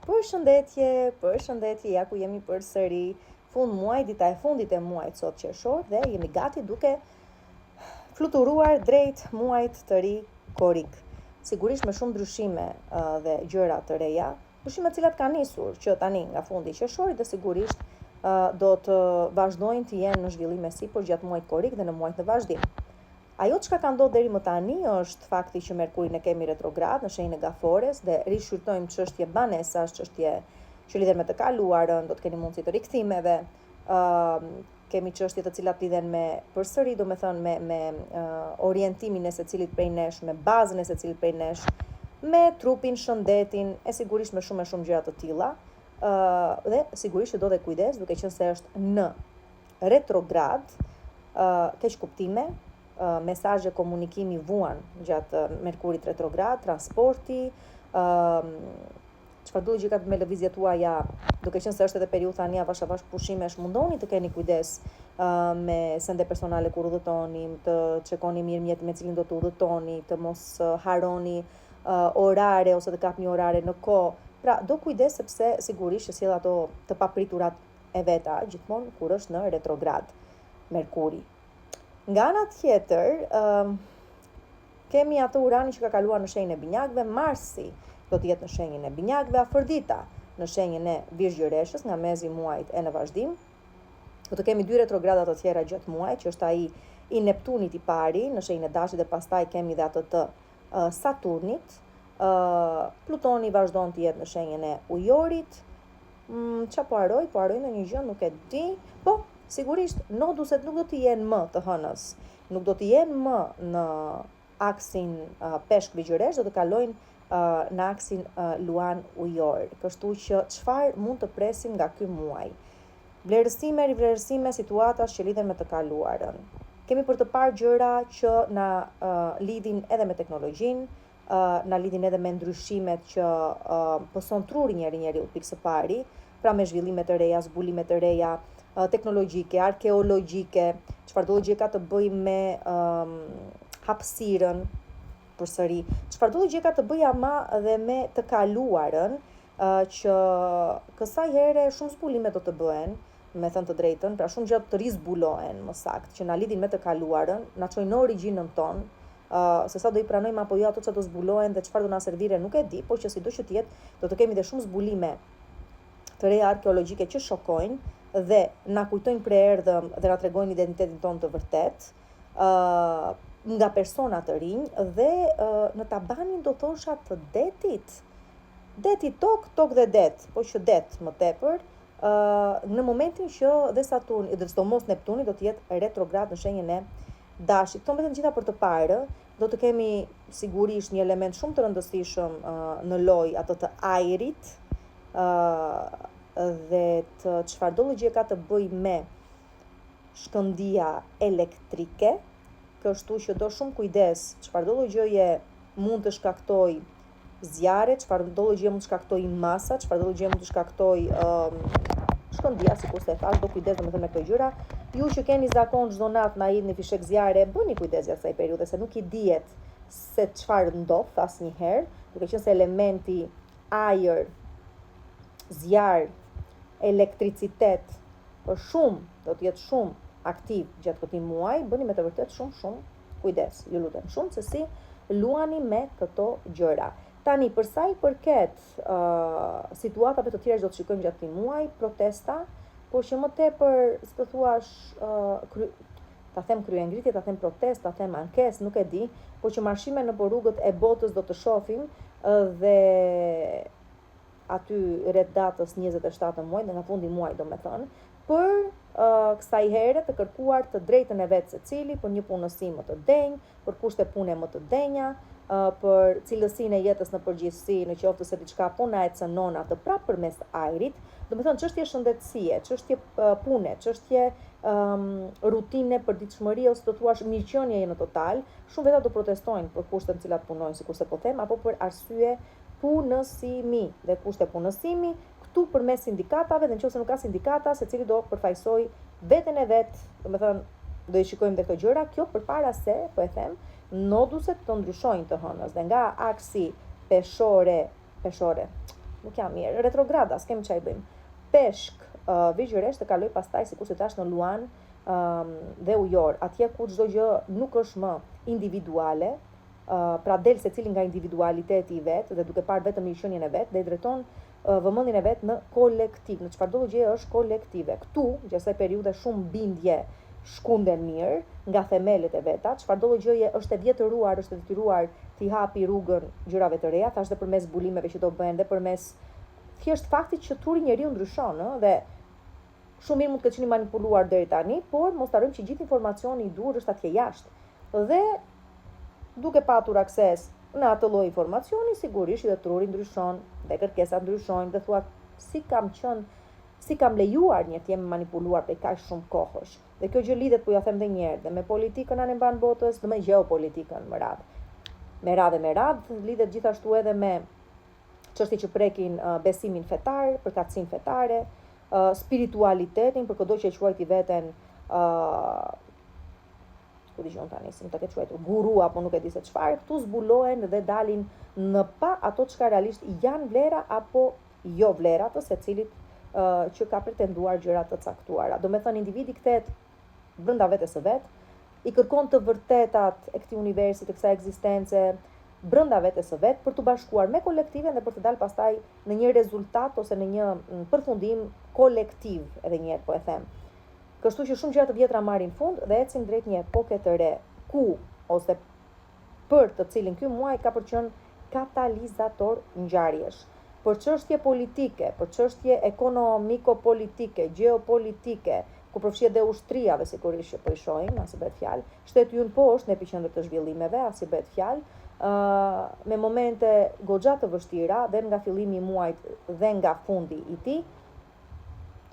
Përshëndetje, ja ku jemi përsëri, fund muaj, dita e fundit e muajit sot qershor dhe jemi gati duke fluturuar drejt muajit të ri korik. Sigurisht me shumë ndryshime dhe gjëra të reja, ndryshime të cilat kanë nisur që tani nga fundi i qershorit dhe sigurisht do të vazhdojnë të jenë në zhvillim sipër gjatë muajit korik dhe në muajt në vazhdim. Ajo çka ka ndodhur deri më tani është fakti që Merkurin e kemi retrograd në shenjën e Gafores dhe rishqyrtojmë çështje banesash, çështje që lidhen me të kaluarën, do të keni mundësi të rikthimeve, kemi çështje të cilat lidhen me përsëri, domethënë me orientimin e secilit prej nesh, me bazën e secilit prej nesh, me trupin, shëndetin, e sigurisht me shumë gjëra të tilla, dhe sigurisht që do dhe kujdes, duke qenë se është në retrograd, keq kuptime, mesazhe komunikimi vuan gjatë Merkurit retrograd, transporti, çfarë do gjërat me lëvizjet tuaja, duke qenë se është edhe periudhë tani avash pushimesh, mundoni të keni kujdes me sende personale kur udhëtoni, të çekoni mirë mjetin me cilin do të udhëtoni, të mos harroni orare ose të kapni orare në kohë. Pra, do kujdes sepse sigurisht që sjell ato të papriturat e veta gjithmonë kur është në retrograd Merkuri. Nga ana tjetër, kemi atë Urani që ka kaluar në shenjën e Binjakëve, Marsi do të jetë në shenjën e Binjakëve, Afërdita në shenjën e Virgjëreshës nga mezi i muajit e në vazhdim. Do të kemi dy retrogradat të tjera gjatë muajit, që është ai i Neptunit i pari në shenjën e Dashit dhe pastaj kemi dhe atë të Saturnit. Plutoni vazhdon të jetë në shenjën e Ujorit. Çfarë po harroj? Po harroj ndonjë gjë, nuk e di. Po sigurisht, noduset nuk do të jenë më të hënës, nuk do të jenë më në aksin peshk-vigjëresh, do të kalojnë në aksin luan ujor. Kështu që çfarë mund të presim nga ky muaj? Vlerësime, rivlerësime, situata që lidhen me të kaluarën. Kemi për të parë gjëra që na lidhin edhe me teknologjinë, na lidhin edhe me ndryshimet që pëson truri njeriu pikë së pari, pra me zhvillime të reja, zbulime të reja, teknologjike, arkeologjike, çfarë do gjë ka të bëjë me hapësirën përsëri, çfarë do gjë ka të bëjë ama dhe me të kaluarën, që kësaj here shumë zbulime do të bëhen, me thënë të drejtën, pra shumë gjë të rizbulohen më saktë, që na lidhin me të kaluarën, na çojnë në origjinën tonë, se sa do i pranojmë apo jo ato që do zbulohen dhe çfarë do na servire nuk e di, por që sido që të jetë, do të kemi dhe shumë zbulime të reja arkeologjike që shokojnë dhe na kujtojnë preerdhëm dhe na tregojnë identitetin tonë të vërtet, nga persona të rinj dhe në tabanin do thosha të detit. Deti tok dhe det, po që det më tepër, në momentin që dhe Saturni, dhe sidomos Neptuni do të jetë retrograd në shenjën e Dashit. Këto mbeten gjitha për të parë, do të kemi sigurisht një element shumë të rëndësishëm në lojë, ato të ajrit, dhe të çfarë do gjë ka të bëj me shkëndija elektrike, kështu që do shumë kujdes, çfarë do gjëje mund të shkaktoj zjarre, çfarë do gjë mund të shkaktoj masa, çfarë do gjë mund të shkaktoj shkëndija, sikur se thash, do kujdes domethënë me këto gjëra. Ju që keni zakon çdo natë na hidhni fishek zjarre, bëni kujdes gjatë kësaj periudhe se nuk i dihet se çfarë ndodh asnjëherë, duke qenë se elementi ajër, zjarr, elektricitet, por do të jetë shumë aktiv gjatë këtij muaji, bëni me të vërtet shumë kujdes. Ju lutem shumë se si luani me këto gjëra. Tani, për sa i përket situatave të tjera që do të shikojmë gjatë këtij muaji, protesta, por që më tepër, si të thuash, ta them kryengritje, ta them protest, ta them ankesë, nuk e di, por që marshime në rrugët e botës do të shohim dhe aty rreth datës 27 të muajit, nga fundi i muajit domethënë, për kësaj here të kërkuar të drejtën e vetë secili, për një punësi më të denjë, për kushte pune më të denja, për cilësinë e jetës në përgjithësi, në qoftë se diçka po na e cënon atë prapë përmes ajrit, domethënë çështje shëndetësie, çështje pune, çështje rutine për ditëshmëri ose të thuash mirëqenie në total, shumë veta do protestojnë për kushtet në cilat punojnë, sikurse po them, apo për arsye punësimi dhe kushte punësimi, këtu përmes sindikatave dhe nëse nuk ka sindikata, secili do përfaqësoj veten e vet, domethënë do i shikojmë dhe këto gjëra, kjo përpara se, po e them, noduset të ndryshojnë të hënës dhe nga aksi peshore, nuk jam mirë. Retrograda, s'kem çaj bëjmë. Peshk, vigjëresht të kaloj pastaj sikur si tash në Luan dhe Ujor, atje ku çdo gjë nuk është më individuale, pra del secili nga individualiteti i vet dhe duke parë vetëm mirëqenien e vet dhe i drejton vëmendjen e vet në kolektiv, në çfarëdo gjë është kolektive. Ktu, gjatë kësaj periudhe shumë bindje shkunden mirë nga themelet e veta, çfarëdo gjëje është e vjetëruar, është e detyruar t'i hapi rrugën gjërave të reja, thashë dhe përmes bulimeve që do bëhen dhe përmes thjesht faktit që truri njeriu ndryshon, dhe shumë mirë mund të qeni manipuluar deri tani, por mos harrojmë që gjithë informacioni i dur është atje jashtë. Dhe duke patur akses në atë lloj informacioni, sigurisht dhe truri ndryshon, dhe kërkesat ndryshojnë, dhe thua si kam lejuar një të jem manipuluar prej kaq shumë kohësh. Dhe kjo gjë lidhet, po ja them edhe një herë, dhe me politikën anë mban botës, dhe me gjeopolitikën më radh. Me radhë lidhet gjithashtu edhe me çështje që prekin besimin fetar, përkatësinë fetare, spiritualitetin, për çdo që e quajti veten ku dijon tani, si më të ketë quajtur guru apo nuk e di se çfarë, këtu zbulohen dhe dalin në pa ato çka realisht janë vlera apo jo vlera të secilit që ka pretenduar gjëra të caktuara. Do me thënë, individi kthehet brenda vetes së vet, i kërkon të vërtetat e këtij universi, të kësaj ekzistence brenda vetes së vet për të bashkuar me kolektiven dhe për të dalë pastaj në një rezultat ose në një përfundim kolektiv, edhe një herë po e them. Kështu që shumë gjëra të vjetra marrin fund dhe ecim drejt një epoke të re, ku ose për të cilin ky muaj ka për qenë katalizator ngjarjesh. Për çështje politike, për çështje ekonomiko-politike, gjeopolitike, ku përfshihet dhe ushtria dhe sigurisht që po i shohim, as i bëhet fjalë, shteti ynë po është në epicentër të zhvillimeve, as i bëhet fjalë, me momente goxha të vështira dhe nga fillimi i muajit dhe nga fundi i tij,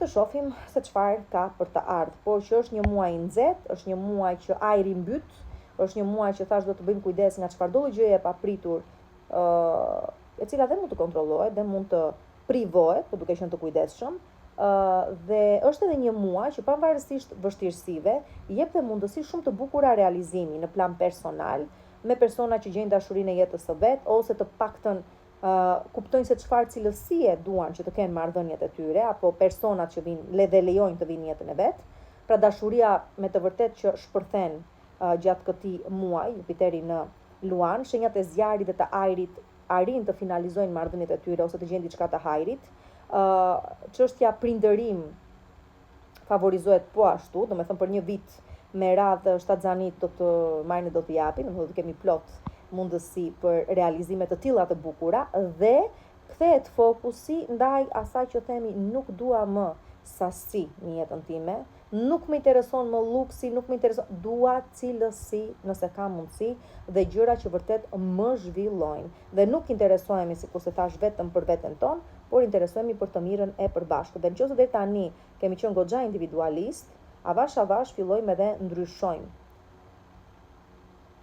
të shohim se çfarë ka për të ardhur. Por që është një muaj i nxehtë, është një muaj që ajri mbyt, është një muaj që thash do të bëjmë kujdes nga çfarëdo gjëje e papritur, e cila dhe mund të kontrollohet dhe mund të privohet, por duke qenë të kujdesshëm. Dhe është edhe një muaj që pavarësisht vështirësive, i jep dhe mundësi shumë të bukura realizimi në plan personal, me persona që gjejnë dashurinë e jetës së vet, ose të paktën kuptojnë se çfarë cilësie duan që të kenë marrëdhëniet e tyre, apo personat që vinë dhe lejojnë të vinë në jetën e vet. Pra dashuria me të vërtetë që shpërthen gjatë këtij muaji, Jupiteri në Luan, shenjat e zjarit dhe të ajrit arrin të finalizojnë marrëdhëniet e tyre ose të gjejnë diçka të hajrit. Çështja prindërim favorizohet po ashtu, do me thënë për një vit me radhë shtatzanit do të marrin dhe do të japin, do të kemi plot mundësi për realizime të tilla të bukura dhe kthehet fokusi ndaj asaj që themi nuk dua më sasi në jetën time, nuk më intereson më luksi, nuk më intereson, dua cilësi nëse ka mundësi dhe gjëra që vërtet më zhvillojnë. Dhe nuk interesohemi, sikur se thash, vetëm për veten tonë, por interesohemi për të mirën e përbashkët. Dhe nëse deri tani kemi qenë goxha individualist, avash fillojmë edhe ndryshojmë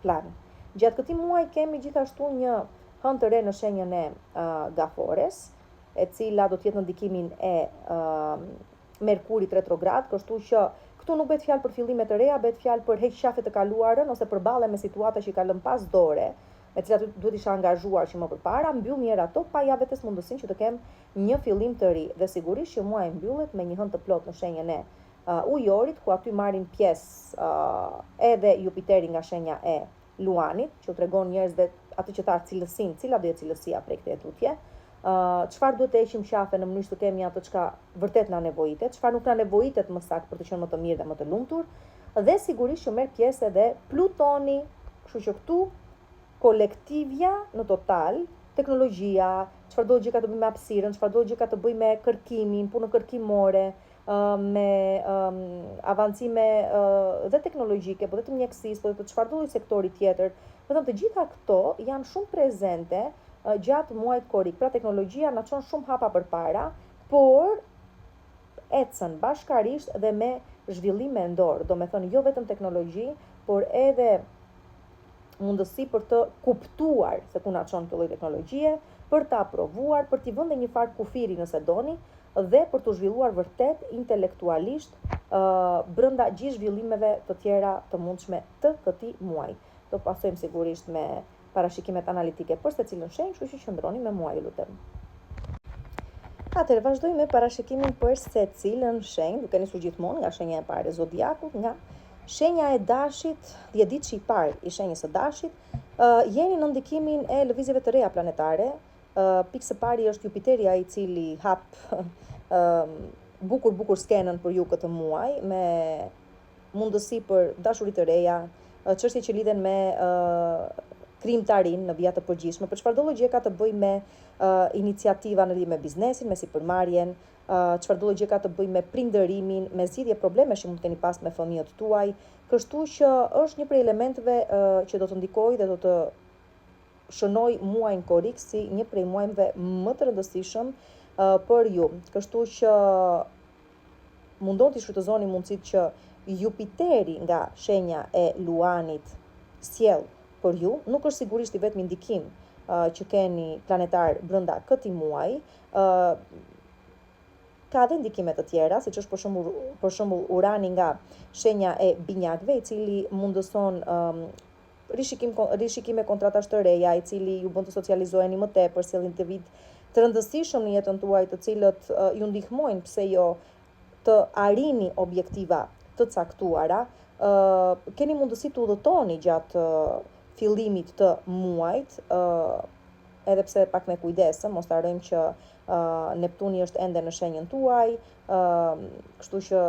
plan. Gjatë këtij muaji kemi gjithashtu një hënë të re në shenjën e Gafores, e cila do të jetë në ndikimin e Merkurit retrograd, kështu që këtu nuk bëhet fjalë për fillime të reja, bëhet fjalë për heqqafje të kaluarën ose përballen me situata që i ka lënë pas dore, me cilat duhet isha angazhuar që më përpara, mbyll një herë ato pa ja vetes mundësinë që të kem një fillim të ri. Dhe sigurisht që muaji mbyllet me një hënë të plot në shenjën e Ujorit, ku aty marrin pjesë edhe Jupiteri nga shenja e Luanit, që tregon njerëzve atë që thash cilësinë, cila do jetë cilësia prej këtij tutje. Çfarë duhet të heqim qafe në mënyrë të kemi atë çka vërtet na nevojitet, çfarë nuk na nevojitet më saktë për të qenë më të mirë dhe më të lumtur, dhe sigurisht që merr pjesë edhe Plutoni, kështu që këtu kolektivja në total, teknologjia, çfarëdo gjë ka të bëjë me hapësirën, çfarëdo gjë ka të bëjë me kërkimin, punën kërkimore, me avancime dhe teknologjike, po dhe të mjekësisë, po dhe të çfarëdo lloj sektori tjetër. Do të gjitha këto janë shumë prezente gjatë muajit korik. Pra teknologjia na çon shumë hapa përpara, por ecën bashkarisht dhe me zhvillime ndor. Do me thënë jo vetëm teknologji, por edhe mundësi për të kuptuar se ku na çon kjo lloj teknologjie, për të aprovuar, për t'i vënë një farë kufiri nëse doni, dhe për të zhvilluar vërtet intelektualisht brenda gjithë zhvillimeve të tjera të mundshme të këtij muaji. Do pasojmë sigurisht me parashikimet analitike për secilën shenjë, kështu që qëndroni me mua, ju lutem. Atëherë vazhdojmë me parashikimin për secilën shenjë, duke nisur gjithmonë nga shenja e parë e zodiakut, nga shenja e dashit, 10 ditë i parë i shenjës së dashit, jeni në ndikimin e lëvizjeve të reja planetare. Pikë së pari është Jupiteri, ai i cili hap bukur skenën për ju këtë muaj, me mundësi për dashuri të reja, çështje që lidhen me krijimtarin në vija të përgjithshme. Për çfarë do gjë ka të bëjë me iniciativa në lidhje me biznesin, me sipërmarrjen, çfarë do gjë ka të bëjë me prindërimin, me zgjidhje problemesh që mund të keni pas me fëmijët tuaj. Kështu që është një prej elementeve që do të ndikojë dhe do të shënoj muajin korrik si një prej muajve më të rëndësishëm për ju. Kështu që mundon të shfrytëzoni mundësitë që Jupiteri nga shenja e Luanit sjell për ju. Nuk është sigurisht i vetmi ndikim që keni planetar brenda këtij muaji. Ka dhe ndikime të tjera, siç është për shembull Urani nga shenja e Binjakëve, i cili mundëson rishikime kontratash të reja, i cili ju bën të socializoheni më tepër, sjellin të vit të rëndësishëm në jetën tuaj, të cilët ju ndihmojnë pse jo të arrini objektiva të caktuara. Keni mundësi të udhëtoni gjatë fillimit të muajit, edhe pse pak me kujdes, mos harrojmë që Neptuni është ende në shenjën tuaj, kështu që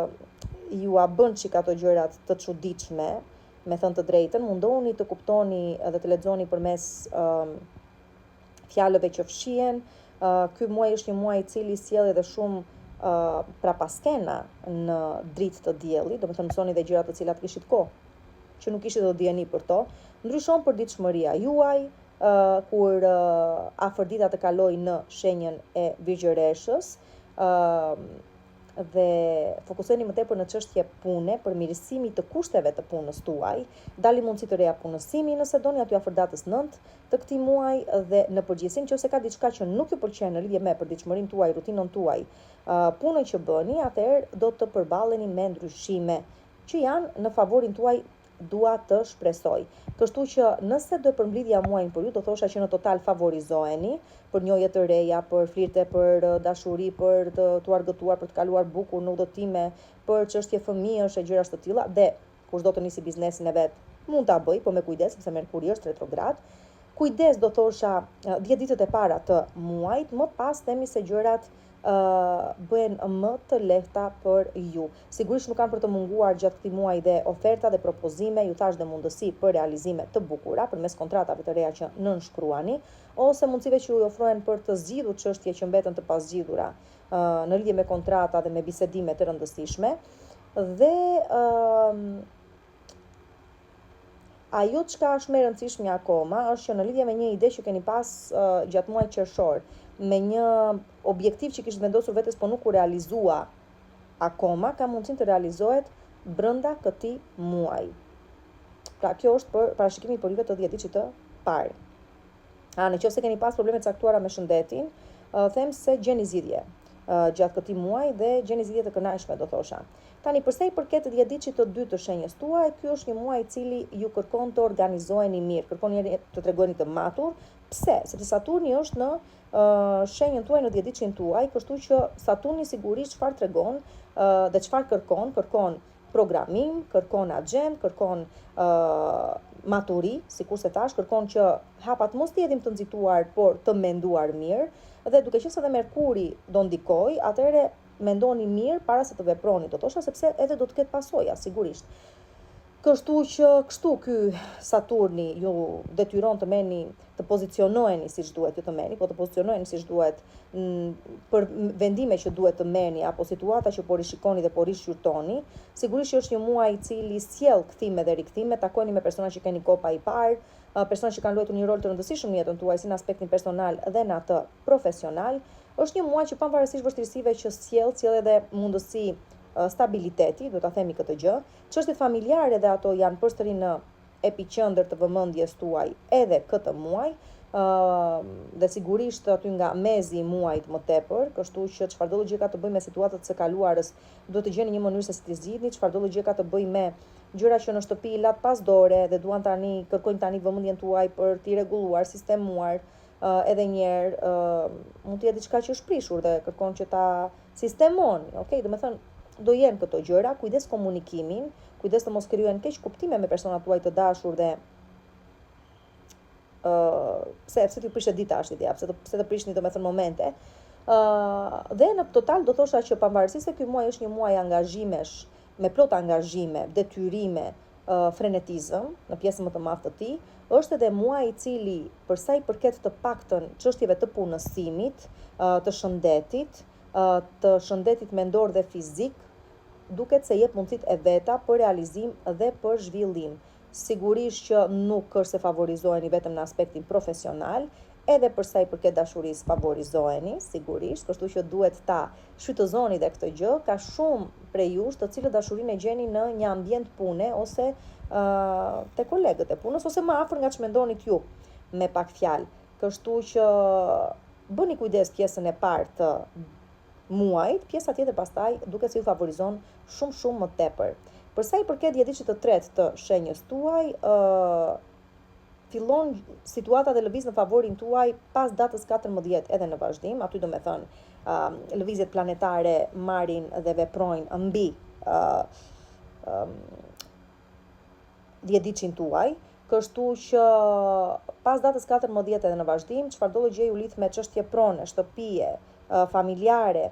ju a bën çik ato gjërat të çuditshme, me thënë të drejtën, mundoni të kuptoni dhe të lexoni përmes fjalëve që fshihen. Ky muaj është një muaj i cili sjell edhe shumë prapaskena në dritë të diellit, do të thënë mësoni dhe gjëra të cilat kishit kohë që nuk kishit do dijeni për to. Ndryshon përditshmëria juaj kur afër dita të kaloj në shenjën e Virgjëreshës, dhe fokusoni më tepër në çështje pune, për mirësimi të kushteve të punës tuaj, dali mundësi të reja punësimi nëse doni aty afër datës 9 të këtij muaji, dhe në përgjithësi nëse ka diçka që nuk ju pëlqen në lidhje me përditshmërinë tuaj, rutinën tuaj, punën që bëni, atëherë do të përballeni me ndryshime që janë në favorin tuaj, dua të shpresoj. Kështu që nëse do përmbledhja muajin për ju, do thosha që në total favorizoheni për njohje të reja, për flirte, për dashuri, për të argëtuar, për të kaluar bukur në udhëtime, për çështje fëmijësh e gjëra të tilla, dhe kushdo të nisi biznesin e vet, mund ta bëj, po me kujdes, sepse Merkuri është retrograd. Kujdes, do thosha 10 ditët e para të muajit, më pas themi se gjërat bëhen më të lehta për ju. Sigurisht nuk kanë për të munguar gjatë këtij muaji dhe oferta dhe propozime, ju thash dhe mundësi për realizime të bukura përmes kontratave të reja që nënshkruani, ose mundësive që ju ofrohen për të zgjidhur çështje që mbeten të pazgjidhura në lidhje me kontrata dhe me bisedime të rëndësishme. Dhe ajo çka është më e rëndësishme akoma është që në lidhje me një ide që keni pas gjatë muajit qershor, me një objektiv që kishte vendosur vetes po nuk u realizua akoma, ka mundësinë të realizohet brenda këtij muaji. Pra kjo është për parashikimi për juve të 10 ditëve të parë. Nëse keni pas probleme të caktuara me shëndetin, them se gjeni zgjidhje gjatë këtij muaji dhe gjeni zgjidhje të kënaqshme, do thosha. Tani përsa i përket 10 ditëve të dytë të shenjës tuaj, ky është një muaj i cili ju kërkon të organizoheni mirë, kërkon të tregoni të matur. Pse? Sepse Saturni është në shenjën tuaj në 10 ditën tuaj, kështu që Saturni sigurisht çfarë tregon dhe çfarë kërkon programim, kërkon agjend, kërkon maturi, sikur se thash, kërkon që hapat mos të jetin të nxituar, por të menduar mirë, dhe duke qenë se dhe Merkuri do ndikoj, atëherë mendoni mirë para se të veproni, do thosha, sepse edhe do të ketë pasoja, sigurisht. Kështu që ky Saturni ju detyron të të pozicionoheni siç duhet, ju të meni, po të pozicionoheni siç duhet për vendime që duhet të meni, apo situata që po rishikoni dhe po rishqyrtoni. Sigurisht që është një muaj i cili sjell kthime dhe rikthime, takoni me persona që keni kopa i parë, persona që kanë luajtur një rol të rëndësishëm në jetën tuaj, si në aspektin personal dhe në atë profesional. Është një muaj që pavarësisht vështirësive që sjell edhe mundësi stabiliteti, do ta themi këtë gjë. Çështjet familjare dhe ato janë përsëri në epiqendër të vëmendjes tuaj edhe këtë muaj, dhe sigurisht aty nga mezi i muajit më tepër, kështu që çfarëdo gjë ka të bëjë me situatat së kaluarës, duhet të gjeni një mënyrë se si t'i zgjidhni. Çfarëdo gjë ka të bëjë me gjëra që në shtëpi lat pas dore dhe kërkojnë tani vëmendjen tuaj për t'i rregulluar, sistemuar, edhe njerë mund të jetë diçka që është prishur dhe kërkon që ta sistemoni, okay? Do me thënë, do jenë këto gjëra, kujdes komunikimin, kujdes të mos krijohen keq kuptime me personat tuaj të dashur dhe pse t'ju prishet dita është ideja, pse të prishni do me thënë momente. Dhe në total do thosha që pavarësisht se ky muaj është një muaj angazhimesh, me plot angazhime, detyrime, frenetizëm në pjesën më të madh të tij, është edhe muaj i cili për sa i përket të paktën çështjeve të punësimit, të shëndetit mendor dhe fizik, duket se jep mundësit e veta për realizim dhe për zhvillim. Sigurisht që nuk është se favorizoheni vetëm në aspektin profesional, edhe për sa i përket dashurisë favorizoheni, sigurisht, kështu që duhet ta shfrytëzoni dhe këtë gjë. Ka shumë prej jush të cilët dashurinë e gjeni në një ambient pune ose te kolegët e punës ose më afër nga ç'mendonit ju, me pak fjalë. Kështu që bëni kujdes pjesën e parë të muajit, pjesa tjetër pastaj duket se ju favorizon shumë më tepër. Për sa i përket djetëçit të tretë të shenjës tuaj, fillon situata dhe lëviz në favorin tuaj pas datës 14 edhe në vazhdim. Aty do me thënë lëvizjet planetare marrin dhe veprojnë mbi djetëçin tuaj, kështu që pas datës 14 edhe në vazhdim, çfarëdo gjë ju lidh me çështje prone, shtëpie, familjare,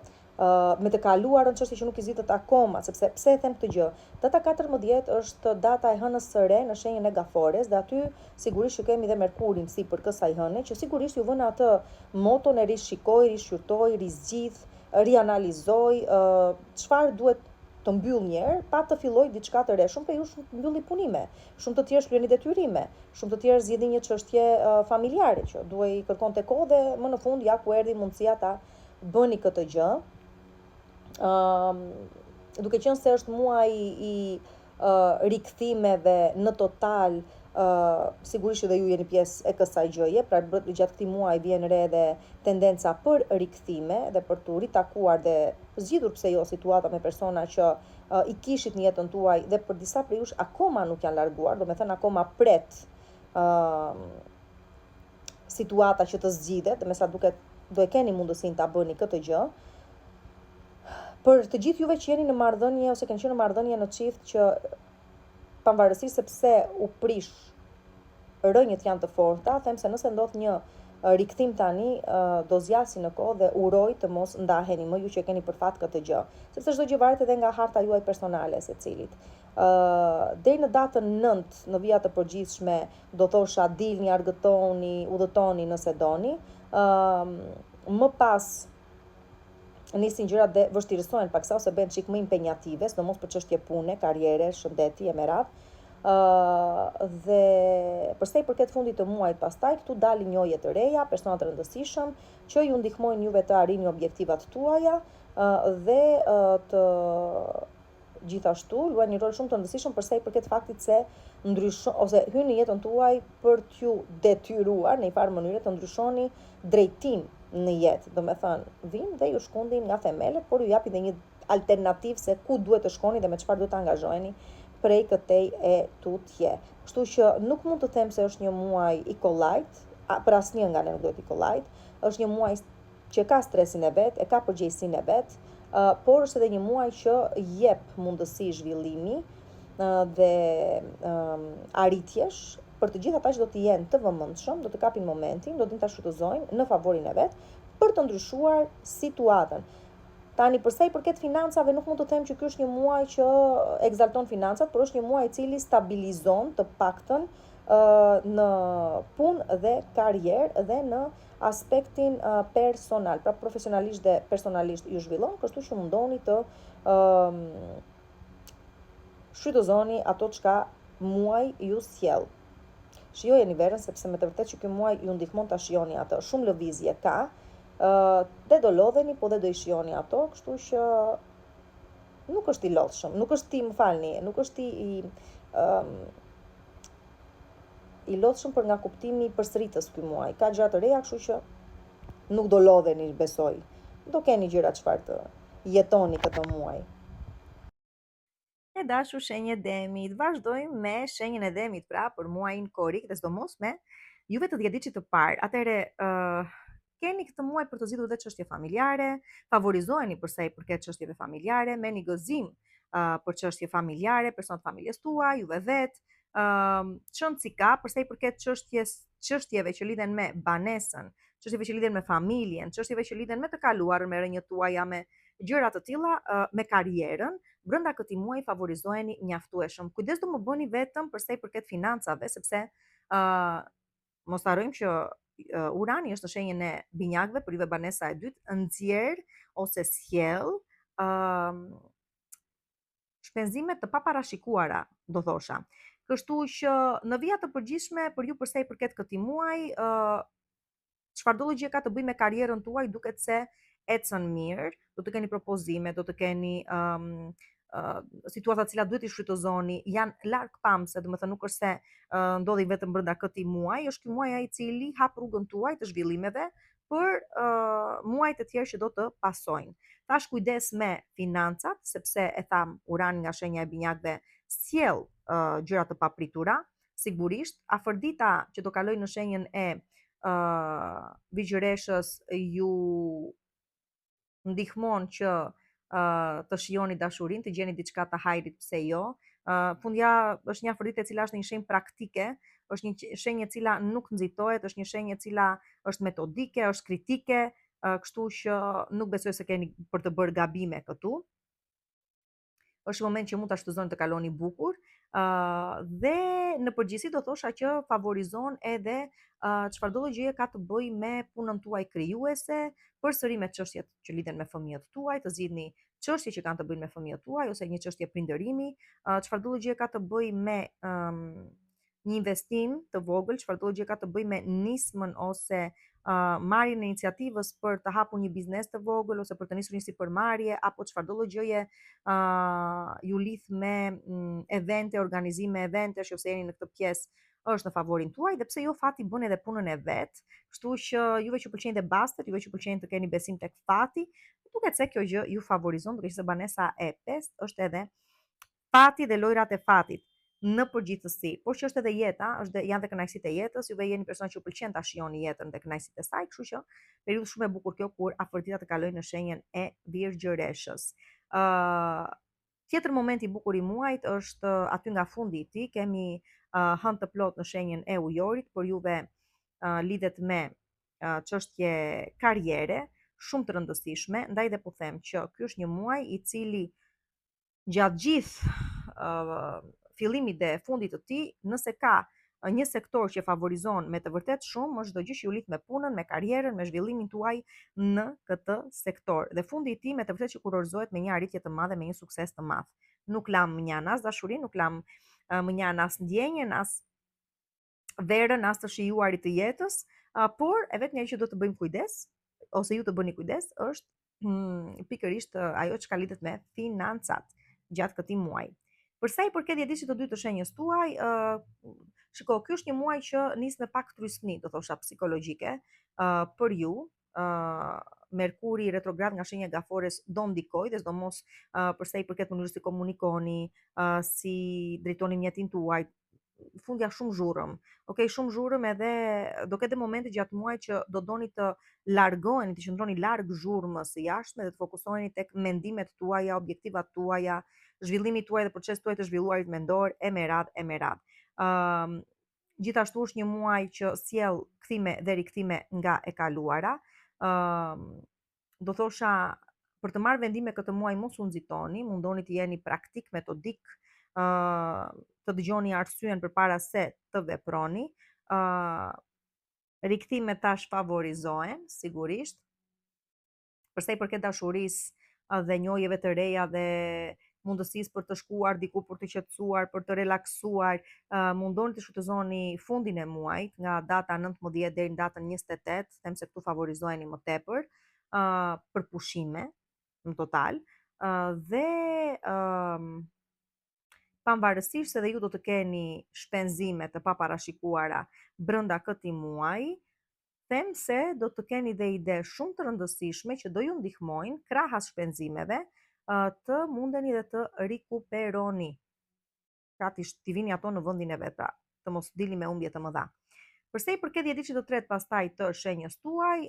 me të kaluarën, çështje që nuk i zgjidhet akoma, sepse pse e them këtë gjë? Data 14 është data e hënës së re në shenjën e Gafores dhe aty sigurisht që kemi dhe Merkurin sipër kësaj hëne, që sigurisht ju vën atë moton e rishikoj, rishqyrtoj, rizgjidh, rianalizoj, çfarë duhet të mbyll njerë, pa të filloj diçka të re. Shumë prej jush mbylli punime, shumë të tjerë shlyeni detyrime, shumë të tjerë zgjidhin një çështje familjare që duhej kërkonte kohë dhe më në fund ja ku erdhi mundësia ta bëni këtë gjë. Duke qenë se është muaj i rikthimeve në total, sigurisht që dhe ju jeni pjesë e kësaj gjëje, pra gjatë këtij muaji vjen re edhe tendenca për rikthime dhe për të ritakuar dhe zgjidhur pse jo situata me persona që i kishit në jetën tuaj dhe për disa prej jush akoma nuk janë larguar, do me thënë akoma pret situata që të zgjidhet, dhe me sa duket do e keni mundësinë ta bëni këtë gjë. Për të gjithë juve që jeni në marrëdhënie ose keni qenë në marrëdhënie në çift që pavarësisht se pse u prish, rënjët janë të forta, them se nëse ndodh një rikthim tani, do zgjasni në kohë dhe uroj të mos ndaheni më ju që keni përfat këtë gjë, sepse çdo gjë varet edhe nga harta juaj personale secilit. Deri në datën 9 në vija të përgjithshme do thosha dilni, argëtoni, udhëtoni nëse doni. Më pas nisin gjërat dhe vështirësohen paksa ose bëhen çik më impenjative, sidomos për çështje pune, karriere, shëndeti e merat. Dhe përsa i përket fundit të muajit pastaj, këtu dalin njohje të reja, persona të rëndësishëm që ju ndihmojnë juve të arrini objektivat tuaja dhe të gjithashtu luajnë një rol shumë të rëndësishëm përsa i përket faktit se ose hynë në jetën tuaj për t'ju detyruar në një farë mënyre të ndryshoni drejtim në jetë, do me thënë vinë dhe ju shkundin nga themelet, por ju japi dhe një alternativ se ku duhet të shkoni dhe me çfarë duhet të angazhojeni prej këtej e tutje. Kështu që nuk mund të them se është një muaj i kollajt, për asnjë nga ne nuk duhet i kollajt, është një muaj që ka stresin e vet, e ka përgjegjësinë e vet, por është edhe një muaj që jep mundësi zhvillimi dhe arritjesh për të gjithë ata që do të jenë të vëmendshëm, do të kapin momentin, do të ta shfrytëzojnë në favorin e vet për të ndryshuar situatën. Tani përsa i përket financave, nuk mund të them që ky është një muaj që egzalton financat, por është një muaj i cili stabilizon të paktën në punë dhe karrierë dhe në aspektin personal, pra profesionalisht dhe personalisht ju zhvillon, kështu që mundoni të shfrytëzoni ato çka muaj ju sjell. Shijojeni verën sepse me të vërtetë që ky muaj ju ndihmon ta shijoni atë. Shumë lëvizje ka, dhe do lodheni, po dhe do i shijoni ato, kështu që nuk është i lodhshëm, nuk është nuk është i lodhshëm për nga kuptimi i përsëritës ky muaj. Ka gjëra të reja, kështu që nuk do lodheni, besoj. Do keni gjëra çfarë të jetoni këtë muaj. E dashur shenjë Demit, vazhdojmë me shenjën e Demit pra për muajin korik dhe sidomos me juve të 10 ditëve të parë, atëherë keni këtë muaj për të zgjidhur dhe çështje familjare, favorizoheni për sa i përket çështjeve familjare, merrni gëzim për çështje familjare, personat të familjes tuaj, juve vetë, çon si ka për sa i përket çështjeve që lidhen me banesën, çështjeve që lidhen me familjen, çështjeve që lidhen me të kaluarën, me rënjët tuaja, me gjëra të tilla, me karrierën, brenda këtij muaji favorizoheni mjaftueshëm. Kujdes do më bëni vetëm për sa i përket financave, sepse mos harrojmë që Urani është në shenjën e binjakëve, për juve banesa e dytë, nxjerr ose sjell shpenzime të paparashikuara, do thosha. Kështu që në vija të përgjithshme për ju për sa i përket këtij muaji, çfarëdo lloj gjë ka të bëjë me karrierën tuaj, duket se ecën mirë, do të keni propozime, do të keni situata të cilat duhet i shfrytëzoni, janë larg pamse, domethënë nuk është se ndodhin vetëm brenda këtij muaji, është ky muaj ai i cili hap rrugën tuaj të zhvillimeve për muajt e tjerë që do të pasojnë. Tash kujdes me financat, sepse e tham Urani nga shenja e binjakëve sjell gjëra të papritura, sigurisht, afërdita që do kaloj në shenjën e Vigjëreshës ju ndihmon që të shijoni dashurinë, të gjeni diçka të hajrit, pse jo. Fundjavë është një afërditë e cila është një shenjë praktike, është një shenjë e cila nuk nxitohet, është një shenjë e cila është metodike, është kritike, kështu që nuk besoj se keni për të bërë gabime këtu. Është moment që mund ta shfrytëzoni të kaloni bukur, dhe në përgjithësi do thosha që favorizon edhe çfarëdo lloj gjëje ka të bëjë me punën tuaj krijuese, përsëri me çështjet që lidhen me fëmijët tuaj, të zgjidhni çështje që kanë të bëjnë me fëmijët tuaj ose një çështje prindërimi, çfarëdo lloj gjëje ka të bëjë me një investim të vogël, çfarëdo gjë ka të bëjë me nismën ose marrjen e iniciativës për të hapur një biznes të vogël ose për të nisur një sipërmarrje apo çfarëdo lloj gjëje ju lidh me evente, organizime eventesh ose jeni në këtë pjesë është në favorin tuaj dhe pse jo fati bën edhe punën e vet, kështu që juve që pëlqejnë dhe bastet, juve që pëlqejnë të keni besim tek fati, duket se kjo gjë ju favorizon, duke qenë se banesa e 5 është edhe fati dhe lojrat e fatit në përgjithësi, por që është edhe jeta, janë dhe kënaqësitë e jetës, juve jeni persona që pëlqen ta shijoni jetën dhe kënaqësitë e saj, kështu që periudhë shumë e bukur kjo kur afërdita të kalojnë në shenjën e Virgjëreshës. Tjetër moment i bukur i muajit është aty nga fundi i tij, kemi hënë të plot në shenjën e Ujorit, por juve lidhet me çështje karriere, shumë të rëndësishme, ndaj dhe po them që ky është një muaj i cili gjatë gjithë fillimit dhe fundit të tij, nëse ka një sektor që favorizon me të vërtet shumë, është çdo gjë që ju lidh me punën, me karrierën, me zhvillimin tuaj në këtë sektor. Dhe fundi i tij me të vërtet që kurorzohet me një arritje të madhe, me një sukses të madh. Nuk lam mjan as dashurinë, nuk lam mjan as ndjenjen, as verën, as të shijuarit të jetës, por e vetmja që do të bëjmë kujdes ose ju të bëni kujdes është pikërisht ajo që ka lidhet me financat gjatë këtij muaji. Për sa i përket jetësit të dytë të shenjës tuaj, shiko, ky është një muaj që nis me pak trysni, do thosha psikologjike, për ju. Merkuri retrograd nga shenja e Gafores do ndikojë, dhe sidomos për sa i përket mënyrës si komunikoni, si drejtoni mjetin tuaj, fundja shumë zhurrëm. Okej, shumë zhurrëm edhe do ketë momente gjatë muajit që do doni të largoheni, të qëndroni larg zhurmës së jashtme dhe të fokusoheni tek mendimet tuaja, objektivat tuaja, zhvillimi tuaj dhe proceset tuaj të zhvilluarit mendor e me radh. Gjithashtu është një muaj që sjell kthime dhe rikthime nga e kaluara. Do thosha për të marrë vendime këtë muaj mos u nxitoni, mundoni të jeni praktik, metodik, të dëgjoni arsyen përpara se të veproni. Rikthimet tash favorizohen, sigurisht. Për sa i përket dashurisë dhe njohjeve të reja dhe mundësisë për të shkuar diku për të qetësuar, për të relaksuar, mundoni të shfrytëzoni fundin e muajit, nga data 19 deri në datën 28, them se këtu favorizoheni më tepër, për pushime në total, dhe pavarësisht se dhe ju do të keni shpenzime të paparashikuara brenda këtij muaji, them se do të keni dhe ide shumë të rëndësishme që do ju ndihmojnë krahas shpenzimeve të mundeni dhe të rikuperoni. Pra t'i vini ato në vendin e vet, pra të mos dilni me humbje të mëdha. Përsa i përket dhjetëçit të tretë pastaj të shenjës tuaj,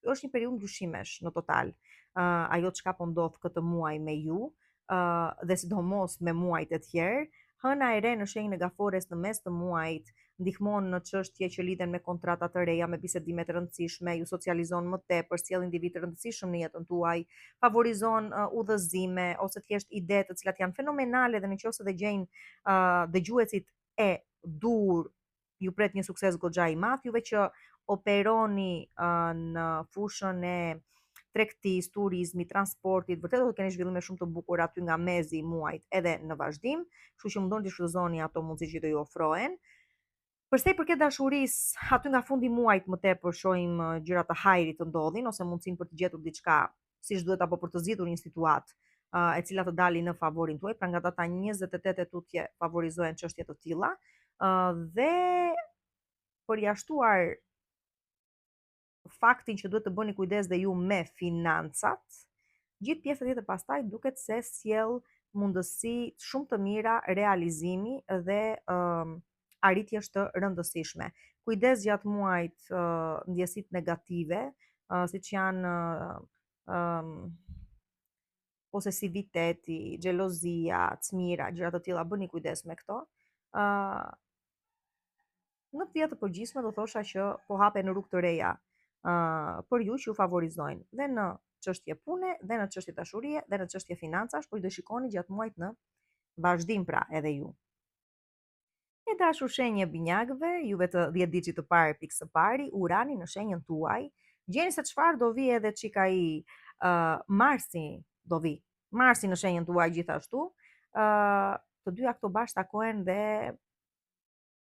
është një periudhë ndryshimesh në total. Ajo çka po ndodh këtë muaj me ju, dhe sidomos me muajt e tjerë, hëna e re në shenjën e Gafores në mes të muajit ndihmon në çështje që lidhen me kontrata të reja, me bisedime të rëndësishme, ju socializon më tepër, sjell individ të rëndësishëm në jetën tuaj, favorizon udhëzime ose thjesht ide të cilat janë fenomenale dhe nëse dëgjojnë dëgjuesit e dur, ju pret një sukses goxha i madh, juve që operoni në fushën e tregtisë, turizmit, transportit, vërtet do të keni zhvillime shumë të bukura aty nga mezi i muajit edhe në vazhdim, kështu që mundoni të shfrytëzoni ato mundësi që do ju ofrohen. Përsa i përket dashurisë, aty nga fundi i muajit më tepër shohim gjëra të hajrit të ndodhin ose mundësinë për të gjetur diçka siç duhet apo për të zgjidhur një situatë e cila të dalin në favorin tuaj, pra nga data 28 e tutje favorizohen çështje të tilla. Dhe përjashtuar faktin që duhet të bëni kujdes dhe ju me financat, gjithë pjesa tjetër pastaj duket se sjell mundësi shumë të mira realizimi dhe arritjesh të rëndësishme. Kujdes gjatë muajit ndjesitë negative, siç janë posesiviteti, xhelozia, çmira, gjëra të tilla, bëni kujdes me këto. Në të të përgjithshme do thosha që po hapen rrugë të reja për ju që ju favorizojnë dhe në çështje pune, dhe në çështje dashurie, dhe në çështje financash, por do shikoni gjatë muajit në vazhdim pra edhe ju. E dashur shenjë e binjakëve, juve të 10 diçit të parë pikë së pari, urani në shenjën tuaj. Gjeni se çfarë do vi edhe çika i Marsi do vi. Marsi në shenjën tuaj gjithashtu. Të dyja këto bashkë takohen dhe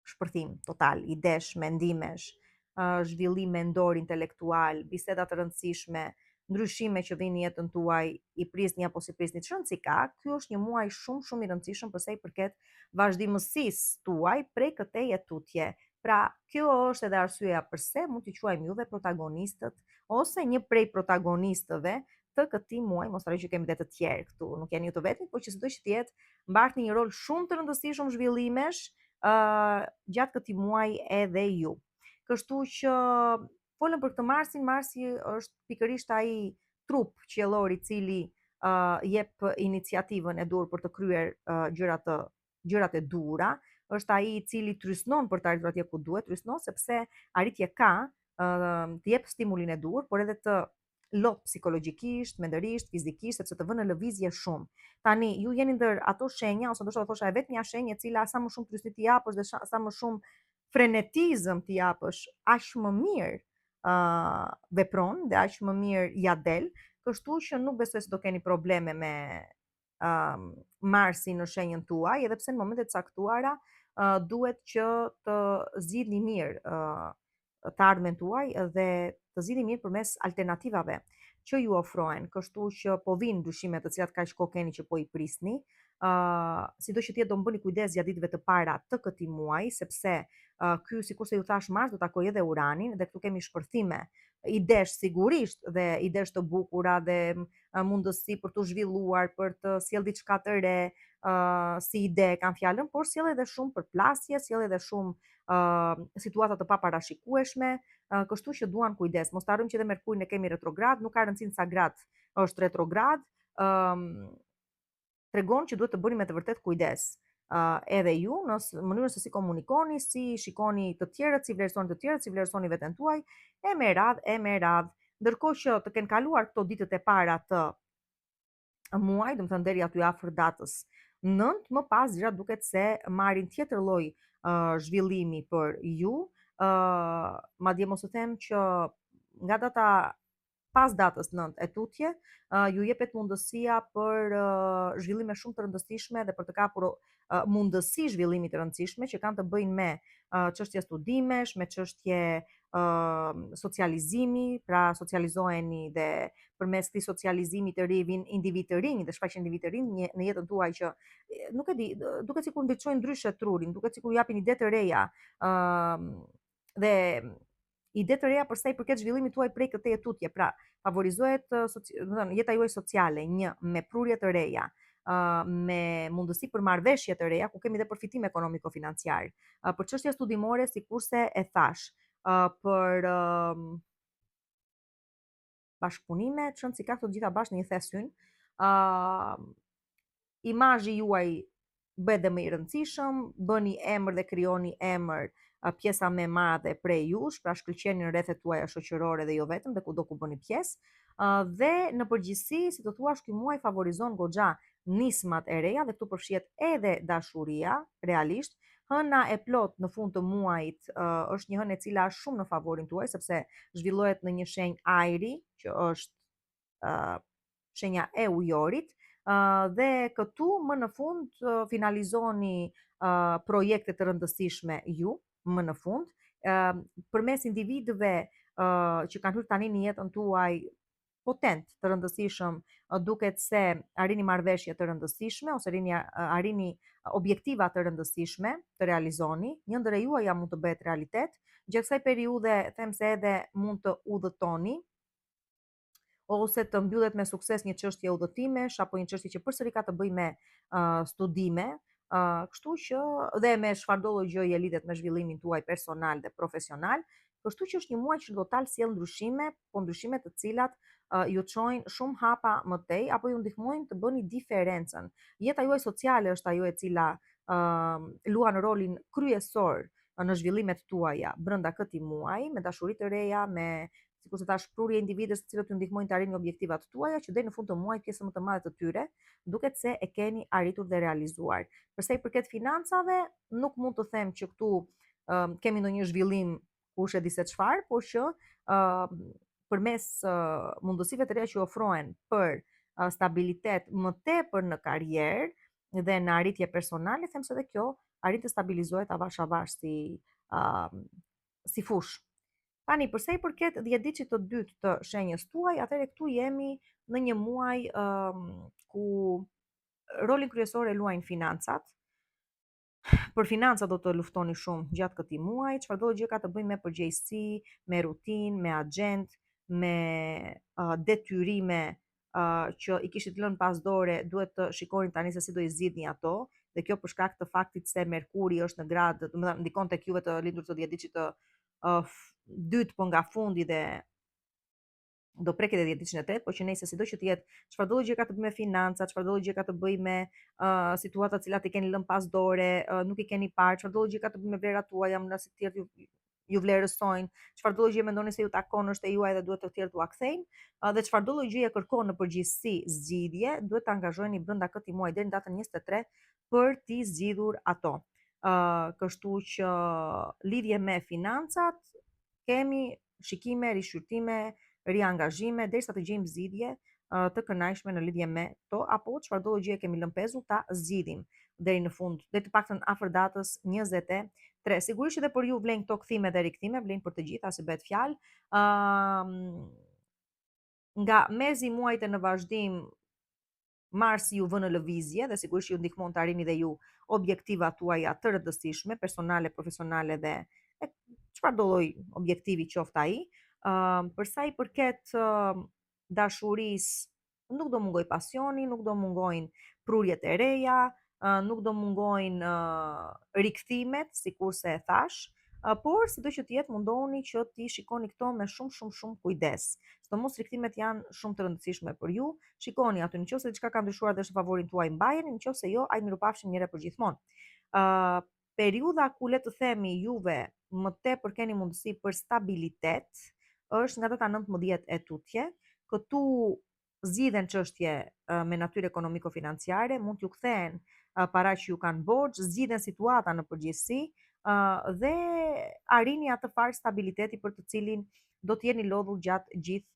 shpërthim total, idesh, mendimesh, zhvillim mendor intelektual, biseda të rëndësishme, ndryshime që vijnë në jetën tuaj, i prisni apo si prisni çon si ka. Ky është një muaj shumë i rëndësishëm për sa i përket vazhdimësisë tuaj prej këtej tutje. Pra, kjo është edhe arsyeja pse mund t'i quajmë juve protagonistët ose një prej protagonistëve të këtij muaji. Mos harroni që kemi edhe të tjerë këtu, nuk jeni ju të vetmit, por që çdo që të jetë, mbartni një rol shumë të rëndësishëm zhvillimesh gjatë këtij muaji edhe ju. Kështu që folëm për këtë Marsin. Marsi është pikërisht ai trup qiellor i cili jep iniciativën e dur për të kryer gjërat e dura. Është ai i cili trysnon për të ardhur atje ku duhet, trysnon sepse arritje ka, të jep stimulin e dur, por edhe të lot psikologjikisht, mendërisht, fizikisht, sepse të vënë në lëvizje shumë. Tani, ju jeni ndër ato shenja, ose ndoshta do thosha e vetmja shenjë e cila sa më shumë trysni t'i japësh dhe sa më shumë frenetizëm t'i japësh, aq më mirë vepron dhe aq më mirë ja del. Kështu që nuk besoj se do keni probleme me Marsin në shenjën tuaj, edhe pse në momentet caktuara duhet që të zgjidhni mirë të ardhmen tuaj dhe të zgjidhni mirë përmes alternativave që ju ofrohen. Kështu që po vinë ndryshime të cilat kaq kohë keni që po i prisni. Sido që tjetë do mbëni kujdes gjatë ditëve të para të këtij muaji, sepse ky, sikurse ju thash, Mars do takojë edhe Uranin dhe këtu kemi shpërthime idesh sigurisht dhe idesh të bukura dhe mundësi për të zhvilluar, për të sjell diçka të re, si ide kanë fjalën, por sjell edhe shumë përplasje, sjell edhe shumë situata të paparashikueshme, kështu që duan kujdes. Mos harrojmë që edhe Merkurin e kemi retrograd, nuk ka rëndësi sa grad është retrograd, tregon që duhet të bëni me të vërtet kujdes. Edhe ju në mënyrën se si komunikoni, si shikoni të tjerët, si vlerësoni të tjerët, si vlerësoni veten tuaj, e me radh. Ndërkohë që të kenë kaluar këto ditët e para të muajit, domethënë deri aty afër datës 9, më pas gjërat duket se marrin tjetër lloj zhvillimi për ju. Madje mos u them që nga data pas datës 9 e tutje, ju jepet mundësia për zhvillime shumë të rëndësishme dhe për të kapur mundësi zhvillimi të rëndësishme që kanë të bëjnë me çështje studimesh, me çështje socializimi, pra socializoheni dhe përmes këtij socializimi të ri vin individ të rinj dhe shfaqen individ të rinj në jetën tuaj që nuk e di, duket sikur ndriçojnë ndryshe trurin, duket sikur japin ide të reja, dhe ide të reja për sa i përket zhvillimit tuaj prej këtej tutje. Pra, favorizohet jeta juaj sociale, me prurje të reja, me mundësi për marrëveshje të reja, ku kemi dhe përfitim ekonomiko-financiar. Për çështje studimore, sikurse e thash, për bashkëpunime, çon si ka këto gjitha bashkë në një thesyn, imazhi juaj bëhet dhe më i rëndësishëm, bëni emër dhe krijoni emër pjesa më e madhe prej jush, pra shkëlqeni në rrethet tuaja shoqërore dhe jo vetëm, dhe kudo ku bëni pjesë. Dhe në përgjithësi, si të thuash, ky muaj favorizon goxha nismat e reja dhe këtu përfshihet edhe dashuria, realisht. Hëna e plot në fund të muajit është një hënë e cila është shumë në favorin tuaj, sepse zhvillohet në një shenjë ajri, që është shenja e ujorit, dhe këtu më në fund finalizoni projekte të rëndësishme ju, më në fund, përmes individëve që kanë hyrë tani në jetën tuaj potent të rëndësishëm, duket se arrini marrëveshje të rëndësishme ose arrini objektiva të rëndësishme të realizoni, një ndër juaja mund të bëhet realitet. Gjatë kësaj periudhe them se edhe mund të udhëtoni ose të mbyllet me sukses një çështje udhëtimesh apo një çështje që përsëri ka të bëjë me studime, kështu që dhe me çfarëdo lloj gjëje lidhet me zhvillimin tuaj personal dhe profesional, kështu që është një muaj që do ta sjell ndryshime, po ndryshime të cilat ju çojnë shumë hapa më tej apo ju ndihmojnë të bëni diferencën. Jeta juaj sociale është ajo e cila luan rolin kryesor në zhvillimet tuaja brenda këtij muaji, me dashuri të reja, me sikur të thash prurje individësh të cilët ju ndihmojnë të arrini objektivat tuaja, që deri në fund të muajit pjesë më të madhe të tyre duket se e keni arritur dhe realizuar. Për sa i përket financave, nuk mund të them që këtu kemi ndonjë zhvillim kush e di se çfarë, por që përmes mundësive të reja që ofrohen për stabilitet më tepër në karrierë dhe në arritje personale, them se edhe kjo arrin të stabilizohet avash avash si fush. Tani, përsa i përket dhjetëdiçit të dytë të shenjës tuaj, atëherë këtu jemi në një muaj ku rolin kryesor e luajnë financat. Për financa do të luftoni shumë gjatë këtij muaji, çfarëdo gjë ka të bëjë me përgjegjësi, me rutinë, me agjend, me detyrime që i kishit lënë pas dore, duhet të shikoni tani se si do i zgjidhni ato, dhe kjo për shkak të faktit se Merkuri është në gradë, domethënë ndikon tek juve të lindur të dhjetëdiçit të dytë, po nga fundi, dhe do preket edhe dhjetëdiçin e tretë, por që nëse sido që të jetë, çfarëdo gjë ka të bëjë me financa, çfarëdo gjë ka të bëjë me situata të cilat i keni lënë pas dore, nuk i keni parë, çfarëdo gjë ka të bëjë me vlerat tuaja, nëse të tjerë ju vlerësojnë, çfarëdo gjë mendoni se ju takon është e juaj dhe duhet të tjerë t'u akthejnë, dhe çfarëdo gjë kërkon në përgjithësi zgjidhje, duhet të angazhoheni brenda këtij muaji deri në datën 23 për t'i zgjidhur ato. Kështu që lidhje me financat kemi shikime, rishqyrtime, riangazhime derisa të gjejmë zgjidhje të kënaqshme në lidhje me to, apo çfarëdo gjë kemi lënë pezu ta zgjidhim deri në fund, deri të paktën afër datës 23. Sigurisht edhe për ju vlen këto kthime dhe rikthime, vlen për të gjitha si bëhet fjalë. Nga mezi muajit e në vazhdim, Marsi ju vë në lëvizje dhe sigurisht ju ndihmon të arrini dhe ju objektivat tuaja të rëndësishme, personale, profesionale dhe çfarëdo lloj objektivi qoftë ai. Për sa i përket dashurisë, nuk do mungoj pasioni, nuk do mungojnë prurjet e reja, nuk do mungojnë rikthimet, sikurse e thash, por sido që të jetë mundohuni që ti shikoni këto me shumë kujdes. Sidomos rikthimet janë shumë të rëndësishme për ju. Shikoni aty, nëse diçka ka ndryshuar dhe është në favorin tuaj, mbajeni, nëse jo, ai mirupafshim njëherë për gjithmonë. Periudha ku le të themi juve më tepër keni mundësi për stabilitet është nga data 19 e tutje. Këtu zgjidhen çështje me natyrë ekonomiko-financiare, mund t'ju kthehen para që ju kanë borxh, zgjidhen situata në përgjithësi, dhe arrini atë farë stabiliteti për të cilin do të jeni lodhur gjatë gjithë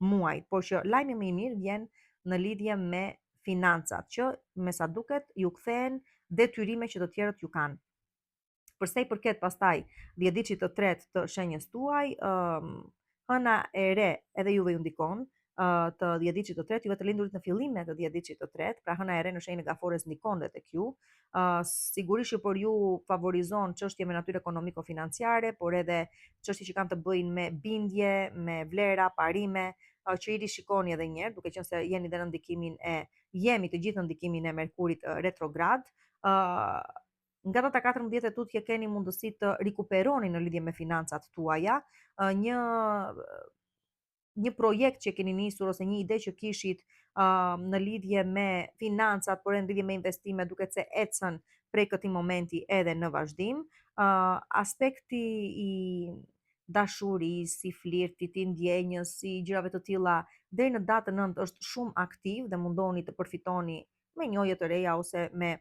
muajit, por që lajmi më i mirë vjen në lidhje me financat, që me sa duket ju kthehen detyrime që të tjerët ju kanë. Përsa i përket pastaj dhjetëdiçit të tretë të shenjës tuaj, hëna e re edhe juve ju ndikon, të dhjetëdiçit të tretë, juve të lindurit në fillimet të dhjetëdiçit të tretë, pra hëna e re në shenjën e Gafores ndikon dhe tek ju. Sigurisht që për ju favorizon çështje me natyrë ekonomiko-financiare, por edhe çështje që kanë të bëjnë me bindje, me vlera, parime, që i rishikoni edhe një herë, duke qenë se jemi dhe në ndikimin jemi të gjithë në ndikimin e Merkurit retrograd. Nga data 14 e tutje keni mundësi të rikuperoni në lidhje me financat tuaja, një projekt që keni nisur ose një ide që kishit në lidhje me financat, por në lidhje me investime, duket se ecën prej këtij momenti edhe në vazhdim. Aspekti i dashurisë, i flirtit, i ndjenjës, i gjërave të tilla deri në datën 9 është shumë aktiv dhe mundoni të përfitoni me njohje të reja ose me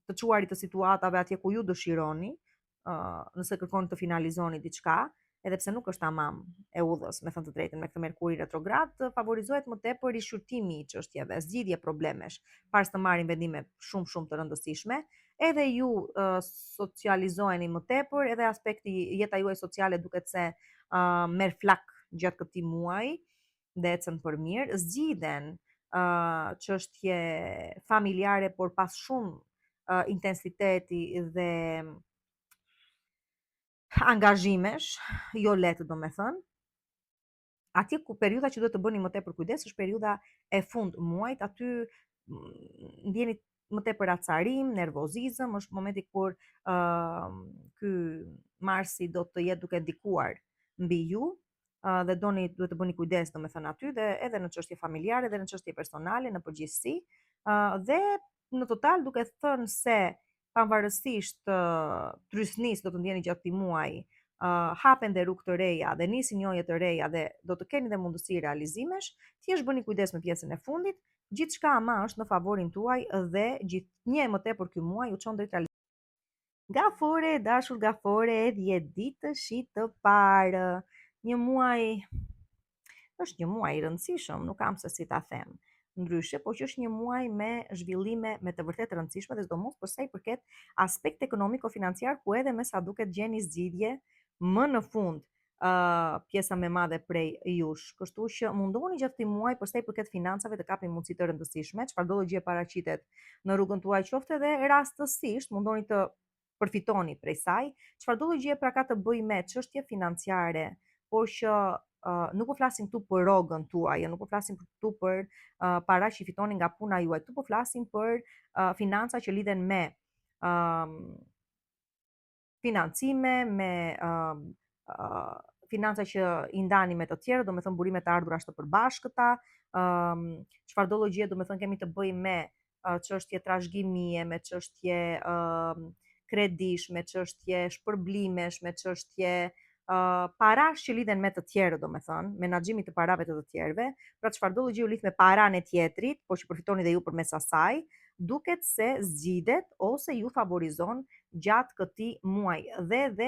të çuarit të situatave atje ku ju dëshironi, nëse kërkoni të finalizoni diçka, edhe pse nuk është tamam e udhës, me thënë të drejtën, me këtë Merkuri retrograd, favorizohet më tepër rishqyrtimi i çështjeve, zgjidhje problemesh, pas të marrin vendime shumë të rëndësishme, edhe ju socializoheni më tepër, edhe aspekti jeta juaj sociale duket se merr flak gjatë këtij muaji dhe ecën për mirë, zgjidhen çështje familjare, por pas shumë intensiteti dhe angazhimesh, jo lehtë domethënë. Atje ku periudha që duhet të bëni më tepër kujdes është periudha e fund muajit, aty ndjeni më tepër acarim, nervozizëm, është momenti kur ky Marsi do të jetë duke ndikuar mbi ju dhe duhet të bëni kujdes domethënë aty dhe edhe në çështje familjare dhe në çështje personale në përgjithësi. Dhe në total duke thënë se pavarësisht trysnisë do të ndjeni gjatë këtij muaji, hapen dhe rrugë të reja dhe nisin njohje të reja dhe do të keni dhe mundësi realizimesh, thjesht bëni kujdes me pjesën e fundit, gjithçka ama është në favorin tuaj dhe gjithnjë më tepër ky muaj u çon drejt realizimit. Gafore, dashur Gafore, 10 ditësh të parë. Një muaj është një muaj i rëndësishëm, nuk kam se si ta them ndryshe, po që është një muaj me zhvillime me të vërtetë rëndësishme dhe sidomos për sa i përket aspekt ekonomiko-financiar, ku edhe me sa duket gjeni zgjidhje më në fund pjesa më e madhe prej jush. Kështu që mundoni gjatë këtij muaji për sa i përket financave të kapni mundësi të rëndësishme, çfarëdo gjë paraqitet në rrugën tuaj qoftë edhe rastësisht, mundoni të përfitoni prej saj, çfarëdo gjë pra ka të bëjë me çështje financiare, por që nuk po flasim këtu për rrogën tuaj, nuk po flasim këtu për para që i fitoni nga puna juaj, këtu po flasim për financa që lidhen me financime, me financa që i ndani me të tjerë, do me thënë burime të ardhura të përbashkëta, çfarëdo llogje do me thënë kemi të bëjmë me çështje trashëgimie, me çështje kredish, me çështje shpërblimesh, me çështje parash që lidhen me të tjerë, do me thënë, menaxhimi të parave të tjerëve, pra çfarëdo gjë u lidh me paranë e tjetrit, po që përfitoni dhe ju përmes asaj, duket se zgjidhet ose ju favorizon gjatë këtij muaji. Dhe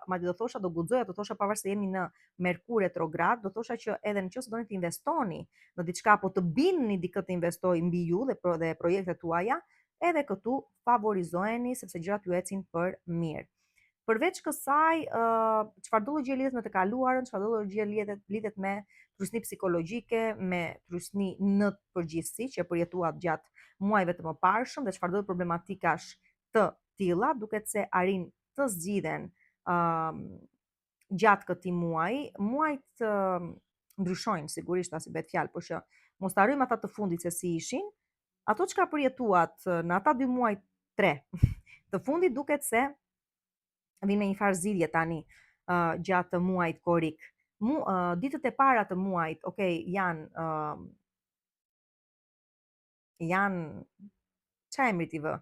madje do thosha, do guxoja të thosha pavarësisht se jemi në Merkur retrograd, do thosha që edhe nëse doni të investoni në diçka apo të bindni dikë të investojë mbi ju dhe projektet tuaja, edhe këtu favorizoheni sepse gjërat ju ecin për mirë. Përveç kësaj, çfarëdo gjë lidhet me të kaluarën, çfarëdo gjë lidhet me trysni psikologjike, me trysni në përgjithësi që përjetuat gjatë muajve të mëparshëm dhe çfarëdo problematikash të tilla, duket se arrin të zgjidhen gjatë këtij muaji. Muajt ndryshojnë sigurisht, as i bëhet fjalë, por që mos harrojmë ata të fundit se si ishin. Ato çka përjetuat në ata 2 muaj 3 të fundit duket se vinë një farë zgjidhje tani gjatë muajit korik. Ditët e para të muajit, janë ç'a emri t'i vë?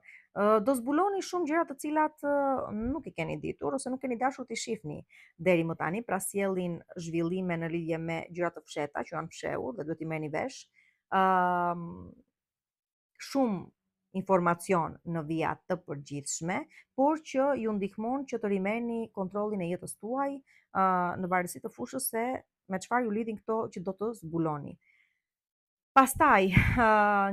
Do zbuloni shumë gjëra të cilat nuk i keni ditur ose nuk keni dashur t'i shihni deri më tani, pra sjellin zhvillime në lidhje me gjëra të fshehta që janë fshehur dhe duhet i merrni vesh. Shumë informacion në vija të përgjithshme, por që ju ndihmon që të rimerrni kontrollin e jetës tuaj në varësi të fushës se me çfarë ju lidhin këto që do të zbuloni. Pastaj,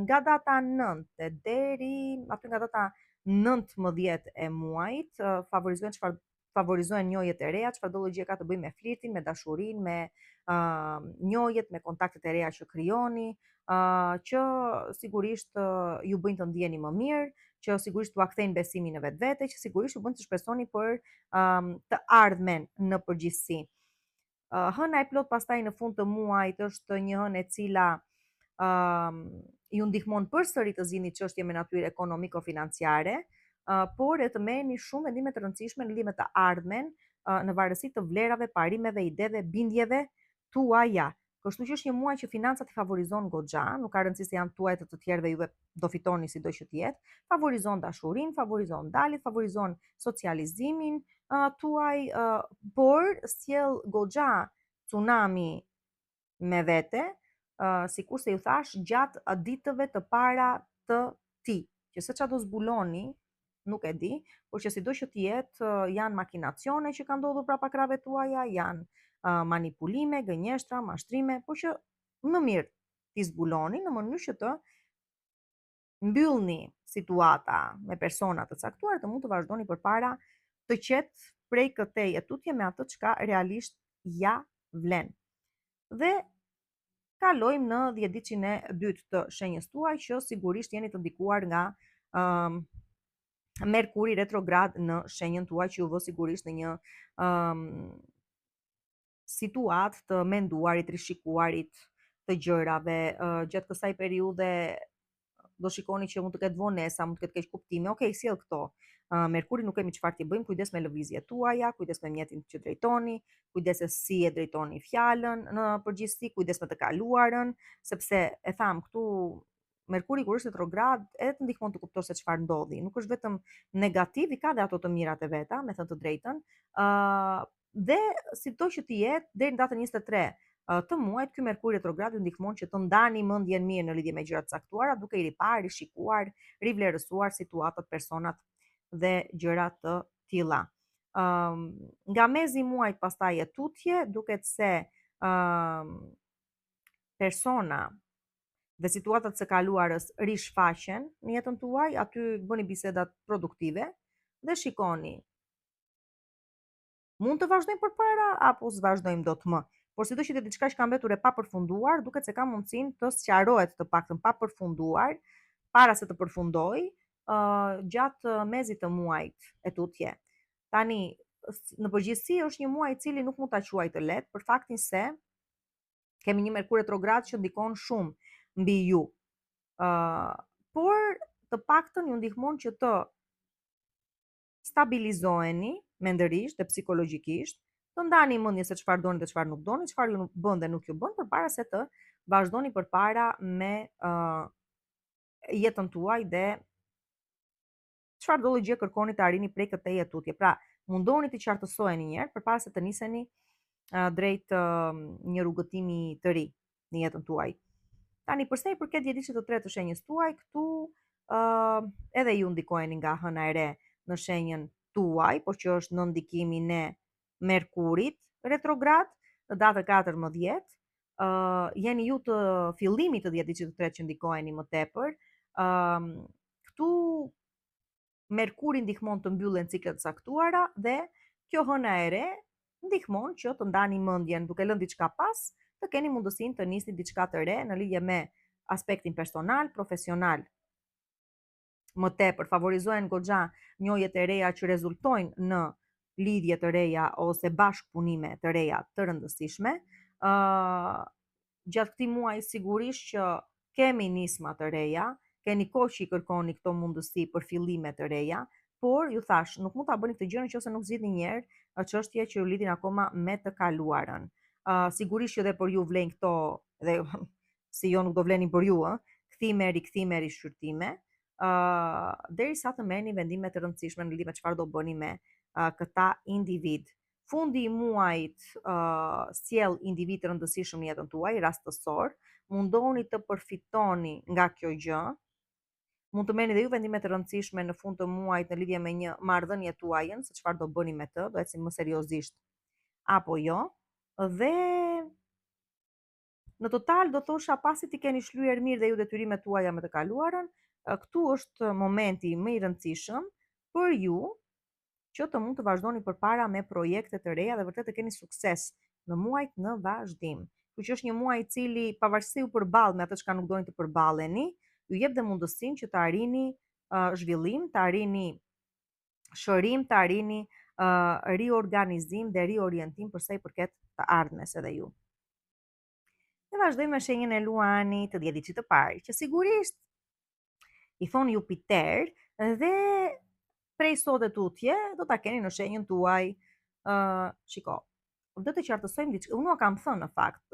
nga data 9 deri aty nga data 19 e muajit, favorizohen njohjet e reja, çfarëdo gjë ka të bëjë me flirtin, me dashurinë, me njohjet, me kontaktet e reja që krijoni, që sigurisht ju bëjnë të ndjeni më mirë, që sigurisht t'u kthejnë besimin në vetvete, që sigurisht ju bën të shpresoni për të ardhmen në përgjithësi. Hëna e plot pastaj në fund të muajit është një hënë e cila ju ndihmon përsëri të zgjidhni çështje me natyrë ekonomiko-financiare, por e të merrni shumë vendime të rëndësishme në lidhje me të ardhmen, në varësi të vlerave, parimeve, ideve, bindjeve tuaja. Kështu që është një muaj që financat i favorizon goxha, nuk ka rëndësi se janë tuajt të tjerëve, juve do fitoni sido që të jetë. Favorizon dashurinë, favorizon daljet, favorizon socializimin tuaj, por sjell goxha tsunami me vete, sikur se ju thash, gjatë ditëve të para të ti, që se çfarë do zbuloni, nuk e di, por që sido që të jetë, janë makinacione që kanë ndodhur brapa krave tuaja, janë manipulime, gënjeshtra, mashtrime, por që më mirë ti zbuloni në mënyrë që të mbyllni situata me persona të caktuar, të mund të vazhdoni përpara të qetë prej këtej tutje me atë çka realisht ja vlen. Dhe kalojmë në 10 e dytë të shenjës tuaj, që sigurisht jeni të ndikuar nga Merkuri retrograd në shenjën tuaj, që ju vë sigurisht në një situatë të menduarit, rishikuarit të gjërave. Gjatë kësaj periudhe do shikoni që mund të ketë vonesa, mund të ketë keq kuptime. Okej, sjell këto. Merkuri nuk kemi çfarë t'i bëjmë, kujdes me lëvizjet tuaja, kujdes me mjetin që drejtoni, kujdes se si e drejtoni fjalën në përgjithësi, kujdes me të kaluarën, sepse e tham këtu Merkuri kur është retrograd edhe të ndihmon të kuptosh se çfarë ndodhi. Nuk është vetëm negativ, i ka dhe ato të mirat e veta, me thënë të drejtën. Dhe sido që të jetë, deri në datën 23 të muajit, ky Merkur retrograd ju ndihmon që të ndani mendjen mirë në lidhje me gjërat e caktuara, duke i riparë, rishikuar, rivlerësuar situatat, personat dhe gjërat të tilla. Nga mezi i muajit pastaj e tutje, duket se persona dhe situatat së kaluarës rishfaqen në jetën tuaj, aty bëni bisedat produktive dhe shikoni, mund të vazhdojmë përpara apo s'vazhdojmë dot më. Por sido që të diçka që ka mbetur e papërfunduar, duket se ka mundësinë të sqarohet të paktën papërfunduar para se të përfundojë gjatë mezit të muajit e tutje. Tani, në përgjithësi është një muaj i cili nuk mund ta quaj të lehtë, për faktin se kemi një Merkur retrograd që ndikon shumë mbi ju. Por të paktën ju ndihmon që të stabilizoheni mendërisht dhe psikologjikisht, të ndani mendjen se çfarë doni dhe çfarë nuk doni, çfarë ju bën dhe nuk ju bën, përpara se të vazhdoni përpara me jetën tuaj dhe çfarë do gjë kërkoni të arrini prej këtej tutje. Pra, mundoni të qartësoheni një herë përpara se të niseni drejt një rrugëtimi të ri në jetën tuaj. Tani, përsa i përket djediçit të tretë të shenjës tuaj, këtu edhe ju ndikoheni nga hëna e re në shenjën tuaj, por që është në ndikimin e Merkurit retrograd në datën 14. Jeni ju të fillimit të djediçit të tretë që ndikoheni më tepër. Këtu Merkuri ndihmon të mbyllen ciklet të caktuara dhe kjo hëna e re ndihmon që të ndani mendjen duke lënë diçka pas, të keni mundësinë të nisni diçka të re në lidhje me aspektin personal, profesional. Më tepër favorizohen goxha njëjët e reja që rezultojnë në lidhje të reja ose bashkëpunime të reja të rëndësishme. Gjatë këtij muaji sigurisht që kemi nisma të reja, keni kohë që i kërkoni këto mundësi për fillime të reja, por ju thash, nuk mund ta bëni këtë gjë nëse nuk zgjidhni një herë çështje që ju lidhin akoma me të kaluarën. Sigurisht që edhe për ju vlen këto, dhe si jo nuk do vlenin për ju, kthime, rikthime, rishqyrtime, derisa të merrni vendime të rëndësishme në lidhje me çfarë do bëni me këta individ. Fundi i muajit sjell individ të rëndësishëm në jetën tuaj, rastësor, mundoni të përfitoni nga kjo gjë. Mund të merrni dhe ju vendime të rëndësishme në fund të muajit në lidhje me një marrëdhënie tuajën, se çfarë do bëni me të, do ecni më seriozisht apo jo. Dhe në total do thosha, pasi ti keni shlyer mirë dhe ju detyrimet tuaja me të kaluarën, këtu është momenti më i rëndësishëm për ju që të mund të vazhdoni përpara me projekte të reja dhe vërtet të keni sukses në muajt në vazhdim. Kështu që është një muaj i cili, pavarësisht se ju përball me atë çka nuk doni të përballeni, ju jep dhe mundësinë që të arrini zhvillim, të arrini shërim, të arrini riorganizim dhe riorientim përsa i përket të ardhmes edhe ju. Ne vazhdojmë me shenjën e luani të dhjetit të parë, që sigurisht i thon Jupiter dhe prej sot e tutje do ta keni në shenjën tuaj. Shiko, do të qartësojmë diçka. Unë u kam thënë në fakt,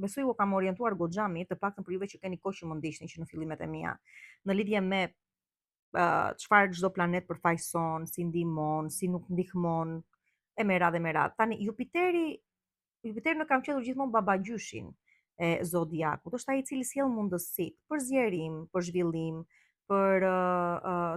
besoj u kam orientuar goxha mirë, të paktën për juve që keni kohë që më ndiqni që në fillimet e mia, në lidhje me çfarë çdo planet përfaqëson, si ndihmon, si nuk ndihmon, e me radhë e me radhë. Tani Jupiteri në kam qetur gjithmonë babagjyshin e zodiakut. Është ai i cili sjell mundësitë për zgjerim, për zhvillim, për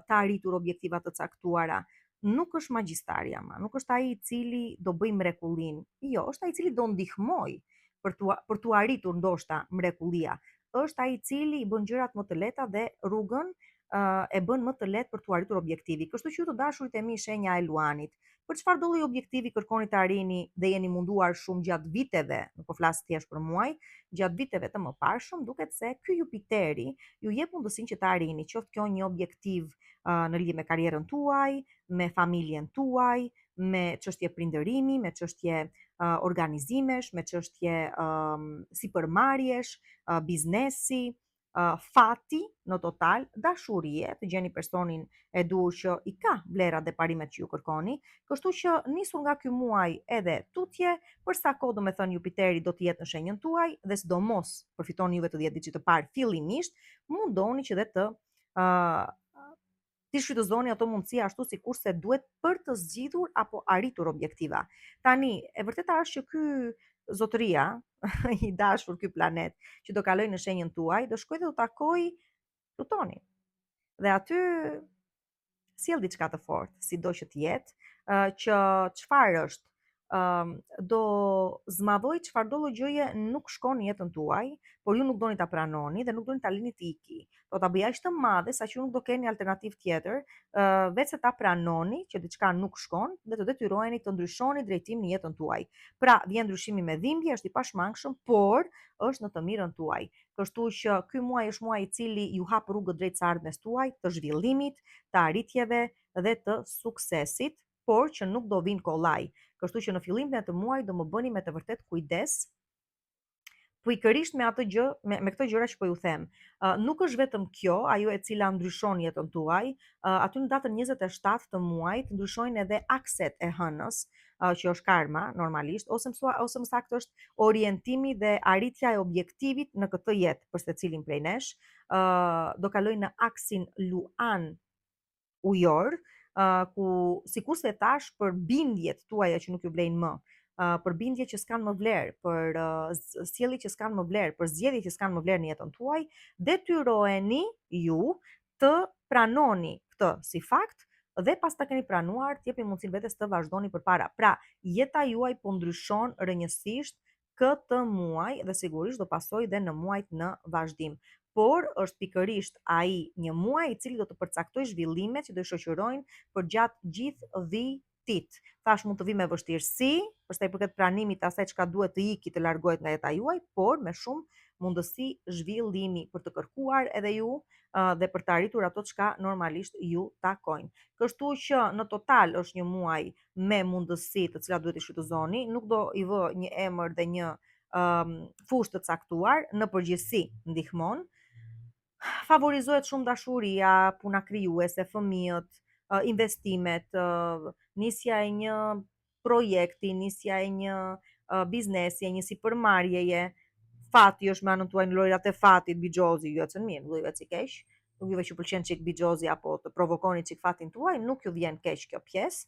të arritur objektiva të caktuara. Nuk është magjistari ama, nuk është ai i cili do bëj mrekullin. Jo, është ai i cili do ndihmoj për tu arritur ndoshta mrekullia. Është ai i cili i bën gjërat më të lehta dhe rrugën e bën më të lehtë për tu arritur objektivi. Kështu që ju të dashurit e mi shenja e luanit. Për çfarë do lloj objektivi kërkoni të arrini dhe jeni munduar shumë gjatë viteve, nuk po flas thjesht për muaj, gjatë viteve të mëparshëm, duket se ky Jupiteri ju jep mundësinë që ta arrini, qoftë kjo një objektiv në lidhje me karrierën tuaj, me familjen tuaj, me çështje prindërimi, me çështje organizimesh, me çështje sipërmarrjesh, biznesi, fati në total, dashurie, të gjeni personin e duhur që i ka vlerat dhe parimet që ju kërkoni. Kështu që nisur nga ky muaj edhe tutje, për sa kohë do me thënë Jupiteri do të jetë në shenjën tuaj dhe sidomos përfitoni juve të 10 ditë të parë fillimisht, mundoni që dhe të ti shfrytëzoni ato mundësi ashtu sikurse duhet për të zgjidhur apo arritur objektiva. Tani, e vërteta është që ky zotëria, i dashur ky planet që do kaloj në shenjën tuaj, do shkoj dhe do takoj Plutonin. Dhe aty sjell diçka të fortë, sido që të jetë, që çfarë është? Do zmadhoj çfarëdo lloj gjëje nuk shkon në jetën tuaj, por ju nuk doni ta pranoni dhe nuk doni ta lini të iki. Do ta bëj aq të madhe sa që ju nuk do keni alternativë tjetër, veç se ta pranoni që diçka nuk shkon dhe të detyroheni të ndryshoni drejtimin në jetën tuaj. Pra, vjen ndryshimi me dhimbje, është i pashmangshëm, por është në të mirën tuaj. Kështu që ky muaj është muaji i cili ju hap rrugët drejt së ardhmes tuaj, të zhvillimit, të arritjeve dhe të suksesit, por që nuk do vinë kollaj. Kështu që në fillimin e të muajit do më bëni me të vërtet kujdes, pikërisht me atë gjë, me këto gjëra që po ju them. Nuk është vetëm kjo, ajo e cila ndryshon jetën tuaj, aty në datën 27 të muajit ndryshojnë edhe akset e hënës, që është karma normalisht, ose më saktë është orientimi dhe arritja e objektivit në këtë jetë për secilin prej nesh. Do kaloj në aksin Luan ujor, ku sikurse thash për bindjet tuaja që nuk ju vlejnë më, për bindje që s'kan më vlerë, për sjellje që s'kan më vlerë, për zgjedhje që s'kan më vlerë në jetën tuaj, detyroheni ju të pranoni këtë si fakt dhe pas ta keni pranuar, të jepni mundësinë vetes të vazhdoni përpara. Pra, jeta juaj po ndryshon rrënjësisht këtë muaj dhe sigurisht do pasojë dhe në muajt në vazhdim. Por është pikërisht ai një muaj i cili do të përcaktoj zhvillimet që do i shoqërojnë për gjatë gjithë vitit. Thash mund të vi me vështirësi, për sa i përket pranimit asaj çka duhet të iki të largohet nga jeta juaj, por me shumë mundësi zhvillimi për të kërkuar edhe ju dhe për të arritur ato çka normalisht ju takojnë. Kështu që në total është një muaj me mundësi të cilat duhet i shfrytëzoni, nuk do i vë një emër dhe një fushë të caktuar, në përgjithësi ndihmon. Favorizohet shumë dashuria, puna krijuese, fëmijët, investimet, nisja e një projekti, nisja e një biznesi, e një sipërmarrjeje. Fati është me anën tuaj në lojrat e fatit, bixhozi, ju ecën mirë, vëllai si keq. Nuk juve që pëlqen çik bixhozi apo të provokoni çik fatin tuaj, nuk ju vjen keq kjo pjesë.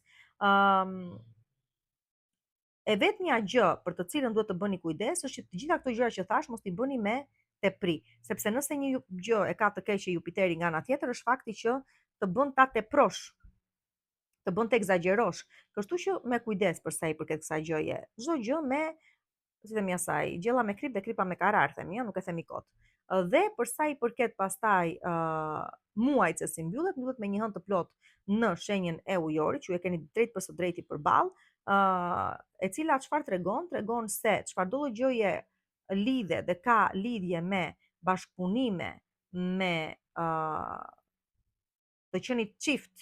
E vetmja gjë për të cilën duhet të bëni kujdes është që të gjitha këto gjëra që thash mos t'i bëni me tepri, sepse nëse një gjë e ka të keqe Jupiteri nga ana tjetër është fakti që të bën ta teprosh, të bën të egzagerosh. Kështu që me kujdes për sa i përket kësaj gjëje. Çdo gjë me, si themi asaj, gjella me krip dhe kripa me karar, themi, nuk e themi kot. Dhe për sa i përket pastaj muajit se si mbyllet me një hënë të plot në shenjën e ujorit, që e keni drejt për së drejti përballë, e cila çfarë tregon? Tregon se çfarëdo lloj gjëje lidhe dhe ka lidhje me bashkëpunime, me të qenit çift,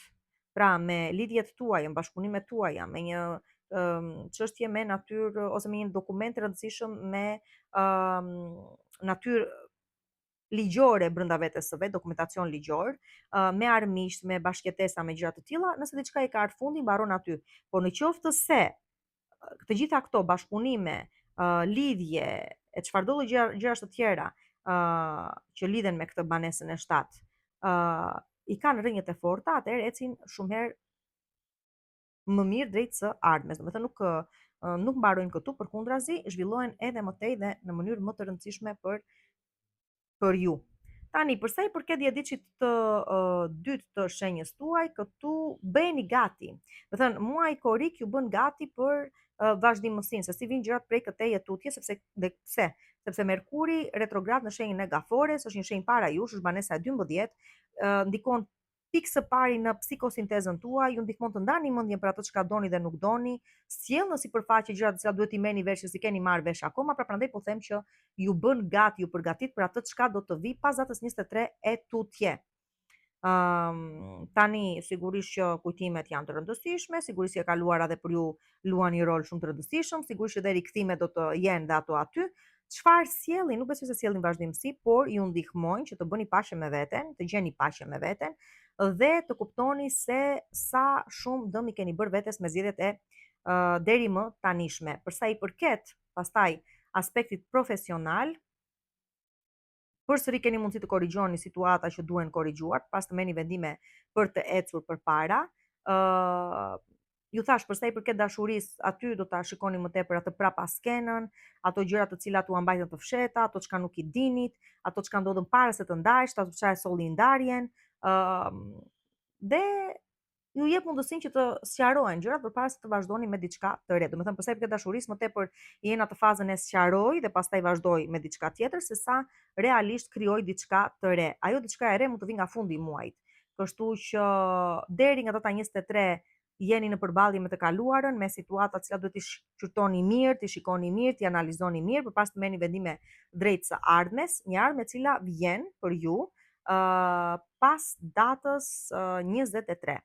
pra me lidhjet tuaja, bashkëpunimet tuaja, me një çështje me natyrë ose me një dokument të rëndësishëm me natyrë ligjore brenda vetes së vet, dokumentacion ligjor, me armiqt, me bashkëtesa, me gjëra të tilla, nëse diçka i ka ardhur fundi, mbaron aty. Por në qoftë se të gjitha këto bashkëpunime, lidhje e çfarëdo gjërash të tjera që lidhen me këtë banesën e 7, i kanë rrënjët e forta, atëherë ecin shumë herë më mirë drejt së ardhmes. Domethënë nuk mbarojnë këtu, përkundrazi zhvillohen edhe më tej dhe në mënyrë më të rëndësishme për ju. Tani, për sa i përket dietçit të dytë të shenjës tuaj, këtu bëheni gati. Do thënë, muaji korik ju bën gati për vazhdimësinë, se si vijnë gjërat prej këtej tutje, sepse Merkuri retrograd në shenjën e Gafores, është një shenjë para jush, është banesa e 12, ndikon pikë së pari në psikosintezën tuaj, ju ndihmon të ndani mendjen për atë çka doni dhe nuk doni, sjell në sipërfaqe gjërat që duhet i merrni vesh që si keni marrë vesh akoma, pra prandaj po them që ju bën gati, ju përgatit për atë çka do të vi pas datës 23 e tutje. Tani sigurisht që kujtimet janë të rëndësishme, sigurisht që e kaluara dhe për ju luan një rol shumë të rëndësishëm, sigurisht që dhe rikthimet do të jenë dhe ato aty. Çfarë sjellin, nuk besoj se sjellin vazhdimsi, por ju ndihmojnë që të bëni paqe me veten, të gjeni paqe me veten dhe të kuptoni se sa shumë dëm i keni bërë vetes me zgjedhjet e deri më tanishme. Për sa i përket pastaj aspektit profesional, përsëri keni mundësi të korrigjoni situata që duhen korrigjuar, pas të merrni vendime për të ecur përpara. Ju thash, për sa i përket dashurisë, aty do ta shikoni më tepër atë prapaskenën, ato gjëra të cilat u mbajtën të fshehta, ato çka nuk i dinit, ato çka ndodhen para se të ndahesh, ato çka e solli ndarjen, dhe ju jep mundësinë që të sqarohen gjërat përpara se të vazhdoni me diçka të re. Domethënë, për sa i përket dashurisë, më tepër je në atë fazën e sqaroj dhe pastaj vazhdoj me diçka tjetër, sesa realisht krijoj diçka të re. Ajo diçka e re mund të vi nga fundi i muajit. Kështu që deri nga data 23 jeni në përballje me të kaluarën, me situata të cilat duhet t'i shqyrtoni mirë, t'i shikoni mirë, t'i analizoni mirë përpara se të merrni vendime drejt së ardhmes, një ardhmë e cila vjen për ju pas datës 23.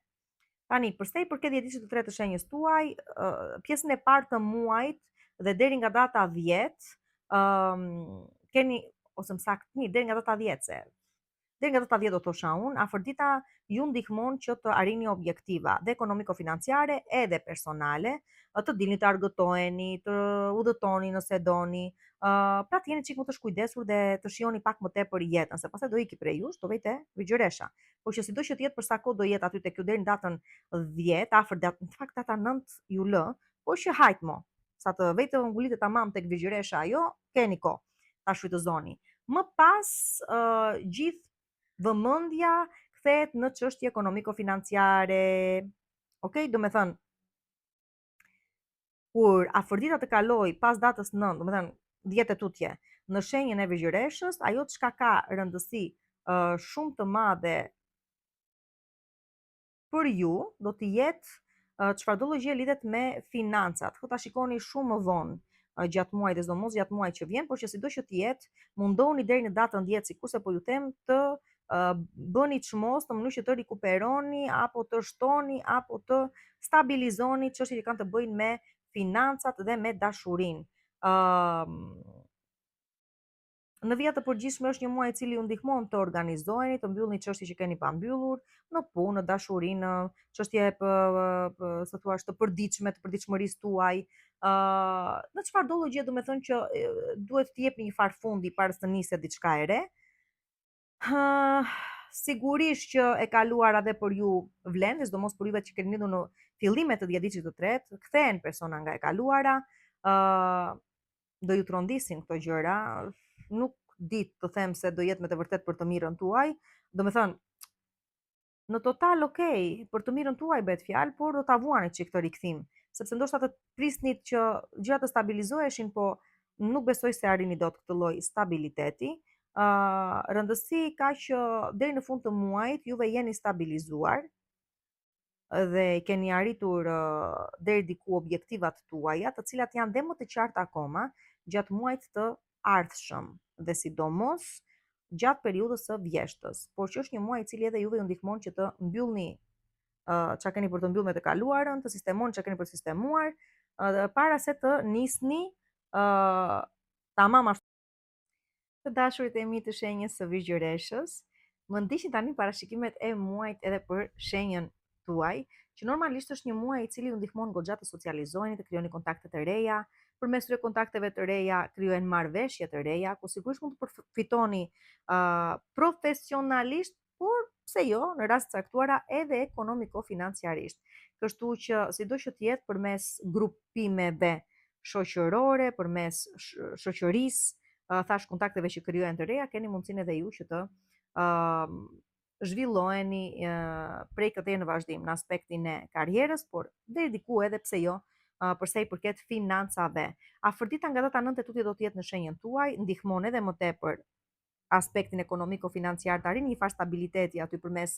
Tani, përsa i përket dietçit të tretë të shenjës tuaj, pjesën e parë të muajit dhe deri nga data 10, keni ose më saktë, deri nga data 10 se deri nga data 10 do thosha unë, afërdita ju ndihmon që të arrini objektiva dhe ekonomiko-financiare edhe personale, të dilni të argëtoheni, të udhëtoni nëse doni, pra të jeni çik më të shkujdesur dhe të shihoni pak më tepër jetën, se pastaj do iki prej jush, do vete Vigjëresha. Por që sido që të jetë për sa kohë do jetë aty tek ju deri në datën 10, afër në fakt data 9 ju lë, por që hajt mo, sa të vete ngulitet tamam tek Vigjëresha ajo, keni kohë ta shfrytëzoni. Më pas gjithë vëmendja kthehet në çështje ekonomiko-financiare. Okej, do me thënë, kur afërdita të kaloj pas datës 9, do me thënë 10 e tutje, në shenjën e Vigjëreshës, ajo çka ka rëndësi shumë të madhe për ju, do të jetë çfarëdo lloj gjë lidhet me financat. Këtë ta shikoni shumë më vonë gjatë muajit dhe sidomos gjatë muajit që vjen, por që sido që të jetë, mundoni deri në datën 10, sikurse po ju them, të bëni çmos në mënyrë që të rikuperoni apo të shtoni apo të stabilizoni çështjet që kanë të bëjnë me financat dhe me dashurinë. Në vija të përgjithshme është një muaj i cili ju ndihmon të organizoheni, të mbyllni çështje që keni pa mbyllur, në punë, në dashuri, në çështje sa thua të përditshme, të përditshmërisë tuaj. Në çfarëdo lloj gjë, domethënë që duhet të jepni një far fundi para se të niset diçka e re. Sigurisht që e kaluara dhe për ju vlen, sidomos për juve që keni lindur në fillimet të dietçit të tretë, kthehen persona nga e kaluara, do ju trondisin këto gjëra, nuk di të them se do jetë me të vërtet për të mirën tuaj, do me thënë, në total okej, për të mirën tuaj bëhet fjalë, por do ta vuani çik këtë rikthim, sepse ndoshta të prisnit që gjërat të stabilizoheshin, po nuk besoj se arrini dot këtë lloj stabiliteti. Rëndësi ka që deri në fund të muajit juve jeni stabilizuar dhe keni arritur deri diku objektivat tuaja, të cilat janë dhe më të qarta akoma gjatë muajit të ardhshëm dhe sidomos gjatë periudhës së vjeshtës, por që është një muaj i cili edhe juve ju ndihmon që të mbyllni çka keni për të mbyllur me të kaluarën, të sistemoni çka keni për të sistemuar, para se të nisni tamam ashtu. Të dashurit e mi të shenjës së Virgjëreshës, më ndiqni tani parashikimet e muajit edhe për shenjën tuaj, që normalisht është një muaj i cili ju ndihmon goxha të socializoheni, të krijoni kontakte të reja. Përmes këtyre kontakteve të reja krijohen marrëveshje të reja, ku sigurisht mund të përfitoni profesionalisht, por pse jo, në rast të caktuara edhe ekonomiko-financiarisht. Kështu që sido që të jetë përmes grupimeve shoqërore, përmes shoqërisë, thash kontakteve që krijohen të reja, keni mundësinë edhe ju që të zhvilloheni prej këtej në vazhdim në aspektin e karrierës, por deri diku edhe pse jo, për sa i përket financave. Afërdita nga data 9 tuti do të jetë në shenjën tuaj, ndihmon edhe më tepër aspektin ekonomiko-financiar të arrini një farë stabiliteti aty përmes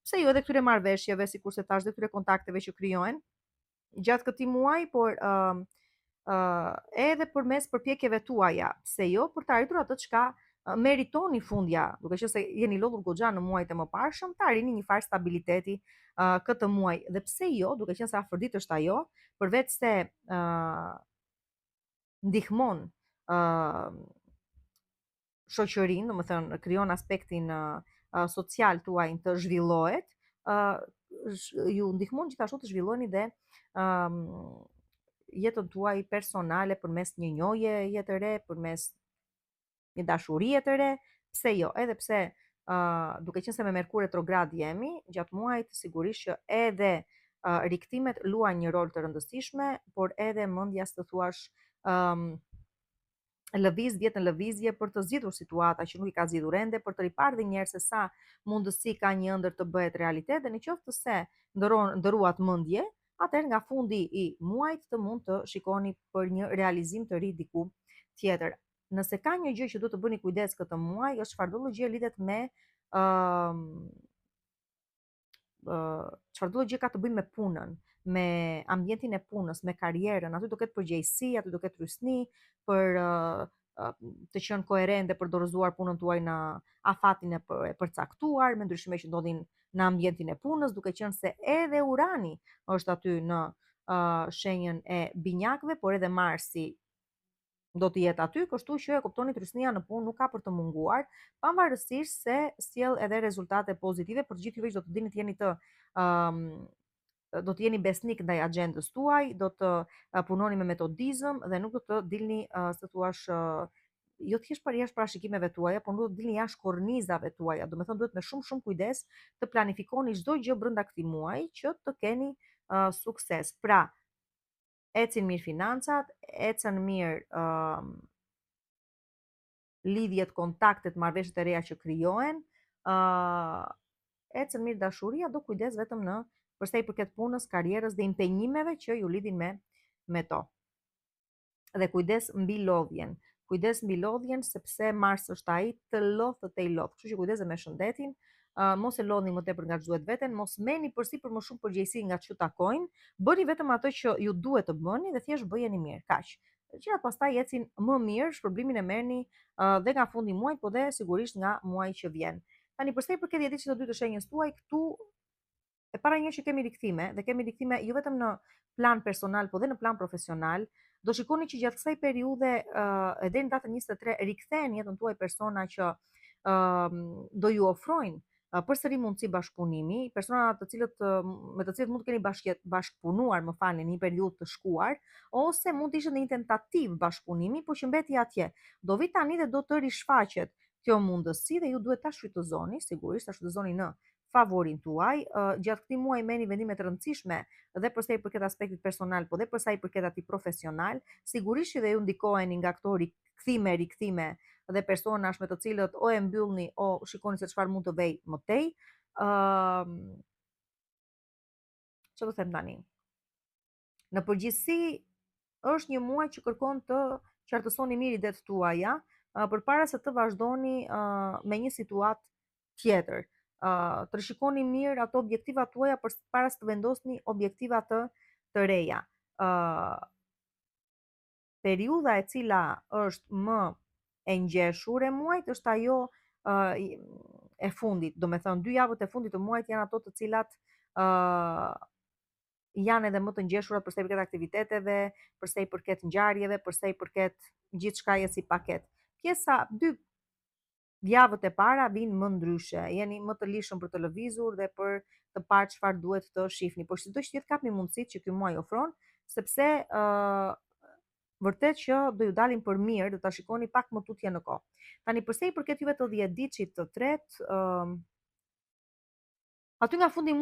pse jo edhe këtyre marrëveshjeve, sikurse thash, dhe këtyre kontakteve që krijohen gjatë këtij muaji, por edhe përmes përpjekjeve tuaja, pse jo, për të arritur atë çka meritoni fundja, duke qenë se jeni lodhur goxha në muajt e mëparshëm, të arrini një farë stabiliteti këtë muaj. Dhe pse jo, duke qenë se Afrodit është ajo, përveç se ndihmon shoqërinë, domethënë krijon aspektin social tuaj të zhvillohet, ju ndihmon gjithashtu të zhvilloheni dhe jetën tuaj personale përmes një njohjeje të re, përmes një dashurie të re, pse jo, edhe pse duke qenë se me Merkur retrograd jemi, gjatë muajit sigurisht që edhe rikthimet luajnë një rol të rëndësishme, por edhe mendja të thuash lëvizje në lëvizje për të zgjidhur situata që nuk i ka zgjidhur ende, për të riparë dhe njerë se sa mundësi ka një ëndër të bëhet realitet, dhe në qoftë se ndëruat mendje, atëherë nga fundi i muajit të mund të shikoni për një realizim të ri diku tjetër. Nëse ka një gjë që duhet të bëni kujdes këtë muaj, është çfarëdo lloj gjë lidhet me çfarëdo gjë ka të bëjë me punën, me ambientin e punës, me karrierën, aty do ketë përgjegjësi, aty do ketë rysni për të qenë koherente për dorëzuar punën tuaj në afatin e përcaktuar, me ndryshimet që ndodhin në ambientin e punës, duke qenë se edhe Urani është aty në shenjën e binjakëve, por edhe Marsi do të jetë aty, kështu që e kuptoni rysnia në punë nuk ka për të munguar, pavarësisht se sjell edhe rezultate pozitive për të gjithë juve që do të dini të jeni do të jeni besnik ndaj agjendës tuaj, do të punoni me metodizëm dhe nuk do të dilni, se thuash, jo thjesht për jashtë parashikimeve tuaja, por nuk do të dilni jashtë kornizave tuaja. Domethënë duhet me shumë kujdes të planifikoni çdo gjë brenda këtij muaji që të keni sukses. Pra, ecin mirë financat, ecën mirë lidhjet, kontaktet, marrëveshjet e reja që krijohen, ecën mirë dashuria, do kujdes vetëm në për sa i përket punës, karrierës dhe impenjimeve që ju lidhin me to. Dhe kujdes mbi lodhjen. Kujdes mbi lodhjen sepse Mars është ai të lodhë të i lodhë. Kështu që kujdes me shëndetin, mos e lodhni më tepër nga ç'duhet veten, mos merrni përsipër më shumë përgjegjësi nga ç'ju takojnë, bëni vetëm atë që ju duhet të bëni dhe thjesht bëjeni mirë, kaq. Gjërat pastaj ecin më mirë, shpërblimin e merrni dhe nga fundi i muajit, po dhe sigurisht nga muaji që vjen. Tani për sa i përket jetës së dytë të shenjës tuaj, këtu e para një që kemi rikthime, dhe kemi rikthime jo vetëm në plan personal, po dhe në plan profesional. Do shikoni që gjatë kësaj periudhe deri në datën 23 rikthehen jetën tuaj persona që do ju ofrojnë përsëri mundësi bashkëpunimi, persona me të cilët mund të keni bashkëpunuar, më falni, në një periudhë të shkuar, ose mund të ishte në një tentativë bashkëpunimi, por që mbeti atje. Do vi tani dhe do të rishfaqet kjo mundësi dhe ju duhet ta shfrytëzoni, sigurisht ta shfrytëzoni në favorin tuaj. Gjatë këtij muaji merrni vendime të rëndësishme dhe për sa i përket aspektit personal, po dhe për sa i përket atij profesional. Sigurisht që dhe ju ndikoheni nga këto rikthime dhe personash me të cilët o e mbyllni o shikoni se çfarë mund të vej më tej. Çfarë do them tani? Në përgjithësi është një muaj që kërkon të qartësoni mirë idetë tuaja, përpara se të vazhdoni me një situatë tjetër. Të rishikoni mirë ato objektivat tuaja përpara se të vendosni objektiva të reja. Periudha e cila është më e ngjeshur e muajit është ajo e fundit, domethënë 2 javët e fundit të muajit janë ato të cilat janë edhe më të ngjeshura për sa i përket aktiviteteve, për sa i përket ngjarjeve, për sa i përket gjithçkaje si paketë. Pjesa 2 javët e para vinë më ndryshe, jeni më të lishëm për të lëvizur dhe për të parë çfarë duhet të shihni. Por sido që jetë kapni mundësitë që ky muaj ofron, sepse vërtet që do ju dalin për mirë, do ta shikoni pak më tutje në kohë. Tani përsa i përket juve të 10 ditësit të tretë, aty nga fundi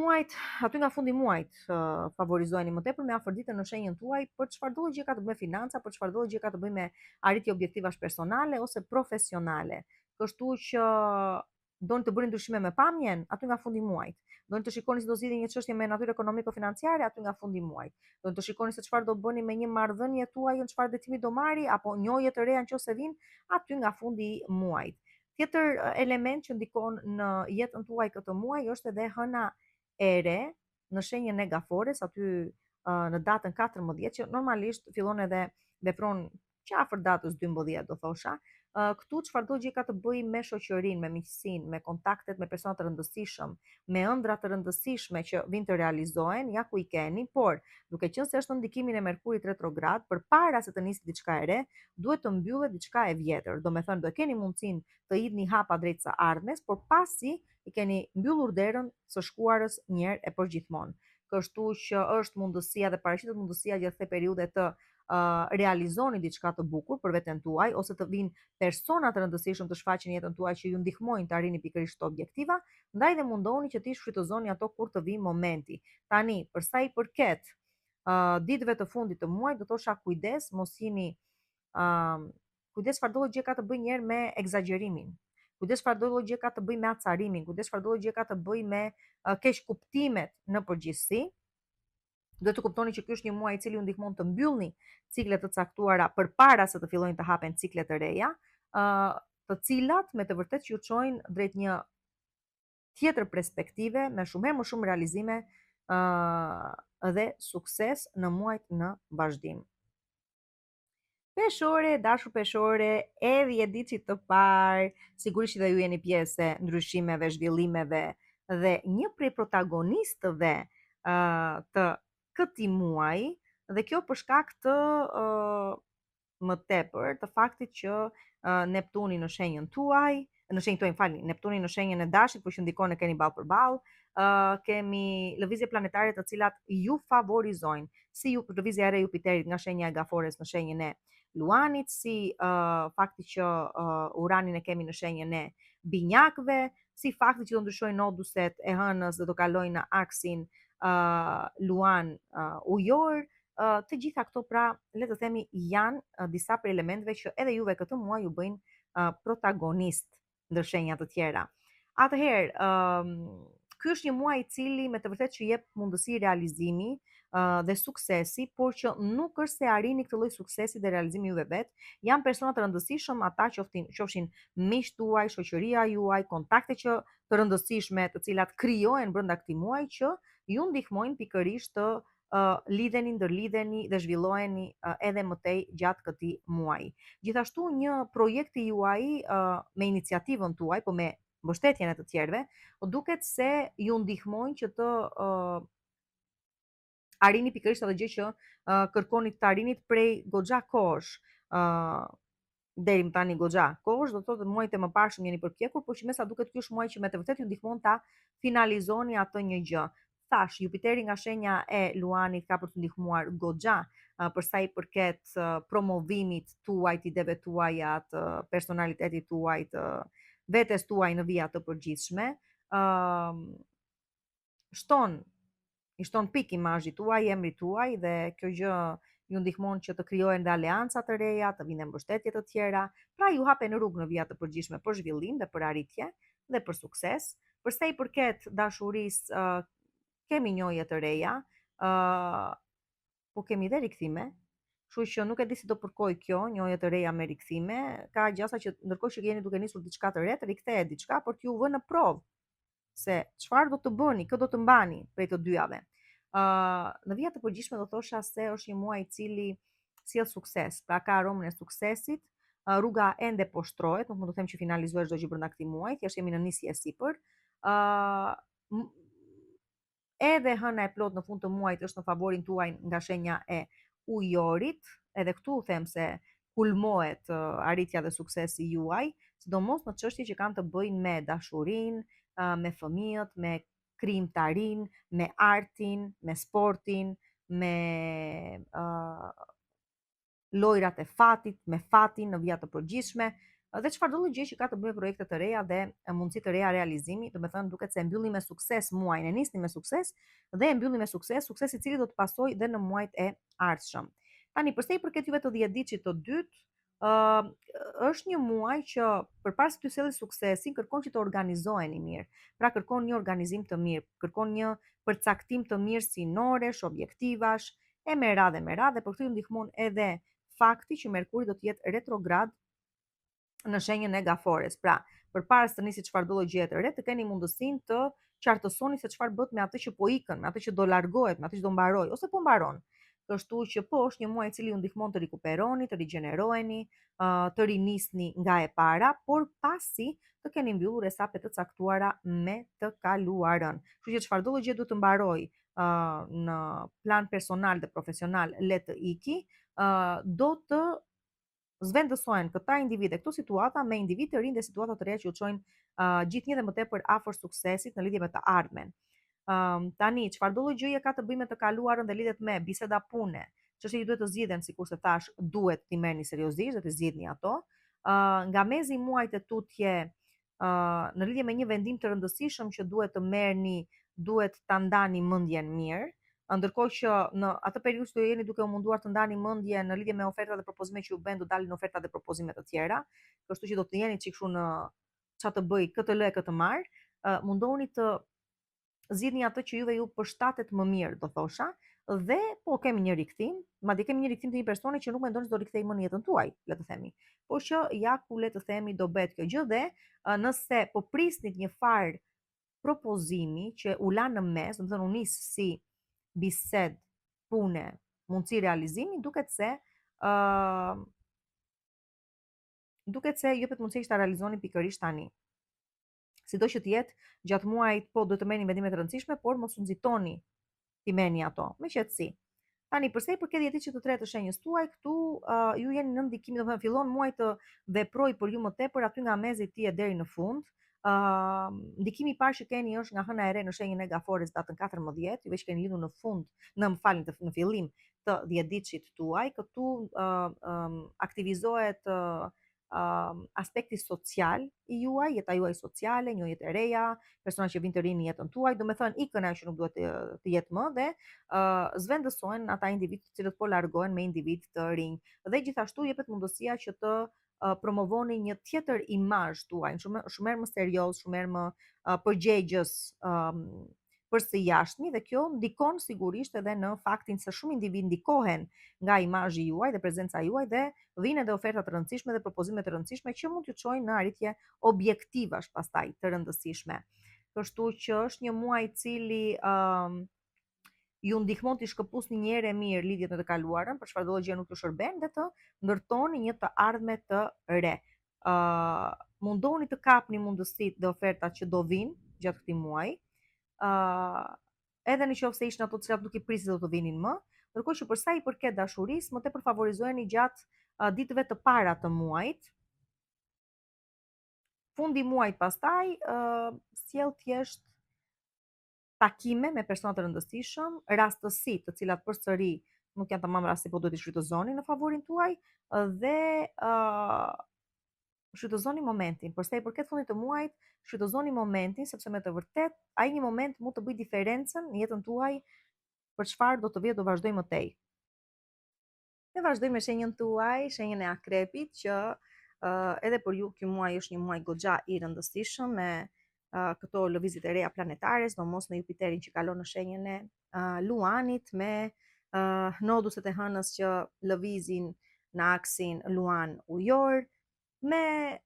muajit favorizojeni më tepër me afërditën në shenjën tuaj për çfarëdo gjë ka të bëjë me financa, për çfarëdo gjë ka të bëjë me arritje objektivash personale ose profesionale. Kështu që doni të bëni ndryshime me pamjen, aty nga fundi muajit. Doni të shikoni se do zgjidhni një çështje me natyrë ekonomiko-financiare, aty nga fundi muajit. Doni të shikoni se çfarë do bëni me një marrëdhënie tuaj, çfarë detimi do marri apo njohje të reja nëse vijnë, aty nga fundi muajit. Tjetër element që ndikon në jetën tuaj këtë muaj është edhe hëna e re në shenjën e Gafores, aty në datën 14 që normalisht fillon edhe vepron qafër datës 12 do thosha. Këtu çfarëdo gjë ka të bëjë me shoqërinë, me miqësinë, me kontaktet me persona të rëndësishëm, me ëndra të rëndësishme që vijnë të realizohen, ja ku i keni, por duke qenë se është në ndikimin e Merkurit retrograd, përpara se të nisë diçka e re, duhet të mbyllet diçka e vjetër. Domethënë do keni mundësinë të hidhni hapa drejt së ardhmes, por pasi i keni mbyllur derën së shkuarës një herë e përgjithmonë. Kështu që është mundësia dhe paraqitet mundësia gjatë kësaj periudhe të realizoni diçka të bukur për veten tuaj ose të vinë persona të rëndësishëm të shfaqin jetën tuaj që ju ndihmojnë të arrini pikërisht këto objektiva, ndaj dhe mundohuni që ti shfrytëzoni ato kur të vijë momenti. Tani, për sa i përket ditëve të fundit të muajit, do thosha kujdes, mos jeni kujdes çfarëdo gjë ka të bëjë një herë me egzagerimin. Kujdes çfarëdo gjë ka të bëjë me acarimin, kujdes çfarëdo gjë ka të bëjë me keq kuptimet në përgjithësi. Duhet të kuptoni që ky është një muaj i cili ju ndihmon të mbyllni cikle të caktuara përpara se të fillojnë të hapen cikle të reja, të cilat me të vërtetë ju çojnë drejt një tjetër perspektive me shumë herë më shumë realizime dhe sukses në muajt në vazhdim. Peshore, dashur peshore, edhe e diçit të parë, sigurisht që ju jeni pjesë e ndryshimeve, zhvillimeve dhe një prej protagonistëve të këtij muaji dhe kjo për shkak të më tepër të faktit që Neptuni në shenjën tuaj, në shenjën tuaj, falni, Neptuni në shenjën e Dashit, por që ndikon e keni ballë për ballë, kemi lëvizje planetare të cilat ju favorizojnë, si ju lëvizja e re Jupiterit nga shenja e Gafores në shenjën e Luanit, si fakti që Uranin e kemi në shenjën e Binjakëve, si fakti që do ndryshojnë noduset e hënës dhe do kalojnë në aksin Luan ujor. Të gjitha këto pra le të themi janë disa prej elementeve që edhe juve këtë muaj ju bëjnë protagonist ndër shenja të tjera. Atëherë, ky është një muaj i cili me të vërtetë që jep mundësi realizimi dhe suksesi, por që nuk është se arrini këtë lloj suksesi dhe realizimi juve vet, janë persona të rëndësishëm ata qofshin miqtë tuaj, shoqëria juaj, kontakte që të rëndësishme të cilat krijohen brenda këtij muaji që ju ndihmojnë pikërisht të lidheni, ndërlidheni dhe zhvilloheni edhe më tej gjatë këtij muaji. Gjithashtu një projekt i juaj me iniciativën tuaj, po me mbështetjen e të tjerëve, duket se ju ndihmojnë që të arrini pikërisht atë gjë që kërkoni të arrinit prej goxha kohësh. Deri më tani goxha kohësh, do thotë muajt e mëparshëm jeni përpjekur, por që me sa duket ky është muaj që me të vërtetë ju ndihmon ta finalizoni atë një gjë. Thash, Jupiteri nga shenja e Luanit ka për të ndihmuar goxha për sa i përket promovimit tuaj, të ideve tuaja, të personalitetit tuaj, të vetes tuaj në vija të përgjithshme. I shton pik imazhit tuaj, emrit tuaj dhe kjo gjë ju ndihmon që të krijohen dhe aleanca të reja, të vinë mbështetje të tjera, pra ju hapen rrugë në vija të përgjithshme për zhvillim dhe për arritje dhe për sukses. Për sa i përket dashurisë, kemi njohje të reja, po kemi dhe rikthime. Kështu që nuk e di si do përkoj kjo, njohje të reja me rikthime, ka gjasa që ndërkohë që jeni duke nisur diçka të re, të rikthehet diçka për t'ju vënë në provë se çfarë do të bëni, kë do të mbani prej të dyjave. Në vija të përgjithshme do thosha se është një muaj i cili sjell sukses, pra ka aromën e suksesit, rruga ende po shtrohet, nuk mund të them që finalizohet çdo gjë brenda këtij muaji, thjesht jemi në nisje sipër. edhe hëna e plot në fund të muajit është në favorin tuaj nga shenja e ujorit, edhe këtu them se kulmohet arritja dhe suksesi juaj, sidomos në çështje që kanë të bëjnë me dashurinë, me fëmijët, me krijimtarinë, me artin, me sportin, me lojrat e fatit, me fatin në vija të përgjithshme, dhe çfarëdo lloj gjë që ka të bëjë me projekte të reja dhe mundësi të reja realizimi, do të thënë duket se e mbylli me sukses muajin, e nisni me sukses dhe e mbylli me sukses, sukses i cili do të pasojë dhe në muajt e ardhshëm. Tani, përsa i përket juve të 10 diçit të dytë, është një muaj që përpara se t'ju sjellë suksesin, kërkon që të organizoheni mirë. Pra kërkon një organizim të mirë, kërkon një përcaktim të mirë sinoresh, objektivash, e me radhë, për këtë ju ndihmon edhe fakti që Merkuri do të jetë retrograd në shenjën e Gafores. Pra, përpara se të nisi çfarëdo lloj gjëje të re, të keni mundësinë të qartësoni se çfarë bëhet me atë që po ikën, me atë që do largohet, me atë që do mbaroj ose po mbaron. Kështu që po është një muaj i cili ju ndihmon të rikuperoni, të rigjeneroheni, të rinisni nga e para, por pasi të keni mbyllur etape të caktuara me të kaluarën. Kështu që çfarëdo lloj gjë duhet të mbaroj në plan personal dhe profesional le të iki, do të zvendësohen këta individë, këto situata me individë të rinj dhe situata të reja që u çojnë gjithnjë dhe më tepër afër suksesit në lidhje me të ardhmen. Tani, çfarëdo lloj gjëje ka të bëjë me të kaluarën dhe lidhet me biseda pune, çështje që duhet të zgjidhen, sikurse thash, duhet t'i merrni seriozisht dhe t'i zgjidhni ato. Nga mezi i muajit të tutje, në lidhje me një vendim të rëndësishëm që duhet të merrni, duhet ta ndani mendjen mirë. Ndërkohë që në atë periudhë që do jeni duke u munduar të ndani mendjen në lidhje me ofertat dhe propozimet që ju bën, do dalin oferta dhe propozime të tjera, kështu që do të jeni çik kështu në ç'a të bëj, këtë lë, këtë marr. Mundohuni të zgjidhni atë që juve ju përshtatet më mirë, do thosha, dhe po kemi një rikthim, madje kemi një rikthim të një personi që nuk mendon se do rikthej më në jetën tuaj, le të themi. Por që ja ku le të themi do bëhet kjo gjë dhe nëse po prisnit një farë propozimi që u la në mes, do të thënë u nis si bised, pune, mundësi realizimi, duket se jepet mundësi që ta realizoni pikërisht tani. Sido që të jetë, gjatë muajit po do të merrni vendime të rëndësishme, por mos u nxitoni t'i merrni ato, me qetësi. Tani, përsa i përket 10 ditëve të tretë të shenjës tuaj, këtu ju jeni në ndikimin, domethënë fillon muaji të veprojë për ju më tepër aty nga mezi i tij deri në fund. Ndikimi i parë që keni është nga hëna e re në shenjën e Gafores datën 14, juve që keni lidhur në fund, në fillim të 10 ditësit tuaj, këtu aktivizohet aspekti social i juaj, jeta juaj sociale, një jetë e reja, persona që vinë të rinë në jetën tuaj, do me thënë ikën ajo që nuk duhet të jetë më dhe zvendësohen ata individ të cilët po largohen me individ të rinj. Dhe gjithashtu jepet mundësia që të promovoni një tjetër imazh tuaj, shumë më serioz, shumë më përgjegjës për së jashtmi, dhe kjo ndikon sigurisht edhe në faktin se shumë individ ndikohen nga imazhi juaj dhe prezenca juaj dhe vinë edhe oferta të rëndësishme dhe propozime të rëndësishme që mund t'ju çojnë në arritje objektivash pastaj të rëndësishme. Kështu që është një muaj i cili ju ndihmon t'i shkëpusni një herë mirë lidhjet me të kaluarën, për çfarëdo gjë nuk ju shërben, dhe të ndërtoni një të ardhme të re. Mundohuni të kapni mundësitë dhe ofertat që do vinë gjatë këtij muaji. Edhe në qoftë se ishin ato të cilat nuk i prisni do të vinin më, ndërkohë që për sa i përket dashurisë, më tepër favorizoheni gjatë ditëve të para të muajit. Fundi i muajit pastaj sjell thjesht takime me persona të rëndësishëm, rastësi të cilat përsëri nuk janë tamam rasti, po duhet i shfrytëzoni në favorin tuaj dhe shfrytëzoni momentin. Për sa i përket fundit të muajit, shfrytëzoni momentin sepse me të vërtet ai një moment mund të bëjë diferencën në jetën tuaj për çfarë do të vijë do vazhdoj më tej. Ne vazhdojmë me shenjën tuaj, shenjën e Akrepit, që edhe për ju ky muaj është një muaj goxha i rëndësishëm me këto lëvizjet e reja planetare, sidomos në Jupiterin që kalon në shenjën e Luanit, me noduset e hënës që lëvizin në aksin Luan ujor, me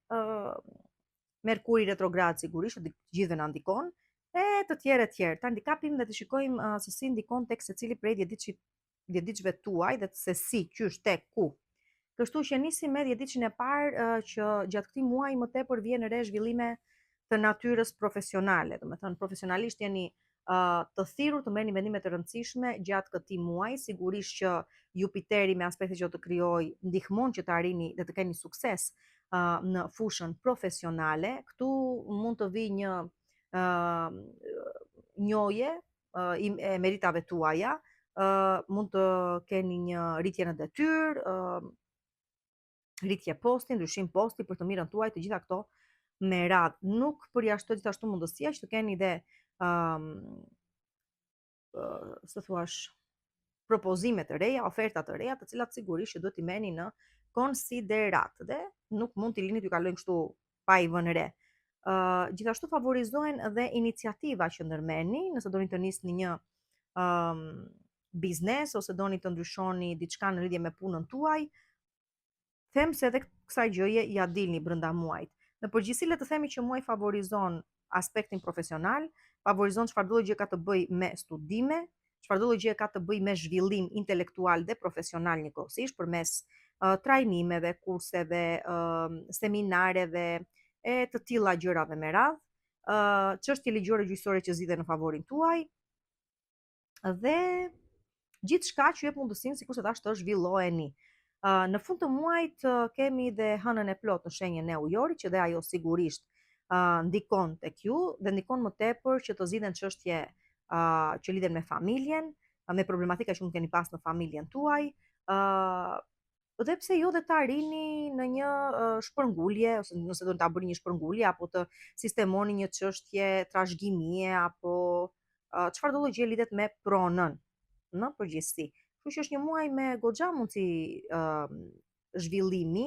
Merkuri retrograd sigurisht, që gjithëve na ndikon, e të tjerë. Tani kapim dhe të shikojmë se si ndikon tek secili prej 10 ditëve tuaj dhe se si qysh tek ku. Kështu që nisim me 10 ditën e parë që gjatë këtij muaji më tepër vjen në re zhvillime të natyrës profesionale, do të thënë profesionalisht jeni të thirrur të merrni vendime të rëndësishme gjatë këtij muaji. Sigurisht që Jupiteri me aspektet që do të krijoj ndihmon që të arrini dhe të keni sukses në fushën profesionale. Këtu mund të vijë një njohje e meritave tuaja, mund të keni një rritje në detyrë, rritje posti, ndryshim posti për të mirën tuaj, të gjitha këto me radhë. Nuk përjashtoj gjithashtu mundësia që të keni dhe së thuash propozime të reja, oferta të reja, të cilat sigurisht që duhet t'i merrni në konsiderat dhe nuk mund t'i lini t'ju kalojnë kështu pa i vënë re. Gjithashtu favorizohen dhe iniciativa që ndërmerrni, nëse doni të nisni një biznes ose doni të ndryshoni diçka në lidhje me punën tuaj, them se edhe kësaj gjëje ja dilni brenda muajit. Në përgjithësi le të themi që muaji favorizon aspektin profesional, favorizon çfarëdo gjë ka të bëjë me studime, çfarëdo gjë ka të bëjë me zhvillim intelektual dhe profesional njëkohësisht përmes trajnimeve, kurseve, seminareve e të tilla gjërave me radhë, çështje ligjore gjyqësore që zgjidhen në favorin tuaj dhe gjithçka që jep mundësinë sikurse thash të zhvilloheni. Në fund të muajit kemi dhe hënën e plot në shenjën e ujorit, që dhe ajo sigurisht ndikon tek ju dhe ndikon më tepër që të zgjidhen çështje që lidhen me familjen, me problematika që mund keni pas në familjen tuaj, dhe pse jo dhe të arrini në një shpërngulje, ose nëse do ta bëni një shpërngulje apo të sistemoni një çështje trashëgimie apo çfarëdo gjë lidhet me pronën në përgjithësi. Kështu që është një muaj me goxha mundësi zhvillimi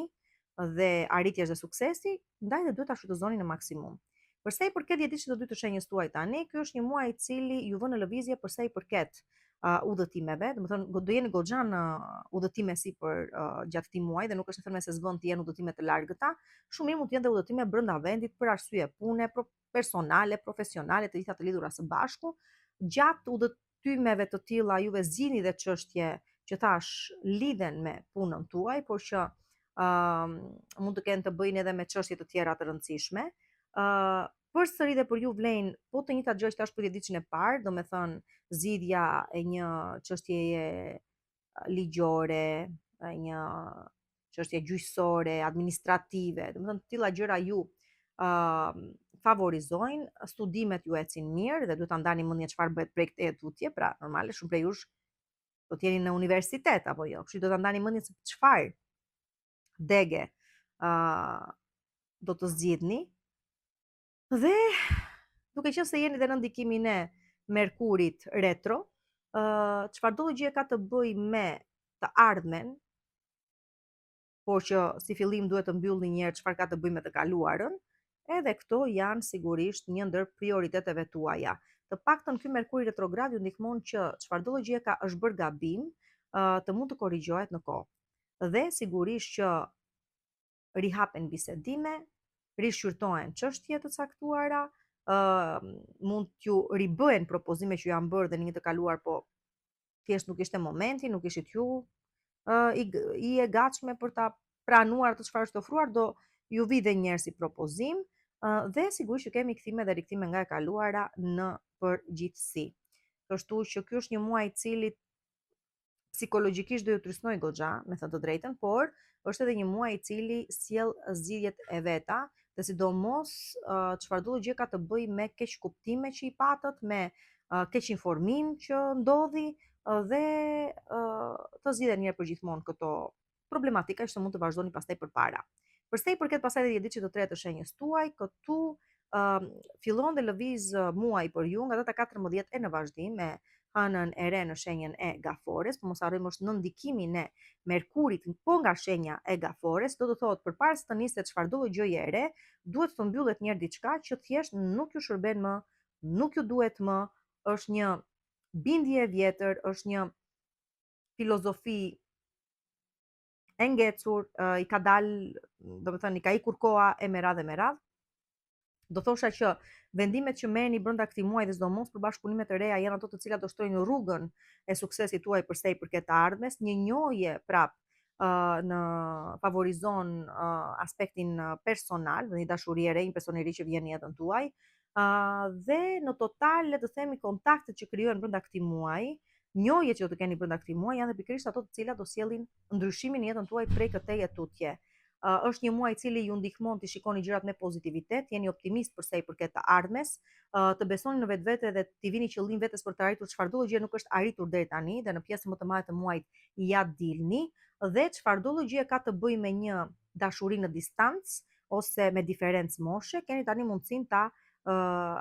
dhe arritjes dhe suksesi, ndaj dhe duhet ta shfrytëzoni në maksimum. Për sa i përket dhjetëdijshit të dytë të shenjës tuaj tani, ky është një muaj i cili ju vën në lëvizje për sa i përket udhëtimeve, domethënë do jeni goxha në udhëtime sipër gjatë këtij muaji dhe nuk është thënë se s'vën të jenë udhëtime të largëta, shumë mirë mund të jenë dhe udhëtime brenda vendit për arsye pune, personale, profesionale, të gjitha të lidhura së bashku. Gjatë udhëtimeve të tilla juve zgjidhni dhe çështje që thash lidhen me punën tuaj, por që mund të kenë të bëjnë edhe me çështje të tjera të rëndësishme. Përsëri dhe për ju vlen po të njëjta gjë që tash për dhjetëdijshin e parë, domethënë zgjidhja e një çështjeje ligjore, e një çështje gjyqësore, administrative, domethënë të tilla gjëra ju favorizojnë, studimet ju ecin mirë dhe duhet ta ndani mendjen çfarë bëhet prej këtej tutje, pra normale shumë prej jush do të jeni në universitet apo jo. Kështu do ta ndani mendjen se çfarë dege do të zgjidhni. Dhe duke qenë se jeni dhe në ndikimin e Merkurit retro, çfarëdo gjë ka të bëjë me të ardhmen, por që si fillim duhet të mbyllni një herë çfarë ka të bëjë me të kaluarën, edhe këto janë sigurisht një ndër prioriteteve tuaja. Të paktën ky Merkuri retrograd ju ndihmon që çfarëdo gjë ka është bërë gabim, të mund të korrigjohet në kohë. Dhe sigurisht që rihapen bisedime, rishqyrtohen çështje të caktuara, mund t'ju ribëhen propozime që janë bërë dhe në një të kaluar, po thjesht nuk ishte momenti, nuk ishit ju i e gatshme për ta pranuar atë çfarë është ofruar, do ju vi dhe një herë si propozim, dhe sigurisht që kemi kthime dhe rikthime nga e kaluara në përgjithësi. Kështu që ky është një muaj i cili psikologjikisht do ju trysnoj goxha, me thënë të drejtën, por është edhe një muaj i cili sjell zgjidhjet e veta, dhe sidomos çfarëdo gjë ka të bëjë me keq kuptime që i patët, me keq informim që ndodhi dhe të zgjidhen një herë për gjithmonë këto problematika që mund të vazhdoni pastaj përpara. Për sa i përket pastaj dhjetëdijshit të tretë të shenjës tuaj, këtu fillon dhe lëviz muaji për ju nga data 14 e në vazhdim me hënën e re në shenjën e Gafores, por mos harrojmë është në ndikimin e Merkurit po nga shenja e Gafores, do të thotë përpara se të niset çfarëdo gjëje e re, duhet të mbyllet një herë diçka që thjesht nuk ju shërben më, nuk ju duhet më, është një bindje e vjetër, është një filozofi e ngecur, i ka dalë, domethënë i ka ikur koha e me radhë e me radhë. Do thosha që vendimet që merrni brenda këtij muaji dhe sidomos për bashkëpunimet e reja janë ato të cilat do shtrojnë rrugën e suksesit tuaj përsa i përket të ardhmes, një njohje prap në favorizon aspektin personal, një dashuri e re, një person i ri që vjen në jetën tuaj, dhe në total le të themi kontaktet që krijohen brenda këtij muaji, njohjet që do të keni brenda këtij muaji janë dhe pikërisht ato të cilat do sjellin ndryshimin në jetën tuaj prej këtej tutje. Është një muaj i cili ju ndihmon të shikoni gjërat me pozitivitet, jeni optimist për sa i përket të ardhmes, të besoni në vetvete dhe t'i vini qëllim vetes për të arritur çfarëdo gjë nuk është arritur deri tani dhe në pjesën më të madhe të muajit ja dilni, dhe çfarëdo gjë ka të bëjë me një dashuri në distancë ose me diferencë moshe, keni tani mundësinë ta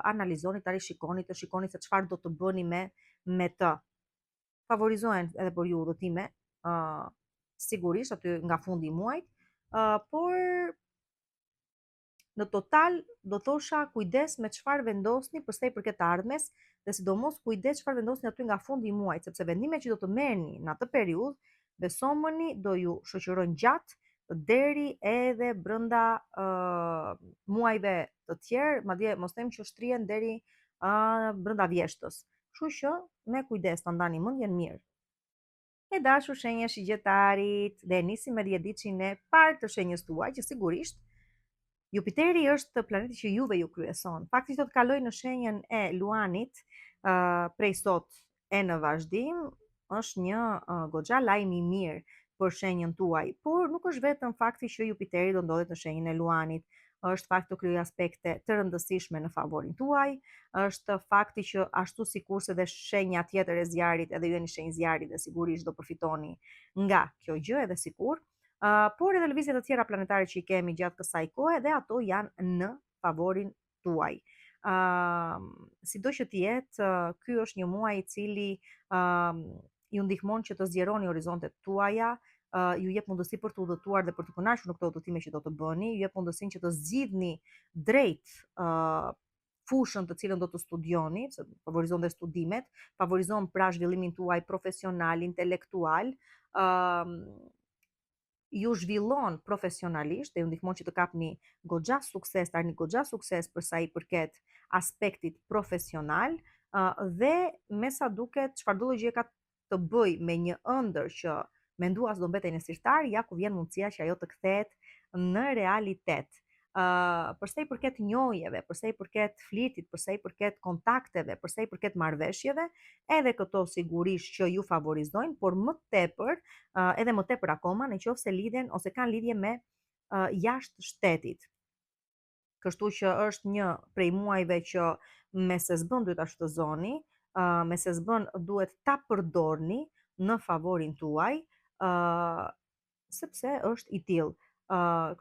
analizoni, ta rishikoni, të shikoni se çfarë do të bëni me të. Favorizohen edhe për ju udhëtime, sigurisht aty nga fundi i muajit, por në total do thosha kujdes me çfarë vendosni për sa i përket të ardhmes dhe sidomos kujdes çfarë vendosni aty nga fundi i muajit, sepse vendimet që do të merrni në atë periudhë, besomuni do ju shoqërojnë gjatë deri edhe brenda muajve të tjerë, madje mos them që shtrihen deri brenda vjeshtës. Kështu që me kujdes ta ndani mendjen mirë. E dashur shenja shigjetarit, dhe nisim me rjedicin e parë të shenjës tuaj, që sigurisht Jupiteri është planeti që juve ju kryeson. Fakti do të kaloj në shenjën e Luanit prej sot e në vazhdim, është një goxha lajm i mirë për shenjën tuaj, por nuk është vetëm fakti që Jupiteri do ndodhet në shenjën e Luanit. Është fakti të krijojë aspekte të rëndësishme në favorin tuaj, është fakti që ashtu sikurse dhe shenja tjetër e zjarit, edhe ju jeni shenjë zjarit dhe sigurisht do përfitoni nga kjo gjë edhe sikur. Por edhe lëvizjet të tjera planetare që i kemi gjatë kësaj kohe dhe ato janë në favorin tuaj. Sido që të jetë, ky është një muaj i cili ju ndihmon që të zgjeroni horizontet tuaja, ju jep mundësi për të udhëtuar dhe për të kënaqur në këto udhëtime që do të bëni, ju jep mundësinë që të zgjidhni drejt fushën të cilën do të studioni, se favorizon dhe studimet, favorizon pra zhvillimin tuaj profesional, intelektual, ju zhvillon profesionalisht dhe ju ndihmon që të kapni goxha sukses, të arrini goxha sukses për sa i përket aspektit profesional, dhe me sa duket çfarëdo gjë ka të bëj me një ëndër që menduas do mbetej në sirtar, ja ku vjen mundësia që ajo të kthehet në realitet. Për sa i përket njohjeve, për sa i përket flirtit, për sa i përket kontakteve, për sa i përket marrëveshjeve, edhe këto sigurisht që ju favorizojnë, por më tepër, edhe më tepër akoma, nëse lidhen ose kanë lidhje me jashtë shtetit. Kështu që është një prej muajve që me se s'bën duhet ta shfrytëzoni, me se s'bën duhet ta përdorni në favorin tuaj, sepse është i tillë.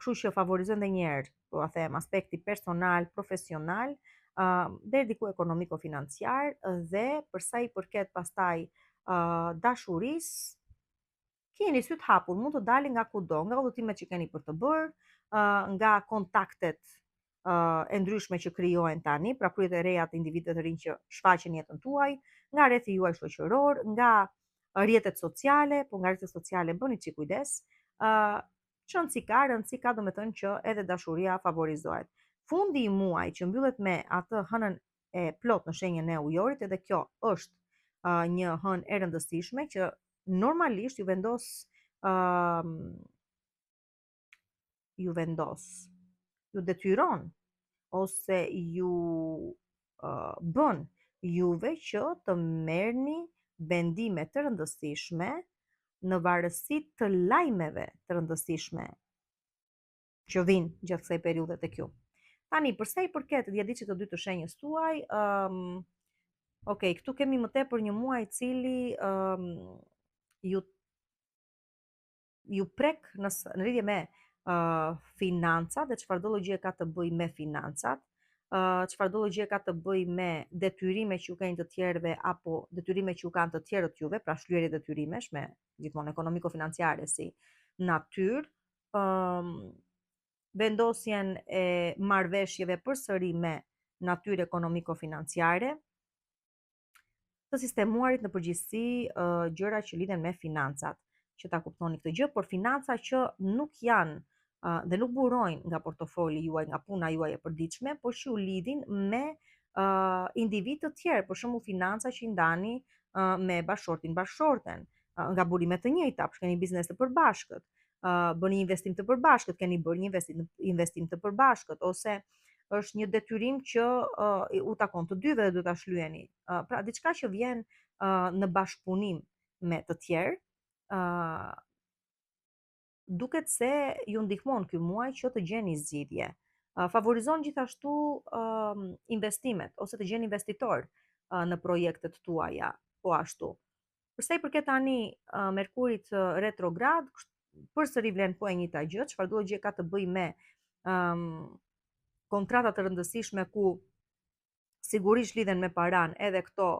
Kështu që favorizojnë edhe një herë, po a them, aspekti personal, profesional, deri diku ekonomiko-financiar dhe për sa i përket pastaj dashurisë, keni syt hapur, mund të dalin nga kudo, nga udhëtimet që keni për të bërë, nga kontaktet e ndryshme që krijohen tani, pra kryet e reja të individëve të rinj që shfaqen jetën tuaj, nga rrethi juaj shoqëror, nga rrjetet sociale, po nga rrjetet sociale bëni çik kujdes. Rëndësi ka do me thënë që edhe dashuria favorizohet. Fundi i muaj që mbyllet me atë hënën e plot në shenjën e ujorit, edhe kjo është një hënë e rëndësishme që normalisht ju ju detyron ose ju bën juve që të merrni vendime të rëndësishme në varësi të lajmeve të rëndësishme që vinë gjatë kësaj periudhe tek ju. Tani, për sa i përket dhjetëdijësit të dy të shenjës tuaj, këtu kemi më tepër një muaj i cili ju prek në lidhje me financat dhe çfarëdo gjë ka të bëjë me financat, çfarëdo gjë ka të bëjë me detyrime që ju keni të tjerëve apo detyrime që ju kanë të tjerët juve, pra shlyerje detyrimesh me gjithmonë ekonomiko-financiare si natyrë, vendosjen e marrëveshjeve përsëri me natyrë ekonomiko-financiare, të sistemuarit në përgjithësi gjëra që lidhen me financat, që ta kuptoni këtë gjë, por financa që nuk janë dhe nuk burojnë nga portofoli juaj, nga puna juaj e përditshme, por që u lidhin me individ të tjerë, për shembull financa që i ndani me bashortin, bashorten, nga burimet të njëjta, për keni biznes të përbashkët, bëni investim të përbashkët, keni bërë një investim të përbashkët, ose është një detyrim që u takon të dyve dhe duhet ta shlyeni. Pra diçka që vjen në bashkëpunim me të tjerë, duket se ju ndihmon ky muaj që të gjeni zgjidhje. Favorizon gjithashtu investimet ose të gjeni investitor në projektet tuaja po ashtu. Përsa i përket tani Merkurit retrograd, përsëri vlen po e njëjta gjë, çfarë do gjë ka të bëjë me kontrata të rëndësishme ku sigurisht lidhen me paran, edhe këto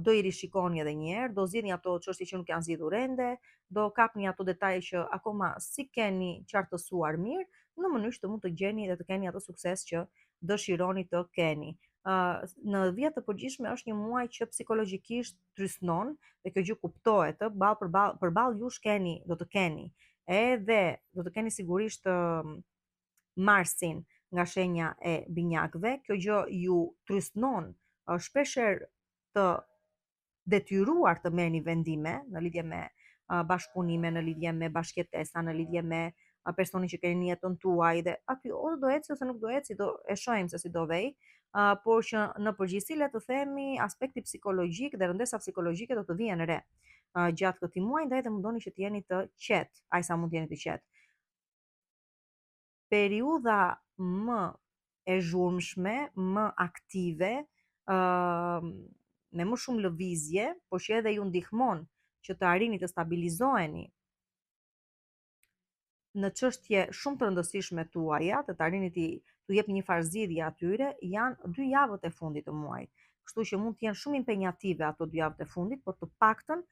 do i rishikoni edhe një herë, do zgjidhni ato çështje që nuk janë zgjidhur ende, do kapni ato detaje që akoma si keni qartësuar mirë, në mënyrë që të mund të gjeni dhe të keni atë sukses që dëshironi të keni. Në vijat të përgjithshme është një muaj që psikologjikisht trysnon, dhe kjo gjë kuptohet, përballë jush do të keni edhe do të keni sigurisht Marsin nga shenja e binjakëve. Kjo gjë ju trysnon shpeshherë të detyruar të merrni vendime në lidhje me bashkëpunime, në lidhje me bashkëjetesa, në lidhje me personin që keni në jetën tuaj, dhe aty ose do eci ose nuk do eci, do e shohim se si do vej, por që në përgjithësi le të themi aspekti psikologjik dhe rëndesa psikologjike do të vijnë re gjatë këtij muaji, ndaj dhe mundoni që të jeni të qetë, aq sa mund të jeni të qetë. Periudha më e zhurmshme, më aktive, me më shumë lëvizje, por që edhe ju ndihmon që të arrini të stabilizoheni në çështje shumë të rëndësishme tuaja, të arrini t'u jepni një farë zgjidhje atyre, janë 2 javët e fundit të muajit. Kështu që mund të jenë shumë impenjative ato 2 javët e fundit, por të paktën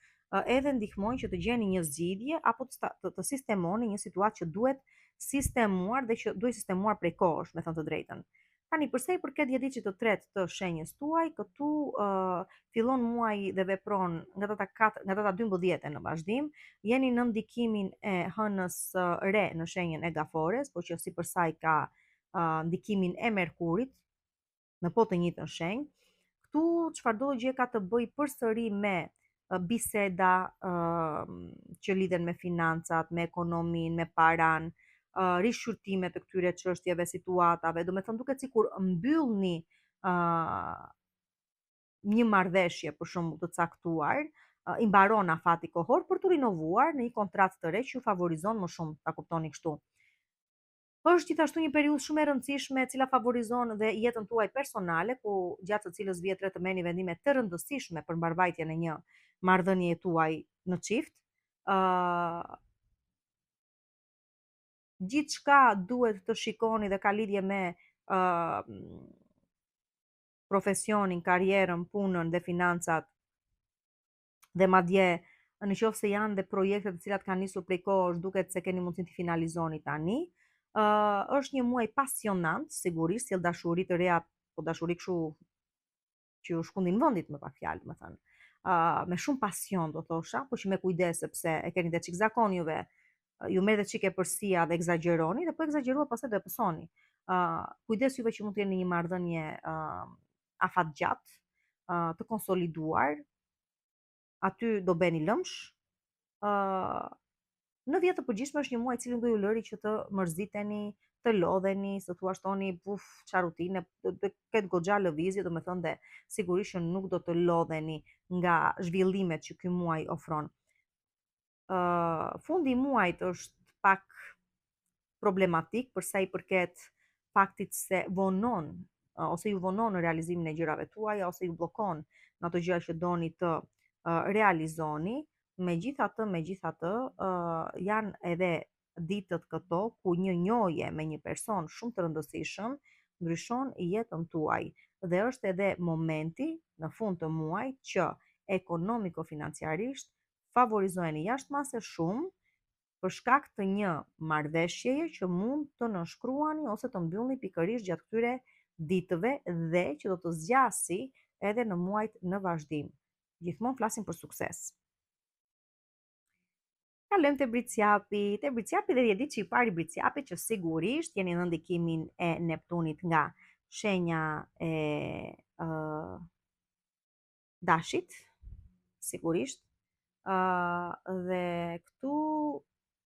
edhe ndihmojnë që të gjeni një zgjidhje apo të sistemoni një situatë që duhet sistemuar dhe që duhet sistemuar prej kohësh, me thënë të drejtën. Tani përsa i përket djediçit të tretë të shenjës tuaj, këtu fillon muaji dhe vepron nga data 12 në vazhdim, jeni në ndikimin e hënës re në shenjën e Gafores, por që sipërsaj ka ndikimin e Merkurit në po të njëjtën shenjë. Këtu çfarëdo gjë ka të bëjë përsëri me biseda që lidhen me financat, me ekonominë, me paran, rishqyrtime të këtyre çështjeve, situatave. Do me thënë duket sikur mbyllni një marrëveshje për shembull të caktuar, i mbaron afati kohor për të rinovuar në një kontratë të re që ju favorizon më shumë, ta kuptoni kështu. Është gjithashtu një periudhë shumë e rëndësishme e cila favorizon dhe jetën tuaj personale, ku gjatë së cilës vjet re të merrni vendime të rëndësishme për mbarvajtjen e një marrëdhënie tuaj në çift. Gjithçka duhet të shikoni dhe ka lidhje me profesionin, karrierën, punën dhe financat, dhe madje në qoftë se janë dhe projekte të cilat kanë nisur prej kohësh, duket se keni mundësinë të finalizoni tani. Është një muaj pasionant, sigurisht, sjell dashuri të reja, po dashuri kështu që ju shkundin vendit, me pak fjalë, më thënë. Me shumë pasion do thosha, por që me kujdes sepse e keni dhe çik zakon juve, ju merr dhe çik e përsia dhe egzagjeroni, dhe po egzagjeruat pastaj do e pësoni. Kujdes juve që mund të jeni një marrëdhënie afatgjatë, të konsoliduar, aty do bëni lëmsh. Në vjet të përgjithshme është një muaj i cili do ju lëri që të mërziteni, të lodheni, të thuashtoni uf, çfarë rutine, do të ketë goxha lëvizje, domethënë dhe sigurisht që nuk do të lodheni nga zhvillimet që ky muaj ofron. Fundi i muajit është pak problematik përsa i përket faktit se vonon ose ju vonon në realizimin e gjërave tuaja, ose ju bllokon në ato gjëra që doni të realizoni. Megjithatë, janë edhe ditët këto ku një njohje me një person shumë të rëndësishëm ndryshon jetën tuaj, dhe është edhe momenti në fund të muajit që ekonomiko-financiarisht favorizoheni jashtëmase shumë për shkak të një marrëveshjeje që mund të nënshkruani ose të mbyllni pikërisht gjatë këtyre ditëve dhe që do të zgjasi edhe në muajt në vazhdim. Gjithmonë flasim për sukses. Kalojmë te Bricjapi. Te Bricjapi dhe djediçi i parë i Bricjapit që sigurisht jeni në ndikimin e Neptunit nga shenja e Dashit, sigurisht. Dhe këtu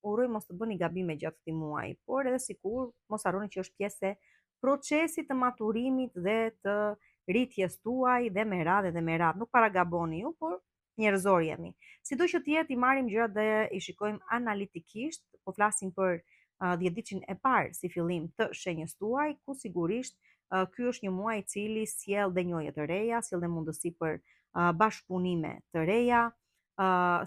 uroj mos të bëni gabime gjatë këtij muaji, por edhe sikur mos harroni që është pjesë e procesit të maturimit dhe të rritjes tuaj dhe me radhë dhe me radhë. Nuk para gaboni ju, por njerëzor jemi. Sido që të jetë, i marrim gjërat dhe i shikojmë analitikisht, po flasim për 10 ditëshin e parë si fillim të shenjës tuaj, ku sigurisht ky është një muaj i cili sjell dhe njohje të reja, sjell dhe mundësi për bashkëpunime të reja,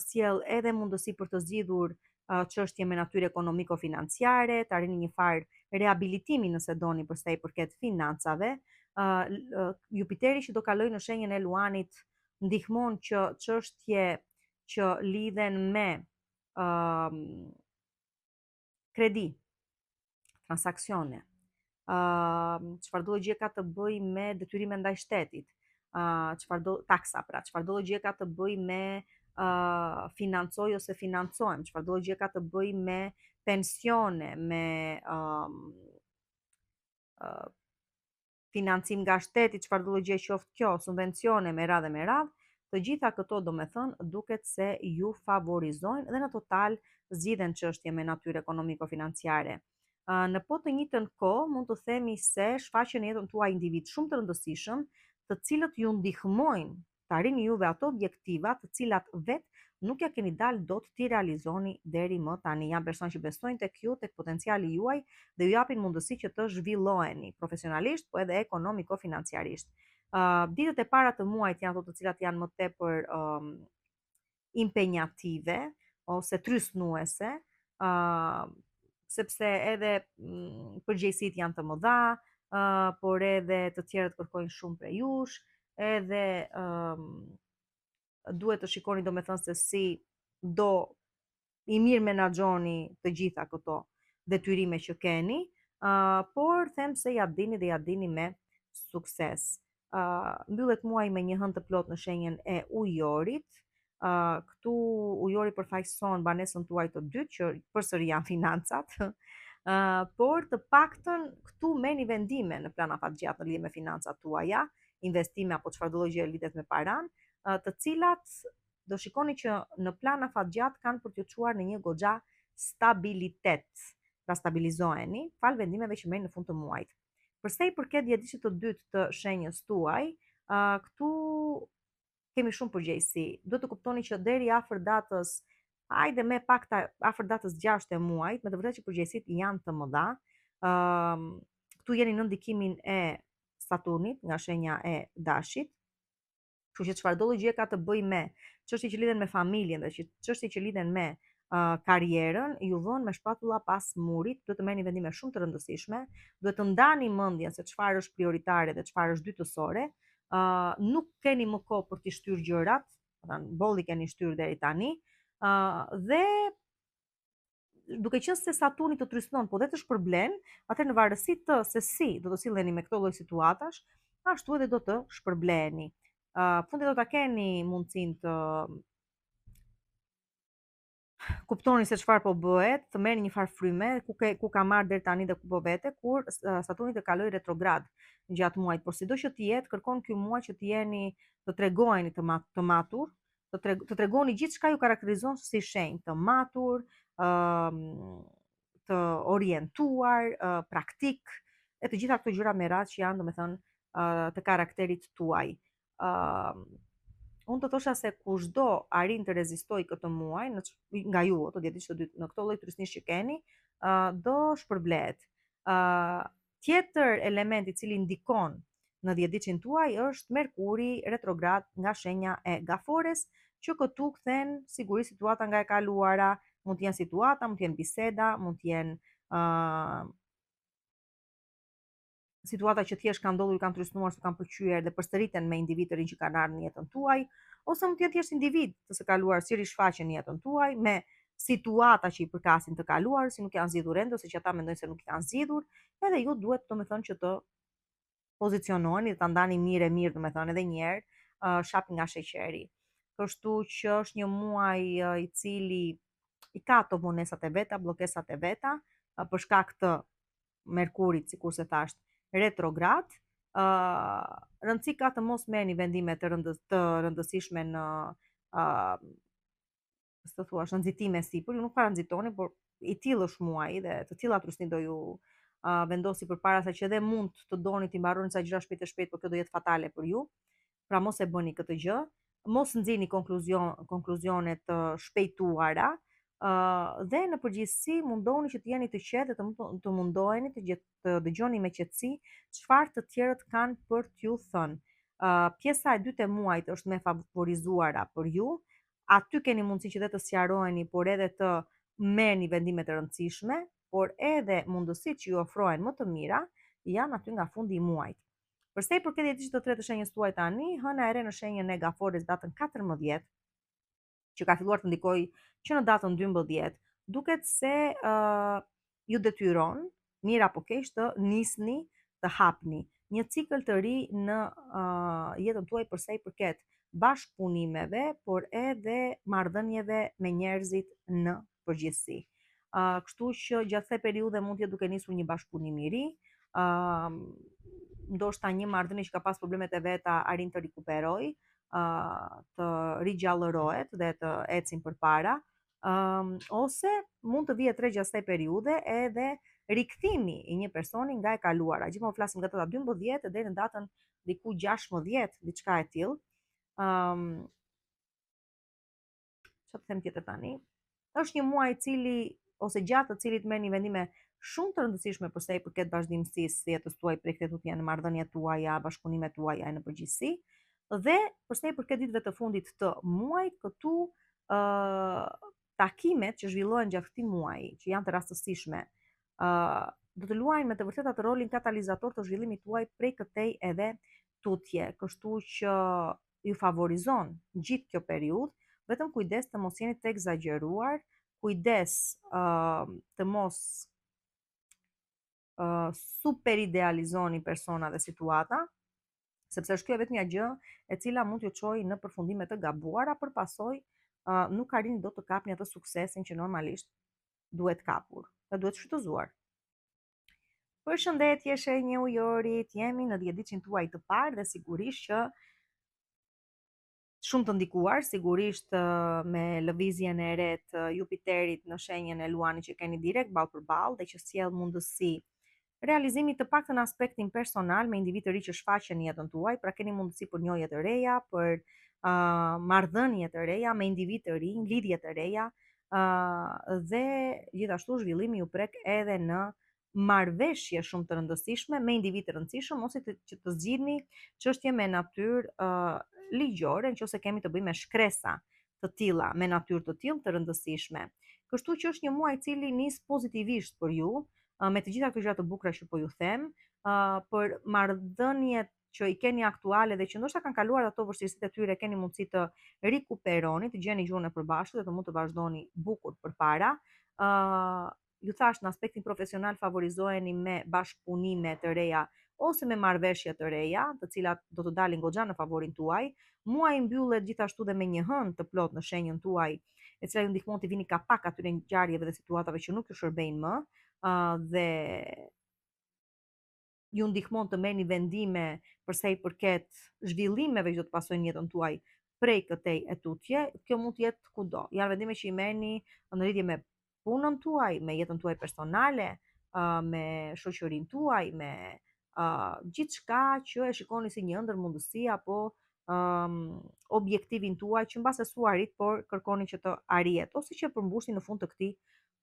sjell edhe mundësi për të zgjidhur çështje me natyrë ekonomiko-financiare, të arrini një farë rehabilitimi nëse doni për sa i përket financave. Jupiteri që do kaloj në shenjën e Luanit ndihmon që çështje që lidhen me kredi, transaksione, çfarë do gjë ka të bëjë me detyrime ndaj shtetit, çfarë do taksa pra, çfarë do gjë ka të bëjë me financoj ose financohem, çfarë do gjë ka të bëjë me pensione, me financim nga shteti, çfarë do gjë qoftë kjo, subvencione me radhë, të gjitha këto do me thënë duket se ju favorizojnë dhe në total zgjidhen çështje me natyrë ekonomiko-financiare. Në po të njëjtën kohë mund të themi se shfaqen në jetën tuaj individ shumë të rëndësishëm, të cilët ju ndihmojnë të arrini juve ato objektiva të cilat vetë nuk ja keni dalë dot t'i realizoni deri më tani. Janë persona që besojnë tek ju, tek potenciali juaj dhe ju japin mundësi që të zhvilloheni profesionalisht, po edhe ekonomiko-financiarisht. Ditët e para të muajit janë ato të cilat janë më tepër impenjative ose trysnuese, sepse edhe përgjegjësitë janë të mëdha, por edhe të tjerët kërkojnë shumë prej jush, edhe duhet të shikoni domethënë se si do i mirë menaxhoni të gjitha këto detyrime që keni, por them se ja dini dhe ja dini me sukses. Mbyllet muaji me një hënë të plot në shenjën e Ujorit. Këtu Ujori përfaqëson banesën tuaj të dytë që përsëri janë financat. Por të paktën këtu merrni vendime në plan afatgjatë në lidhje me financat tuaja, investime apo çfarë do gjë lidhet me paran, të cilat do shikoni që në plan afatgjatë kanë për t'ju çuar në një goxha stabilitet. Pra stabilizoheni, fal vendimeve që merrni në fund të muajit. Për sa i përket dhjetëdijshit të dytë të shenjës tuaj, këtu kemi shumë përgjegjësi. Duhet të kuptoni që deri afër datës, hajde me pakta afër datës 6 të muajit, me të vërtetë që përgjegjësitë janë të mëdha. Këtu jeni në ndikimin e Saturnit nga shenja e Dashit. Kështu që çfarëdo gjë ka të bëjë me çështje që lidhen me familjen dhe çështje që lidhen me karrierën, ju vën me shpatulla pas murit, duhet të merrni vendime shumë të rëndësishme, duhet të ndani mendjen se çfarë është prioritare dhe çfarë është dytësore. Nuk keni më kohë për t'i shtyrë gjërat, bolli keni shtyrë deri tani, dhe duke qenë se Saturni të trysnon, po dhe të shpërblen, atëherë në varësi të se si do të silleni me këto lloj situatash, ashtu edhe do të shpërbleheni. Fundi do ta keni mundësinë të kuptoni se çfarë po bëhet, të merrni një farë fryme ku ka marrë deri tani dhe ku po vete, kur Saturni të kaloj retrograd gjatë muajit. Por sido që të jetë, kërkon ky muaj që të jeni të tregoheni të matur, të tregoni gjithçka ju karakterizon si shenjë të matur, të orientuar, praktik, e të gjitha këto gjëra me radhë që janë domethënë të karakterit tuaj. Unë të thosha se kushdo arrin të rezistoj këtë muaj, nga ju, të djetit që dytë, në këto lloj trysnish që keni, do shpërblehet. Tjetër element i cili ndikon në dhjetëdijin tuaj është Merkuri retrograd nga shenja e Gafores, që këtu kthen sigurisht situata nga e kaluara, mund të jenë situata, mund të jenë biseda, mund të jenë situata që thjesht kanë ndodhur, kanë trysnuar, s'u kanë pëlqyer dhe përsëriten me individ të rinj që kanë ardhur në jetën tuaj, ose mund të jenë thjesht individ të së kaluar si rishfaqen në jetën tuaj me situata që i përkasin të kaluar, si nuk janë zgjidhur ende ose që ata mendojnë se nuk i kanë zgjidhur, edhe ju duhet domethënë që të pozicionoheni, ta ndani mirë domethënë edhe një herë shapi nga sheqeri. Kështu që është një muaj i cili i ka ato vonesat e veta, bllokesat e veta, për shkak të Merkurit, sikur se thash, retrograd. Rëndësi ka të mos merrni vendime të rëndësishme në të thuash, nxitime sipër, ju nuk para nxitoni, por i tillë është muaji dhe të tilla trusni do ju vendosi përpara sa që edhe mund të doni të mbaroni ca gjëra shpejt e shpejt, por kjo do jetë fatale për ju. Pra mos e bëni këtë gjë, mos nxjini konkluzione të shpejtuara, dhe në përgjithësi mundohuni që të jeni të qetë dhe të mundoheni të dëgjoni me qetësi çfarë të tjerët kanë për t'ju thënë. Pjesa e dytë e muajit është me favorizuara për ju. Aty keni mundësi që dhe të sqaroheni, por edhe të merrni vendime të rëndësishme, por edhe mundësitë që ju ofrohen më të mira janë aty nga fundi i muajit. Përsa i përket ditës së tretë të shenjës tuaj tani, hëna e re në shenjën e Gaforit datën 14, që ka filluar të ndikojë që në datën 12, duket se ju detyron, mirë apo keq, të nisni, të hapni një cikël të ri në jetën tuaj përsa i përket bashkëpunimeve, por edhe marrëdhënieve me njerëzit në përgjithësi. Kështu që gjatë kësaj periudhe mund të jetë duke nisur një bashkëpunim i ri, ndoshta një marrëdhënie që ka pas problemet e veta arrin të rikuperojë, të rigjallërohet dhe të ecin përpara, ose mund të vihet re gjatë kësaj periudhe edhe rikthimi i një personi nga e kaluara. Gjithmonë flasim nga data 12 deri në datën diku 16, diçka e tillë. Çfarë të them tjetër tani? Është një muaj i cili ose gjatë të cilit merrni vendime shumë të rëndësishme përsa i përket vazhdimësisë së jetës tuaj, prej këtij tutje në marrëdhëniet tuaja, bashkëpunimet tuaja në përgjithësi. Dhe përsa i përket ditëve të fundit të muajit, këtu takimet që zhvillohen gjatë këtij muaji, që janë të rastësishme, do të luajnë me të vërtetë atë rolin katalizator të zhvillimit tuaj prej këtej edhe tutje. Kështu që ju favorizon gjithë kjo periudhë, vetëm kujdes të mos jeni të egzageruar, kujdes të mos super idealizoni persona dhe situata, sepse është kjo vetmja gjë e cila mund t'ju çojë në përfundime të gabuara, për pasojë nuk arrini dot të kapni atë suksesin që normalisht duhet kapur dhe duhet shfrytëzuar. Përshëndetje shenjë e Ujorit, jemi në dhjetëditëshin tuaj të parë dhe sigurisht që shumë të ndikuar, sigurisht me lëvizjen e re të Jupiterit në shenjën e Luanit që keni direkt ballë për ballë dhe që sjell mundësi realizimi të paktën në aspektin personal me individ të ri që shfaqen në jetën tuaj, pra keni mundësi për njohje të reja, për marrëdhënie të reja me individ të rinj, lidhje të reja, dhe gjithashtu zhvillimi ju prek edhe në marrëveshje shumë të rëndësishme me individ të rëndësishëm, ose që të zgjidhni çështje me natyrë ligjore, nëse kemi të bëjmë me shkresa të tilla me natyrë të tillë të rëndësishme. Kështu që është një muaj i cili nis pozitivisht për ju, me të gjitha këto gjëra të bukura që po ju them, për marrëdhëniet që i keni aktuale dhe që ndoshta kanë kaluar ato vështirësitë e tyre, keni mundësi të rikuperoni, të gjeni gjuhën e përbashkët dhe të mund të vazhdoni bukur përpara. Ju thash, në aspektin profesional favorizoheni me bashkëpunime të reja ose me marrëveshje të reja, të cilat do të dalin goxha në favorin tuaj. Muaji mbyllet gjithashtu dhe me një hënë të plot në shenjën tuaj, e cila ju ndihmon të vini kapak atyre ngjarjeve dhe situatave që nuk ju shërbejnë më, dhe ju ndihmon të merrni vendime përsa i përket zhvillimeve që do të pasojnë jetën tuaj prej këtej e tutje. Kjo mund të jetë kudo. Janë vendime që i merrni në lidhje me punën tuaj, me jetën tuaj personale, me shoqërinë tuaj, me gjithçka që e shikoni si një ëndër mundësi apo objektivin tuaj që mbase su arrit, por kërkoni që të arrihet ose që përmbushni në fund të këtij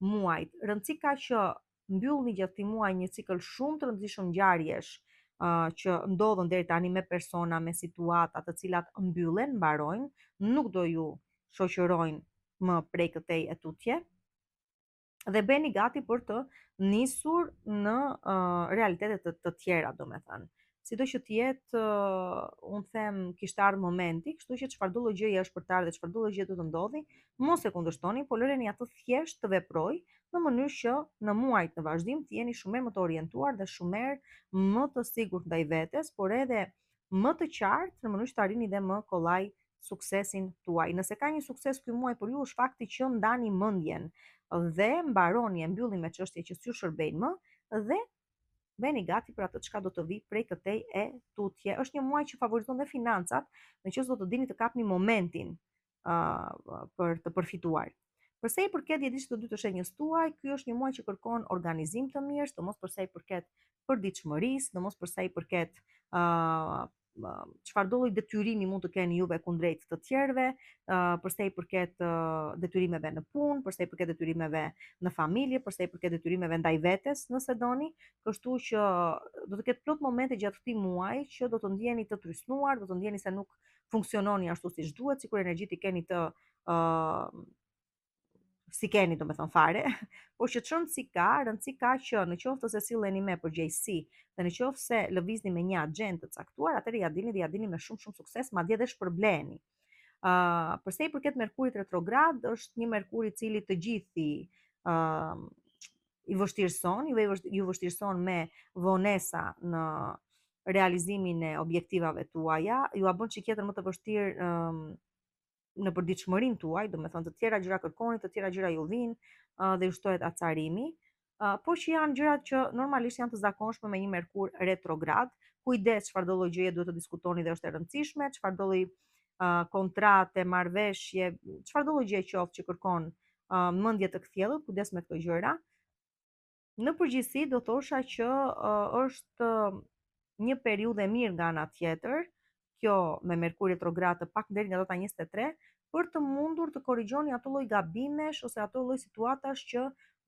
muajit. Rëndësi ka që mbyllni gjatë këtij muaji një cikël shumë të rëndësishëm ngjarjesh që ndodhen deri tani me persona, me situata të cilat mbyllen, mbarojnë, nuk do ju shoqërojnë më prej këtej e tutje, dhe bëni gati për të nisur në realitete të tjera, domethënë. Sido që të jetë, unë them, kishte ardhur momenti, kështu që çfarëdo lloj gjëje është për të ardhur dhe çfarëdo lloj gjë do të ndodhi, mos e kundërshtoni, por lëreni atë thjesht të veprojë në mënyrë që në muajt në vazhdim të jeni shumë më të orientuar dhe shumë më të sigurt ndaj vetes, por edhe më të qartë në mënyrë që të arrini dhe më kollaj suksesin tuaj. Nëse ka një sukses ky muaj për ju, është fakti që ndani mendjen dhe mbaroni e mbyllni me çështje që s'ju shërbejnë më dhe bëni gati për atë çka do të vi prej këtej e tutje. Është një muaj që favorizon dhe financat, nëse do të dini të kapni momentin për të përfituar. Përsa i përket djedisit të dy të shenjës tuaj, ky është një muaj që kërkon organizim të mirë, sidomos përsa i përket përditshmërisë, sidomos përsa i përket çfarëdo lloj detyrimi mund të keni juve kundrejt të tjerëve, përsa i përket detyrimeve në punë, përsa i përket detyrimeve në familje, përsa i përket detyrimeve ndaj vetes, nëse doni, kështu që do të ketë plot momente gjatë këtij muaji që do të ndjeni të trysnuar, do të ndjeni se nuk funksiononi ashtu siç duhet, sikur energjitë i keni të si keni do me thënë fare, por që rëndësi ka që në qoftë se silleni me përgjegjësi dhe në qoftë se lëvizni me një agjendë të caktuar, atëherë ja dini me shumë sukses, madje dhe shpërbleni. Përsa i përket Merkurit retrograd, është një Merkur i cili të gjithë i vështirëson, ju vështirëson me vonesa në realizimin e objektivave tuaja, ju a bën çikjetër më të vështirë në përditshmërinë tuaj, do me thënë të tjera gjëra kërkoni, të tjera gjëra ju vinë dhe ju shtohet acarimi, por që janë gjërat që normalisht janë të zakonshme me një Merkur retrograd. Kujdes çfarëdo lloj gjëje duhet të diskutoni dhe është e rëndësishme, çfarëdo lloj kontrate, marrëveshje, çfarëdo lloj gjëje qoftë që kërkon mendje të kthjellët, kujdes me këto gjëra. Në përgjithësi do thosha që është një periudhë e mirë nga ana tjetër, kjo me Merkur retrograd të pak deri nga data 23, për të mundur të korrigjoni ato lloj gabimesh ose ato lloj situatash që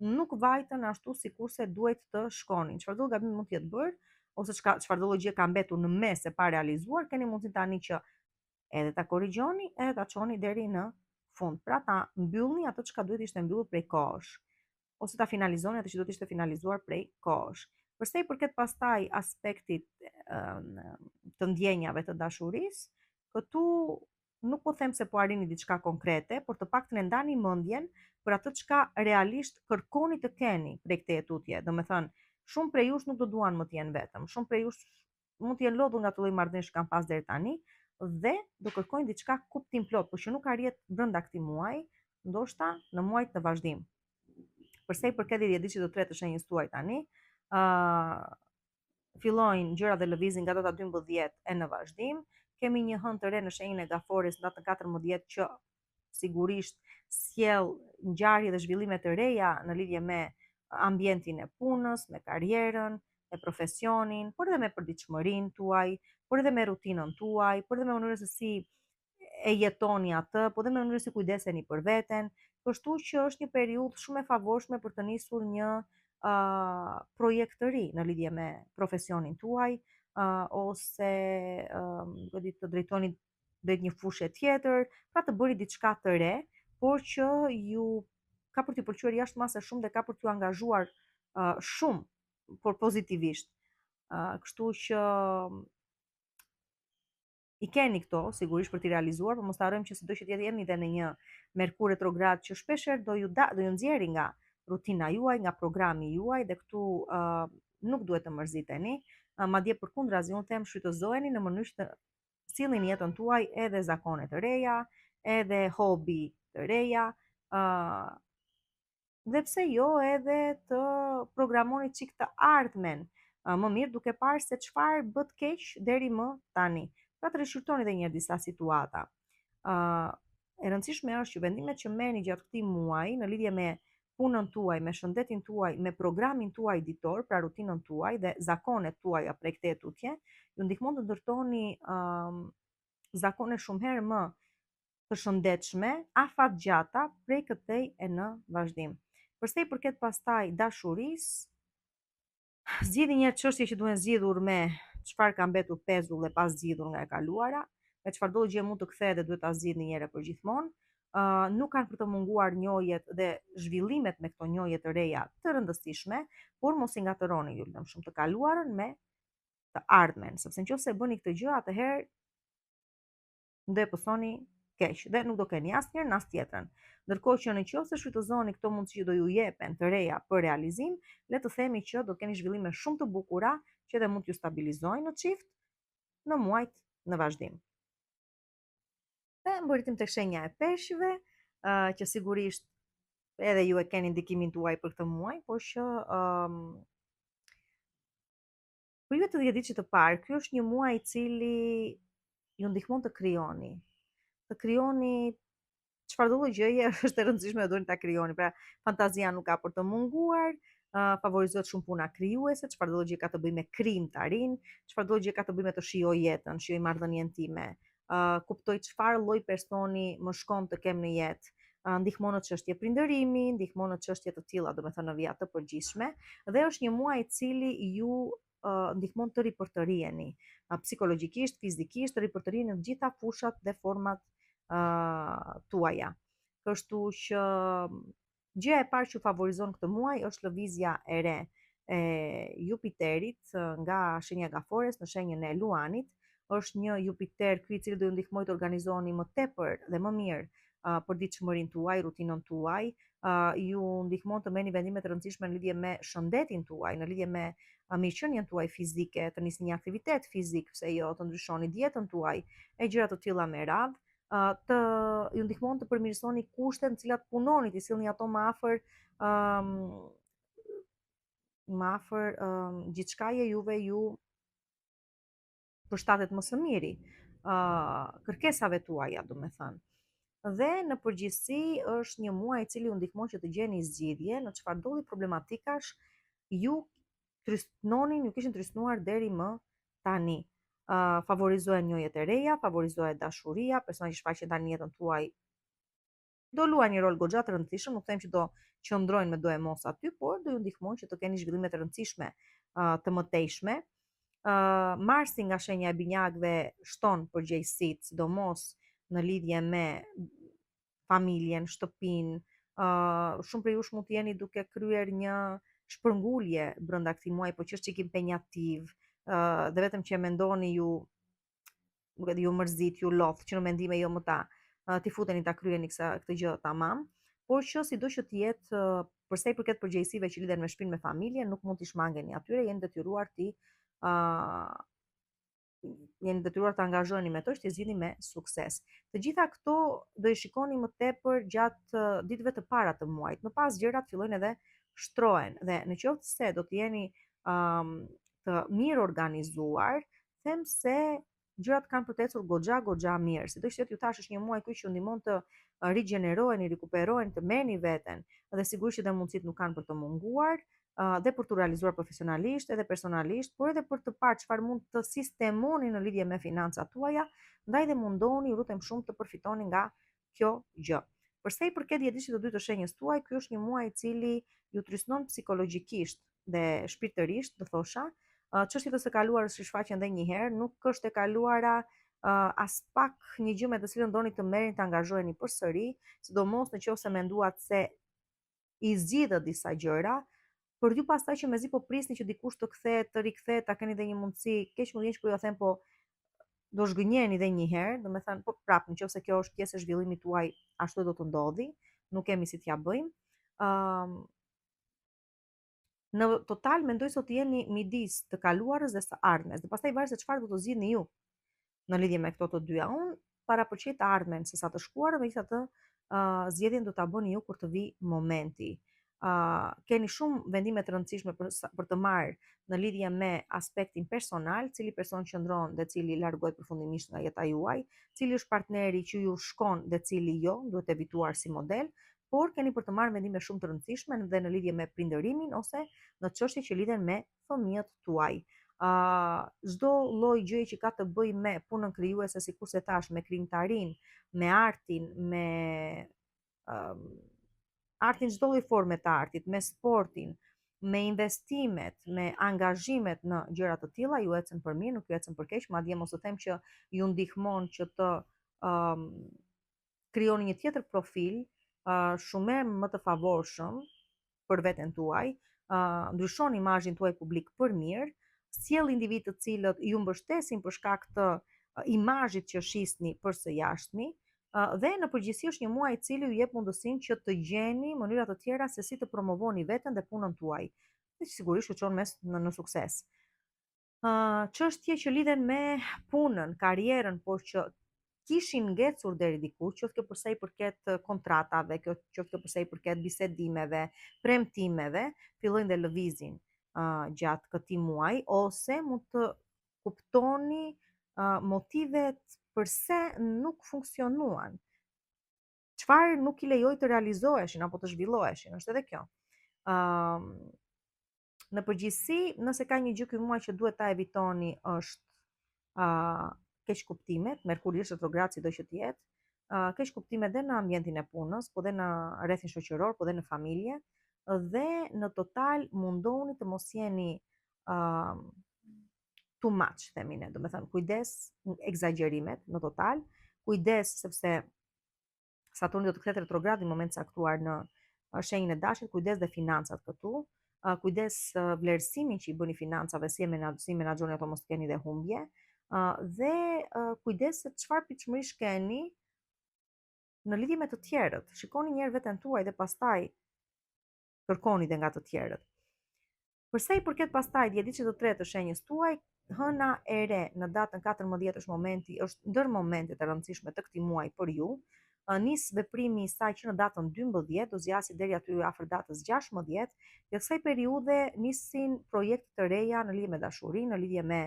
nuk vajtën ashtu sikurse duhet të shkonin. Çfarëdo gabim mund të jetë bërë ose çfarëdo lloj gjë ka mbetur në mes e pa realizuar, keni mundësi tani që edhe ta korrigjoni, edhe ta çoni deri në fund. Pra ta mbyllni ato çka duhet ishte mbyllur prej kohësh, ose ta finalizoni atë që duhet ishte finalizuar prej kohësh. Përsa i përket pastaj aspektit të ndjenjave të dashurisë, këtu nuk po them se po arrini diçka konkrete, por të paktën e ndani mendjen për atë çka realisht kërkoni të keni prej këtij tutje. Domethënë, shumë prej jush nuk do duan më të jenë vetëm, shumë prej jush mund të jenë lodhur nga ato lloj marrëdhënie që kanë pas deri tani dhe do kërkojnë diçka kuptim plot, por që nuk arrihet brenda këtij muaji, ndoshta në muajt në vazhdim. Përsa i përket djedisit të tretë të shenjës tuaj tani, fillojnë gjërat dhe lëvizin nga data 12 e në vazhdim. Kemi një hënë të re në shenjën e Gaforis në datën 14 që sigurisht sjell ngjarje dhe zhvillime të reja në lidhje me ambientin e punës, me karrierën, me profesionin, por edhe me përditshmërinë tuaj, por edhe me rutinën tuaj, por edhe me mënyrën se si e jetoni atë, por edhe me mënyrën se si kujdeseni për veten. Kështu që është një periudhë shumë e favorshme për të nisur një projekt të ri në lidhje me profesionin tuaj, ose të drejtoni drejt një fushë tjetër, pra të bëri diçka të re, por që ju ka për t'ju pëlqyer jashtëmase shumë dhe ka për t'ju angazhuar shumë, por pozitivisht. Kështu që i keni këto sigurisht për t'i realizuar, por mos harrojmë që sido që të jeni dhe në një Merkur retrograd që shpeshherë do ju nxjerrë nga rutina juaj, nga programi juaj dhe këtu nuk duhet të mërziteni, madje përkundrazi unë them shfrytëzoheni në mënyrë që të sillni jetën tuaj edhe zakone të reja, edhe hobi të reja, dhe pse jo edhe të programoni çik të ardhmen më mirë duke parë se çfarë bët keq deri më tani. Pra të rishqyrtoni edhe një herë disa situata. E rëndësishme është që vendimet që merrni gjatë këtij muaji në lidhje me punën tuaj, me shëndetin tuaj, me programin tuaj ditor, pra rutinën tuaj dhe zakonet tuaja prej këtij tutje, ju ndihmon të ndërtoni zakone shumë herë më të shëndetshme, afatgjata prej këtej e në vazhdim. Përsa i përket pastaj dashurisë, zgjidhni një çështje që duhen zgjidhur me çfarë ka mbetur pezull dhe pas zgjidhur nga e kaluara, me çfarëdo gjë mund të kthehet dhe duhet ta zgjidhni një herë për gjithmonë. Nuk kanë për të munguar njohjet dhe zhvillimet me këto njohje të reja të rëndësishme, por mos i ngatëroni ju lutem shumë të kaluarën me të ardhmen, sepse nëse e bëni këtë gjë, atëherë do e pësoni keq dhe nuk do keni asnjërin as tjetrën. Ndërkohë që nëse shfrytëzoni këto mundësi që do ju jepen të reja për realizim, le të themi që do keni zhvillime shumë të bukura që edhe mund t'ju stabilizojnë në çift në muajt në vazhdim. Dhe mbërritim tek shenja e peshqve, që sigurisht edhe ju e keni ndikimin tuaj për këtë muaj, por që për ju të dhjetëdiqit të parë, ky është një muaj i cili ju ndihmon të krijoni çfarëdo lloj gjëje është e rëndësishme dhe doni ta krijoni. Pra, fantazia nuk ka për të munguar, favorizohet shumë puna krijuese, çfarëdo gjë ka të bëjë me krijimtarinë, çfarëdo gjë ka të bëjë me të shijoj jetën, shijoj marrëdhënien time, kuptoj çfarë lloj personi më shkon të kem në jetë. Ndihmon në çështje prindërimi, ndihmon në çështje të tilla, domethënë në vija të përgjithshme, dhe është një muaj i cili ju ndihmon të ripërtëriheni, psikologjikisht, fizikisht, të ripërtëriheni në të gjitha fushat dhe format tuaja. Kështu që gjëja e parë që favorizon këtë muaj është lëvizja e re e Jupiterit nga shenja gafores në shenjën e Luanit. Është një Jupiter ky i cili do ju ndihmojë të organizoheni më tepër dhe më mirë përditshmërinë tuaj, rutinën tuaj, ju ndihmon të merrni vendime të rëndësishme në lidhje me shëndetin tuaj, në lidhje me mirëqenien tuaj fizike, të nisni një aktivitet fizik, pse jo, të ndryshoni dietën tuaj e gjëra të tilla me radhë, të ju ndihmon të përmirësoni kushtet në cilat punoni, të sillni ato më afër gjithçkaje juve ju përshtatet më së miri, kërkesave tuaja, domethënë. Dhe në përgjithësi është një muaj i cili ju ndihmon që të gjeni zgjidhje në çfarëdo lloj problematikash ju trysnonin, ju kishin trysnuar deri më tani. Favorizohen njohjet e reja, favorizohet dashuria, persona që shfaqen tani në jetën tuaj do luajnë një rol goxha të rëndësishëm, nuk them që do qëndrojnë me do e mos aty, por do ju ndihmojnë që të keni zhvillime të rëndësishme, të mëtejshme. Marsi nga shenja e binjakëve shton përgjegjësitë, sidomos në lidhje me familjen, shtëpinë. Shumë prej jush mund të jeni duke kryer një shpërngulje brenda këtij muaji, po që është çik impenjativ, dhe vetëm që e mendoni ju, nuk e di, ju mërzit, ju lodh, që në mendime jo më t'i futeni ta kryeni këtë gjë tamam, por që sido që të jetë, për sa i përket përgjegjësive që lidhen me shtëpinë, me familjen, nuk mund t'i shmangeni atyre, jeni detyruar të angazhoheni me to që t'i zgjidhni me sukses. Të gjitha këto do i shikoni më tepër gjatë ditëve të para të muajit. Më pas gjërat fillojnë edhe shtrohen dhe në qoftë se do të jeni të mirë organizuar, them se gjërat kanë për të ecur goxha mirë. Sidoqë ju thash është një muaj ky që ju ndihmon të rigjeneroheni, rikuperoheni, të merrni veten, dhe sigurisht që dhe mundësitë nuk kanë për të munguar, dhe për të realizuar profesionalisht edhe personalisht, por edhe për të parë çfarë mund të sistemoni në lidhje me financat tuaja, ndaj dhe mundohuni, ju lutem shumë, të përfitoni nga kjo gjë. Për sa i përket djedisit të dy të shenjës tuaj, ky është një muaj i cili ju trysnon psikologjikisht dhe shpirtërisht, do thosha. Çështjet e së kaluarës që shfaqen edhe një herë, nuk është e kaluara as pak një gjë me të cilën doni të merreni të angazhoheni përsëri, sidomos nëse menduat se i zgjidhët disa gjëra, për ju pastaj që mezi po prisni që dikush të kthehet, të rikthehet, ta keni edhe një mundësi, keq më vjen që po ju them, po do zhgënjeni edhe një herë, domethënë po prap, nëse kjo është pjesë e zhvillimit tuaj, ashtu do të ndodhi, nuk kemi si t'ja bëjmë. Në total mendoj se do të jeni midis të kaluarës dhe së ardhmes, dhe pastaj varet se çfarë do të zgjidhni ju në lidhje me këto të dyja. Unë parapoqej të ardhmen se sa të shkuarën, megjithatë zgjedhjen do ta bëni ju kur të vi momenti. Keni shumë vendime të rëndësishme për të marrë në lidhje me aspektin personal, cili person qëndron dhe cili largohet përfundimisht nga jeta juaj, cili është partneri që ju shkon dhe cili jo, duhet evituar si model, por keni për të marrë vendime shumë të rëndësishme dhe në lidhje me prindërimin ose në çështje që lidhen me fëmijët tuaj. Çdo lloj gjëje që ka të bëjë me punën krijuese, sikur se thash, me krijimtarinë, me artin, me artin, çdo lloj forme të artit, me sportin, me investimet, me angazhimet në gjëra të tilla, ju ecën për mirë, nuk ju ecën për keq, madje mos të them që ju ndihmon që të krijoni një tjetër profil, shumë më të favorshëm për veten tuaj, ndryshon imazhin tuaj publik për mirë, sjell individ të cilët ju mbështesin për shkak të imazhit që shisni përse jashtëmi, dhe në përgjithësi është një muaj i cili ju jep mundësinë që të gjeni mënyra të tjera se si të promovoni veten dhe punën tuaj. Dhe sigurisht që çon mes në sukses. Çështje që lidhen me punën, karrierën, por që kishin ngecur deri diku, qoftë për sa i përket kontratave, qoftë për sa i përket bisedimeve, premtimeve, fillojnë dhe lëvizin gjatë këtij muaji, ose mund të kuptoni motivet pse nuk funksionuan. çfarë nuk i lejoj të realizoheshin apo të zhvilloheshin, është edhe kjo. Në përgjithësi, nëse ka një gjë ky muaj që duhet ta evitoni është keq kuptimet, Merkuri është retrograd sido që të jetë, keq kuptimet dhe në ambientin e punës, po dhe në rrethin shoqëror, po dhe në familje, dhe në total mundohuni të mos jeni too much, themi ne, do me thënë, kujdes egzagjerimet në total, kujdes sepse Saturni do të kthehet retrograd në moment caktuar në shenjën e dashit, kujdes dhe financat këtu, kujdes vlerësimin që i bëni financave, si menaxhoni ato mos keni dhe humbje, dhe kujdes se çfarë pritshmërish keni në lidhje me të tjerët. Shikoni një herë veten tuaj dhe pastaj kërkoni dhe nga të tjerët. Përsa i përket pastaj djegjiçit të tretë të shenjës tuaj, hëna e re në datën 14 është ndër momentet e rëndësishme të këtij muaji për ju. Nis veprimi i saj që në datën 12, do zgjasë deri aty afër datës 16, dhe kësaj periudhe nisin projekte të reja në lidhje me dashurinë, në lidhje me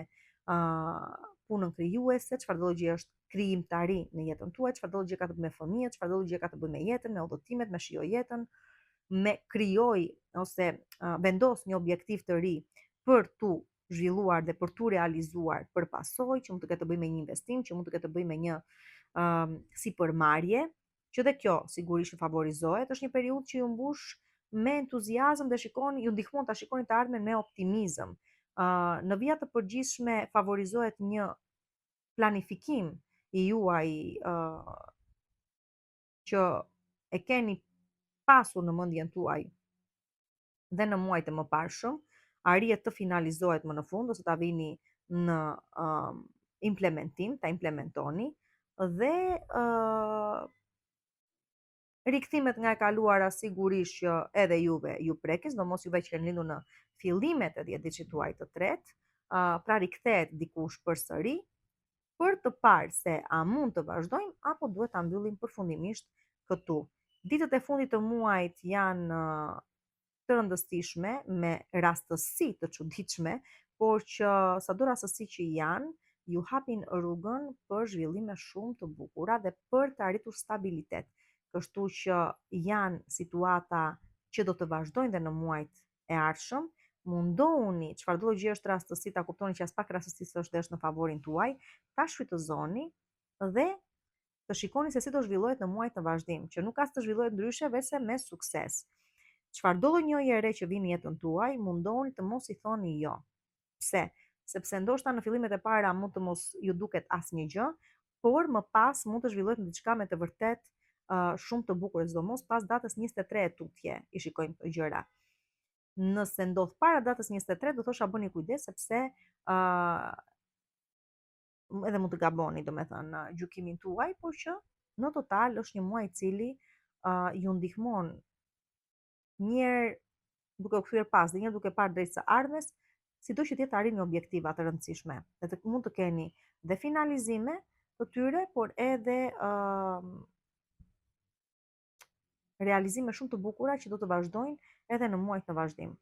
punën krijuese, çfarë do gjë është krijimtari në jetën tuaj, çfarë do gjë ka të bëjë me fëmijët, çfarë do gjë ka të bëjë me jetën, me udhëtimet, me shijoj jetën, me krijoj ose vendos një objektiv të ri për tu zhvilluar dhe për tu realizuar për pasojë, që mund të ketë të bëjë me një investim, që mund të ketë të bëjë me një sipërmarrje, që dhe kjo sigurisht favorizohet. Është një periudhë që ju mbush me entuziazëm dhe ju ndihmon ta shikoni të ardhmen me optimizëm. Në vija të përgjithshme favorizohet një planifikim i juaj që e keni pasur në mendjen tuaj dhe në muajt e mëparshëm, arrihet të finalizohet më në fund ose ta vini në implementim, ta implementoni, dhe rikthimet nga e kaluara sigurisht që edhe juve ju prekin, sidomos juve që keni lindur në fillimet e dhjetëvitshit tuaj të tretë, pra rikthehet dikush përsëri për të parë se a mund të vazhdojmë apo duhet ta mbyllim përfundimisht këtu. Ditët e fundit të muajit janë të rëndësishme, me rastësi të çuditshme, por që sado rastësi që janë, ju hapin rrugën për zhvillime shumë të bukura dhe për të arritur stabilitet. Kështu që janë situata që do të vazhdojnë dhe në muajt e ardhshëm. Mundohuni, çfarëdo gjë është rastësi, ta kuptoni që as pak rastësisë është në favorin tuaj, ta shfrytëzoni dhe të shikoni se si do zhvillohet në muajt në vazhdim, që nuk as të zhvillohet ndryshe veçse me sukses. Çfarëdo gjëje e re që vini në jetën tuaj, mundohuni të mos i thoni jo. Pse? Sepse ndoshta në fillimet e para mund të mos ju duket asnjë gjë, por më pas mund të zhvillohet në diçka me të vërtet shumë të bukur, sidomos pas datës 23 e tutje i shikojmë këto gjëra. Nëse ndodh para datës 23, do thosha bëni kujdes sepse edhe mund të gaboni, domethënë gjykimin tuaj, por që në total është një muaj i cili ju ndihmon njëherë duke u kthyer pas dhe një duke parë drejt së ardhmes, sido që të jetë arrini objektiva të rëndësishme. Dhe mund të keni dhe finalizime të tyre, por edhe realizime shumë të bukura që do të vazhdojnë edhe në muajt në vazhdim.